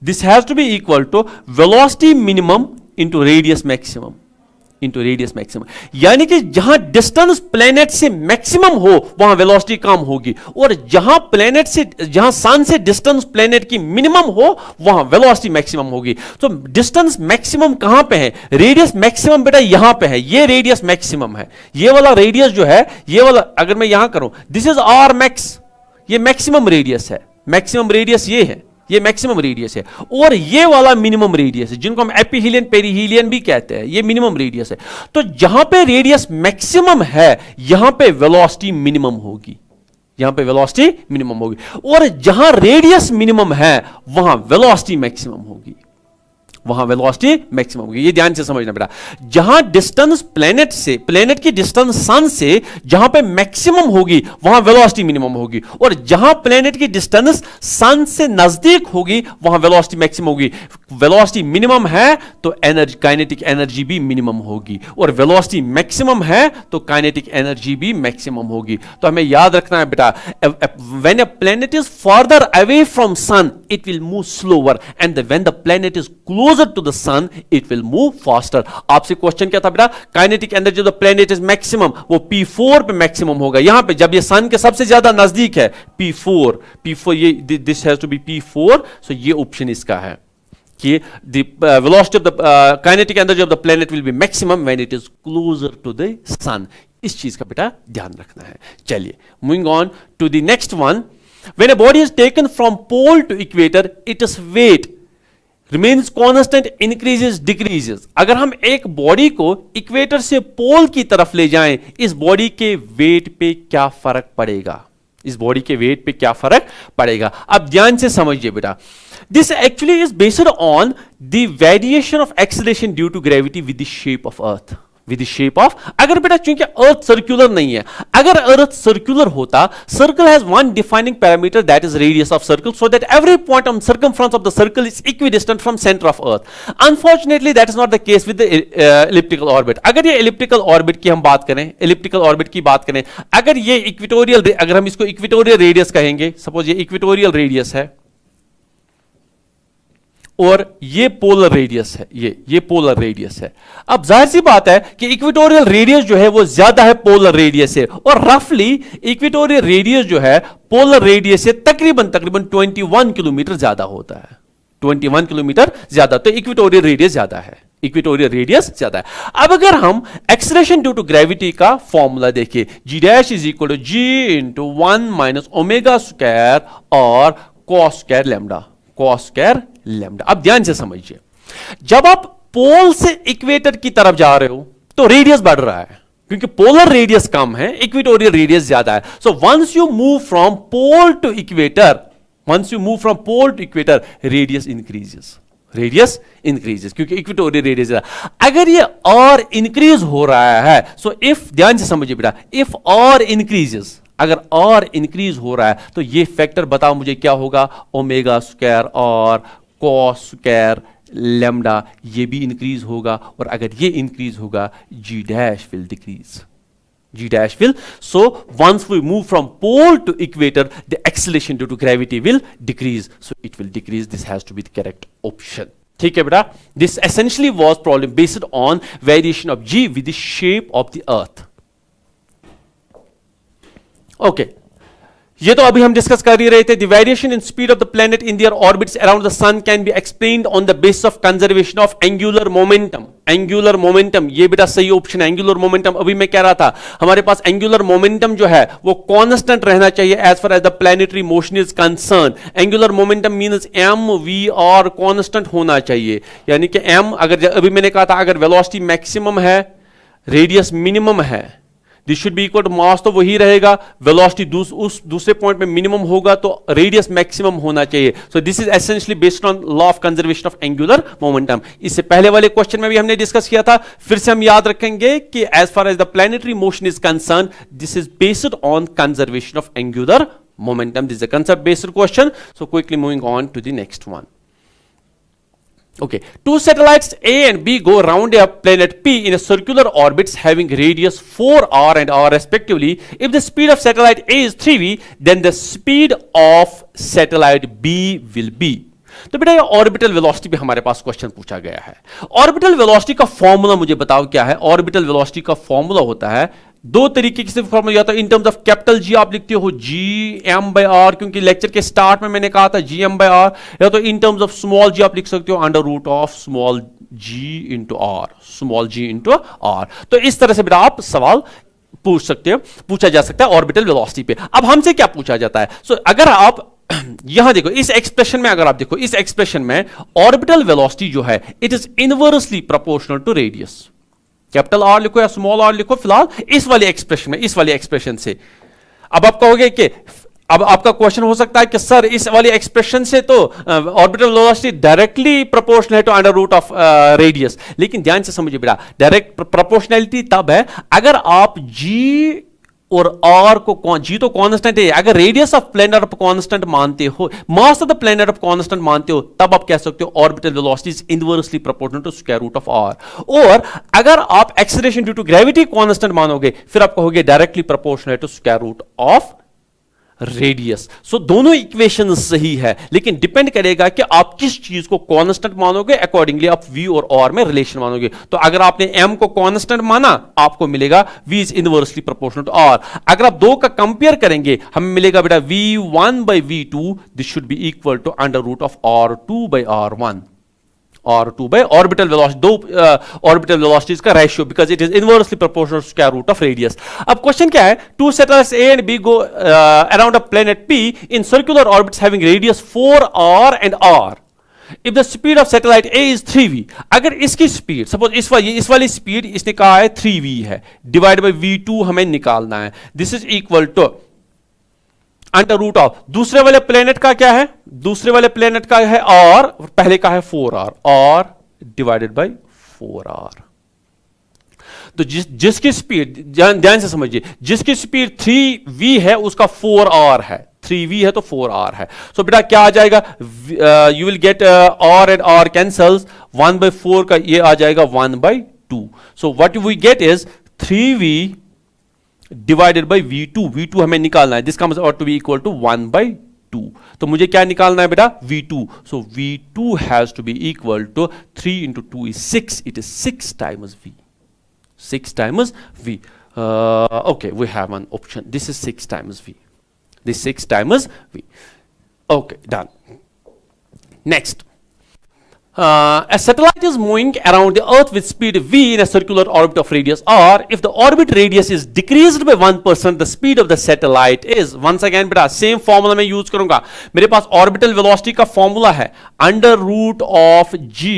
This has to be equal to velocity minimum into radius maximum. Into radius maximum, यानी कि जहां डिस्टेंस प्लेनेट से मैक्सिमम हो वहां वेलोसिटी कम होगी, और जहां सन से डिस्टेंस प्लेनेट की मिनिमम हो वहां वेलोसिटी मैक्सिमम होगी. तो डिस्टेंस मैक्सिमम कहां पे है? रेडियस मैक्सिमम बेटा यहां पे है, ये रेडियस मैक्सिमम है. ये वाला रेडियस जो है, ये वाला अगर मैं यहां करूं, दिस इज आर मैक्स, ये मैक्सिमम रेडियस है. मैक्सिमम रेडियस ये है, ये मैक्सिमम रेडियस है, और ये वाला मिनिमम रेडियस है, जिनको हम एपीहीलियन पेरीहीलियन भी कहते हैं. ये मिनिमम रेडियस है. तो जहां पे रेडियस मैक्सिमम है यहां पे वेलोसिटी मिनिमम होगी, यहां पे वेलोसिटी मिनिमम होगी, और जहां रेडियस मिनिमम है वहां वेलोसिटी मैक्सिमम होगी, वहां वेलोसिटी मैक्सिमम होगी. ये ध्यान से समझना बेटा. जहां डिस्टेंस प्लेनेट की डिस्टेंस सन से जहां पे मैक्सिमम होगी वहां वेलोसिटी मिनिमम होगी, और जहां प्लेनेट की डिस्टेंस सन से नजदीक होगी वहां वेलोसिटी मैक्सिमम होगी. वेलोसिटी मिनिमम है तो एनर्जी, काइनेटिक एनर्जी भी मिनिमम होगी, और वेलोसिटी मैक्सिमम है तो काइनेटिक एनर्जी भी मैक्सिमम होगी. तो हमें याद रखना है बेटा, when a planet is further away from sun it will move slower, and when the planet is closer to the sun it will move faster. आपसे क्वेश्चन क्या था बेटा? Kinetic energy of the planet is maximum, वो P4 पे मैक्सिमम होगा. यहां पे जब ये सन के सबसे ज्यादा नजदीक है P4 ये this has to be P4. So ये ऑप्शन इसका है कि the velocity of the kinetic energy of the planet will be maximum when it is closer to the sun. इस चीज का बेटा ध्यान रखना है. चलिए moving on to the next one. When a body is taken from pole to equator it is weight remains constant, increases, decreases. अगर हम एक बॉडी को इक्वेटर से पोल की तरफ ले जाएं, इस बॉडी के वेट पे क्या फर्क पड़ेगा? इस बॉडी के वेट पे क्या फर्क पड़ेगा? अब ध्यान से समझिए बेटा. This actually is based on the variation of acceleration due to gravity with the shape of earth. With shape of, अगर बेटा चूंकि अर्थ सर्कुलर नहीं है, अगर अर्थ सर्कुलर होता, circle has one defining parameter that is radius of circle, so that every point on circumference of the circle is equidistant from centre of earth. Unfortunately that is not the case with the elliptical orbit. अगर ये एलिप्टिकल ऑर्बिट की हम बात करें, एलिप्टिकल ऑर्बिट की बात करें, अगर ये इक्वेटोरियल, अगर हम इसको इक्वेटोरियल रेडियस कहेंगे, सपोज ये इक्वेटोरियल रेडियस है और ये पोलर रेडियस है, ये पोलर रेडियस है. अब जाहिर सी बात है कि इक्वेटोरियल रेडियस जो है वो ज्यादा है पोलर रेडियस से, और रफली इक्वेटोरियल रेडियस जो है पोलर रेडियस से तकरीबन 21 किलोमीटर ज्यादा होता है. 21 किलोमीटर ज्यादा, तो इक्वेटोरियल रेडियस ज्यादा है, इक्वेटोरियल रेडियस ज्यादा है. अब अगर हम एक्सेलरेशन ड्यू टू ग्रेविटी का फॉर्मूला देखिए, G dash is equal to G into 1 minus omega square और cos square lambda, cos square lambda. अब ध्यान से समझिए, जब आप पोल से इक्वेटर की तरफ जा रहे हो तो रेडियस बढ़ रहा है, क्योंकि पोलर रेडियस कम है, इक्वेटोरियल रेडियस ज्यादा है. So once you move from pole to equator, once you move from pole to equator, radius increases, radius increases, क्योंकि इक्वेटोरियल रेडियस ज्यादा. अगर ये और इंक्रीज हो रहा है, सो इफ, ध्यान से समझिए बेटा, इफ और इंक्रीजेस, अगर और इंक्रीज हो रहा है तो ये फैक्टर बताओ मुझे क्या होगा? ओमेगा स्क्वायर और कॉस स्क्वायर लैम्डा, ये भी इंक्रीज होगा, और अगर ये इंक्रीज होगा G dash will decrease, G dash will. So once we move from pole to equator the acceleration due to gravity will decrease, so it will decrease. This has to be the correct option. ठीक है बेटा. This essentially was problem based on variation of G with the shape of the earth. Okay, ये तो अभी हम डिस्कस कर ही रहे थे. The variation in speed of the planet in their orbits around the sun can be explained on the basis of conservation of angular momentum. Angular momentum, ये बेटा सही ऑप्शन है. एंगुलर मोमेंटम, अभी मैं कह रहा था हमारे पास एंगुलर मोमेंटम जो है वो कांस्टेंट रहना चाहिए as far as the planetary motion is concern. Angular momentum means m we r constant होना चाहिए, यानी कि एम, अगर अभी मैंने कहा था अगर वेलोसिटी मैक्सिमम है, रेडियस मिनिमम है, this should be equal to mass, तो वही रहेगा. वेलोसिटी उस दूसरे पॉइंट में मिनिमम होगा तो रेडियस मैक्सिमम होना चाहिए. सो this is essentially based on law of conservation of angular momentum. इससे पहले वाले क्वेश्चन में भी हमने डिस्कस किया था, फिर से हम याद रखेंगे कि as far as the planetary motion is concern, this is based on conservation of angular momentum. This is a concept based question. So quickly moving on to the next one. Okay, two satellites A and B go around a planet P in a circular orbits having radius 4r and r respectively. If the speed of satellite A is 3v, then the speed of satellite B will be. तो बेटा ये ऑर्बिटल वेलोसिटी पे हमारे पास क्वेश्चन पूछा गया है। ऑर्बिटल वेलोसिटी का फॉर्मूला मुझे बताओ क्या है। ऑर्बिटल वेलोसिटी का फॉर्मूला होता है दो तरीके से फॉर्मूला, या तो in terms of capital G आप लिखते हो जी एम बाय आर, क्योंकि लेक्चर के स्टार्ट में मैंने कहा था जी एम बाय आर, या तो in terms of small g आप लिख सकते हो under root of small g into r, small g into r. तो इस तरह से बेटा आप सवाल पूछ सकते हो, पूछा जा सकता है ऑर्बिटल वेलोसिटी पे। अब हमसे क्या पूछा जाता है? अगर आप यहां देखो इस एक्सप्रेशन में, अगर आप देखो इस एक्सप्रेशन में ऑर्बिटल वेलोसिटी जो है it is inversely proportional to radius. Capital R लिखो या स्मॉल आर लिखो फिलहाल इस वाले एक्सप्रेशन में, इस वाले एक्सप्रेशन से। अब आप कहोगे कि अब आपका क्वेश्चन हो सकता है कि सर इस वाली एक्सप्रेशन से तो ऑर्बिटल वेलोसिटी डायरेक्टली प्रोपोर्शनल है to under root of radius, लेकिन ध्यान से समझिए बेटा डायरेक्ट प्रोपोर्शनैलिटी तब है अगर आप जी और आर को, जी तो कांस्टेंट है, अगर radius of planet of constant मानते हो, mass of the planet of constant मानते हो, तब आप कह सकते हो orbital velocity is inversely proportional to square root of R. और अगर आप acceleration due to gravity constant मानोगे फिर आप कहोगे directly proportional to square root of radius. So दोनों इक्वेशन सही है, लेकिन डिपेंड करेगा कि आप किस चीज को कांस्टेंट मानोगे, अकॉर्डिंगली आप v और r में रिलेशन मानोगे। तो अगर आपने m को कांस्टेंट माना आपको मिलेगा v is inversely proportional to r। अगर आप दो का कंपेयर करेंगे हमें मिलेगा बेटा v1 by v2 this should be equal to under root of r2 by r1, r2 by orbital velocity, दो ऑर्बिटल वेलोसिटीज का ratio, because it is inversely proportional square root of radius. अब क्वेश्चन क्या है? Two satellites A and B go around a planet P in circular orbits having radius 4r and r. If the speed of satellite A is 3v, अगर इसकी स्पीड सपोज इस वाली स्पीड इसने कहा है 3v है, डिवाइड बाय v2 हमें निकालना है, this is equal to under root of दूसरे वाले प्लेनेट का क्या है? दूसरे वाले प्लेनेट का है r, पहले का है 4r, r divided by 4r। तो जिसकी स्पीड ध्यान से समझिए, जिसकी स्पीड 3v है उसका 4r है, 3v है तो 4r है। सो बेटा क्या आ जाएगा? You will get r and r cancels, 1/4 का ये आ जाएगा 1/2। So what we get is 3v divided by v2, v2 हमें निकालना है, this comes out to be equal to 1/2। तो मुझे क्या निकालना है बेटा? v2। So v2 has to be equal to 3 into 2 is 6, it is 6 times v, 6 times v. Okay, we have an option, this is 6 times v, this 6 times v. Okay, done. Next, a satellite is moving around the earth with speed v in a circular orbit of radius r. If the orbit radius is decreased by 1%, the speed of the satellite is, once again बेटा सेम फॉर्मूला मैं यूज करूंगा। मेरे पास ऑर्बिटल वेलोसिटी का फॉर्मूला है under root of g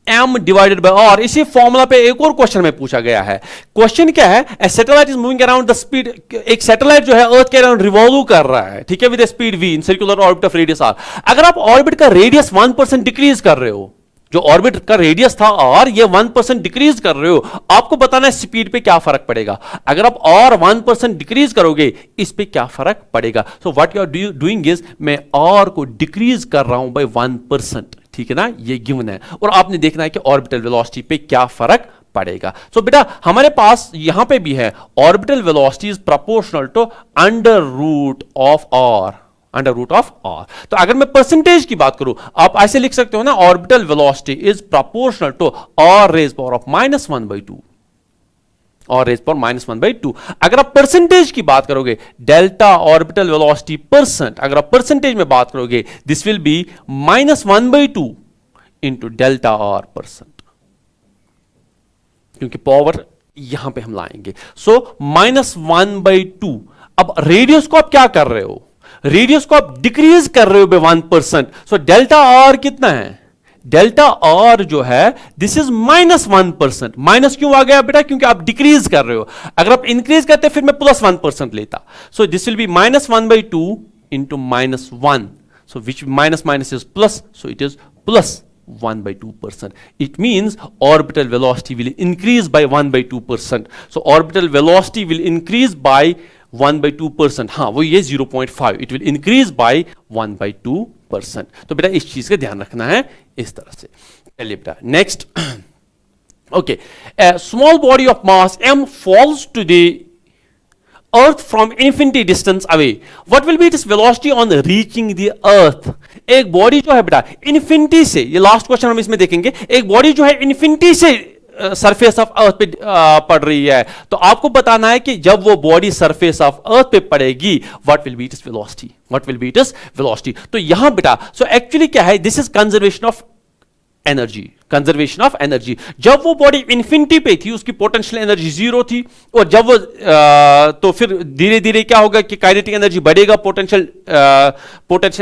m divided by r। इसी फॉर्मूला पे एक और क्वेश्चन में पूछा गया है। क्वेश्चन क्या है? A satellite is moving around the speed, एक सैटेलाइट जो है अर्थ के अराउंड रिवॉल्व कर रहा है, ठीक है, with speed v in circular orbit of radius r। अगर आप ऑर्बिट का रेडियस 1% डिक्रीज कर रहे हो, जो ऑर्बिट का रेडियस था r, ये 1% डिक्रीज कर रहे हो, आपको बताना है स्पीड पे क्या फर्क पड़ेगा। अगर आप r 1% डिक्रीज करोगे इस पे क्या फर्क पड़ेगा? So what you are doing is मैं r को डिक्रीज कर रहा हूं बाय 1%, ठीक है ना, ये गिवन है, और आपने देखना है कि ऑर्बिटल वेलोसिटी पे क्या फर्क पड़ेगा। सो बेटा हमारे पास यहां पे भी है orbital velocity is proportional to under root of r, under root of r। तो अगर मैं परसेंटेज की बात करूं आप ऐसे लिख सकते हो ना, orbital velocity is proportional to r raise power of -1/2, और रेज पावर -1/2। अगर आप परसेंटेज की बात करोगे, डेल्टा ऑर्बिटल वेलोसिटी परसेंट, अगर आप परसेंटेज में बात करोगे this will B -1/2 into delta R percent, क्योंकि पावर यहां पे हम लाएंगे। सो -1/2। अब रेडियस को आप क्या कर रहे हो? रेडियस को आप डिक्रीज कर रहे हो बाय 1%। सो डेल्टा आर कितना है? डेल्टा आर जो है दिस इज -1%। माइनस क्यों आ गया बेटा? क्योंकि आप डिक्रीज कर रहे हो। अगर आप इंक्रीज करते फिर मैं +1% लेता। So this will B -1/2 into -1। So which minus is plus, सो इट is +1/2%. It means orbital velocity will increase by 1/2%. So orbital velocity will increase by 1/2%. हाँ वो ये 0.5, it will increase by 1/2%. तो बेटा इस चीज का ध्यान रखना है इस तरह से। चलिए बेटा next, okay, a small body of mass m falls to the earth from infinity distance away, what will be its velocity on reaching the earth? एक बॉडी जो है बेटा इन्फिनिटी से, ये लास्ट क्वेश्चन हम इसमें देखेंगे, एक बॉडी जो है इन्फिनिटी से सरफेस ऑफ अर्थ पे पड़ रही है, तो आपको बताना है कि जब वो बॉडी सरफेस ऑफ अर्थ पे पड़ेगी, what will be its velocity, what will be its velocity. तो यहां बेटा सो एक्चुअली क्या है, this is conservation of energy, conservation of energy. जब वो बॉडी इंफिनिटी पे थी उसकी पोटेंशियल एनर्जी जीरो थी, और जब वो तो फिर धीरे धीरे क्या होगा कि काइनेटिक एनर्जी बढ़ेगा, पोटेंशियल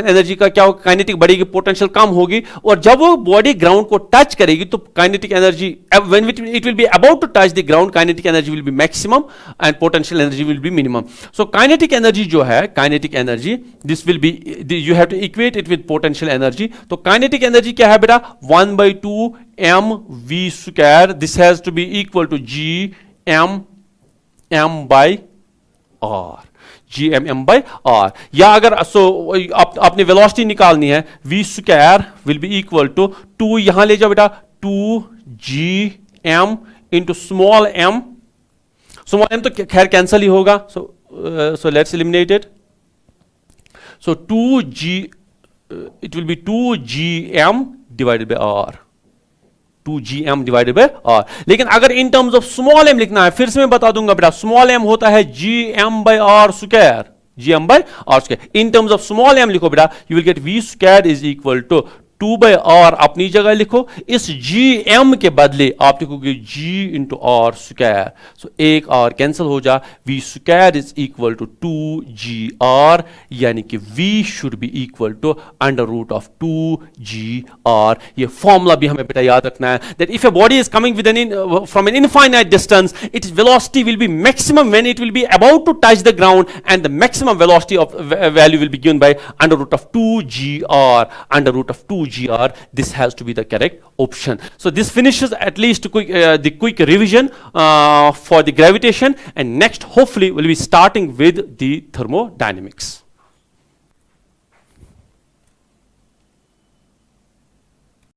एनर्जी का क्या होगा, काइनेटिक बढ़ेगी, पोटेंशियल कम होगी, और जब वो बॉडी ग्राउंड को टच करेगी तो kinetic energy when it will be about to touch the ground, kinetic energy will be maximum and potential energy will be minimum. So kinetic energy जो है, kinetic energy this will be, you have to equate it with potential energy. तो काइनेटिक एनर्जी क्या है बेटा, 1/2 mv square, this has to be equal to gm m by r, gm by r। या अगर आपने वेलोसिटी निकालनी है, v square will be equal to 2, यहां ले जाओ बेटा 2gm into small m तो खैर कैंसल ही होगा, so let's eliminate it। so 2g it will be 2gm divided by r, 2gm divided by r। लेकिन अगर इन टर्म्स ऑफ स्मॉल m लिखना है, फिर से मैं बता दूंगा बेटा, स्मॉल m होता है gm by r square, gm by r square। In terms of small m लिखो बेटा, you will gate v square is equal to 2/r, अपनी जगह लिखो, इस gm के बदले आप लिखोगे g into r square। सो एक r कैंसिल हो जा, v square is equal to 2gr, यानी कि v should be equal to under root of 2gr। ये फॉर्मूला भी हमें बेटा याद रखना है, that if a body is coming with from an infinite distance, its velocity will be maximum when it will be about to touch the ground, and the maximum velocity of value will be given by under root of 2gr, under root of 2gr। This has to be the correct option. So this finishes at least the quick revision for the gravitation, and next hopefully we'll be starting with the thermodynamics.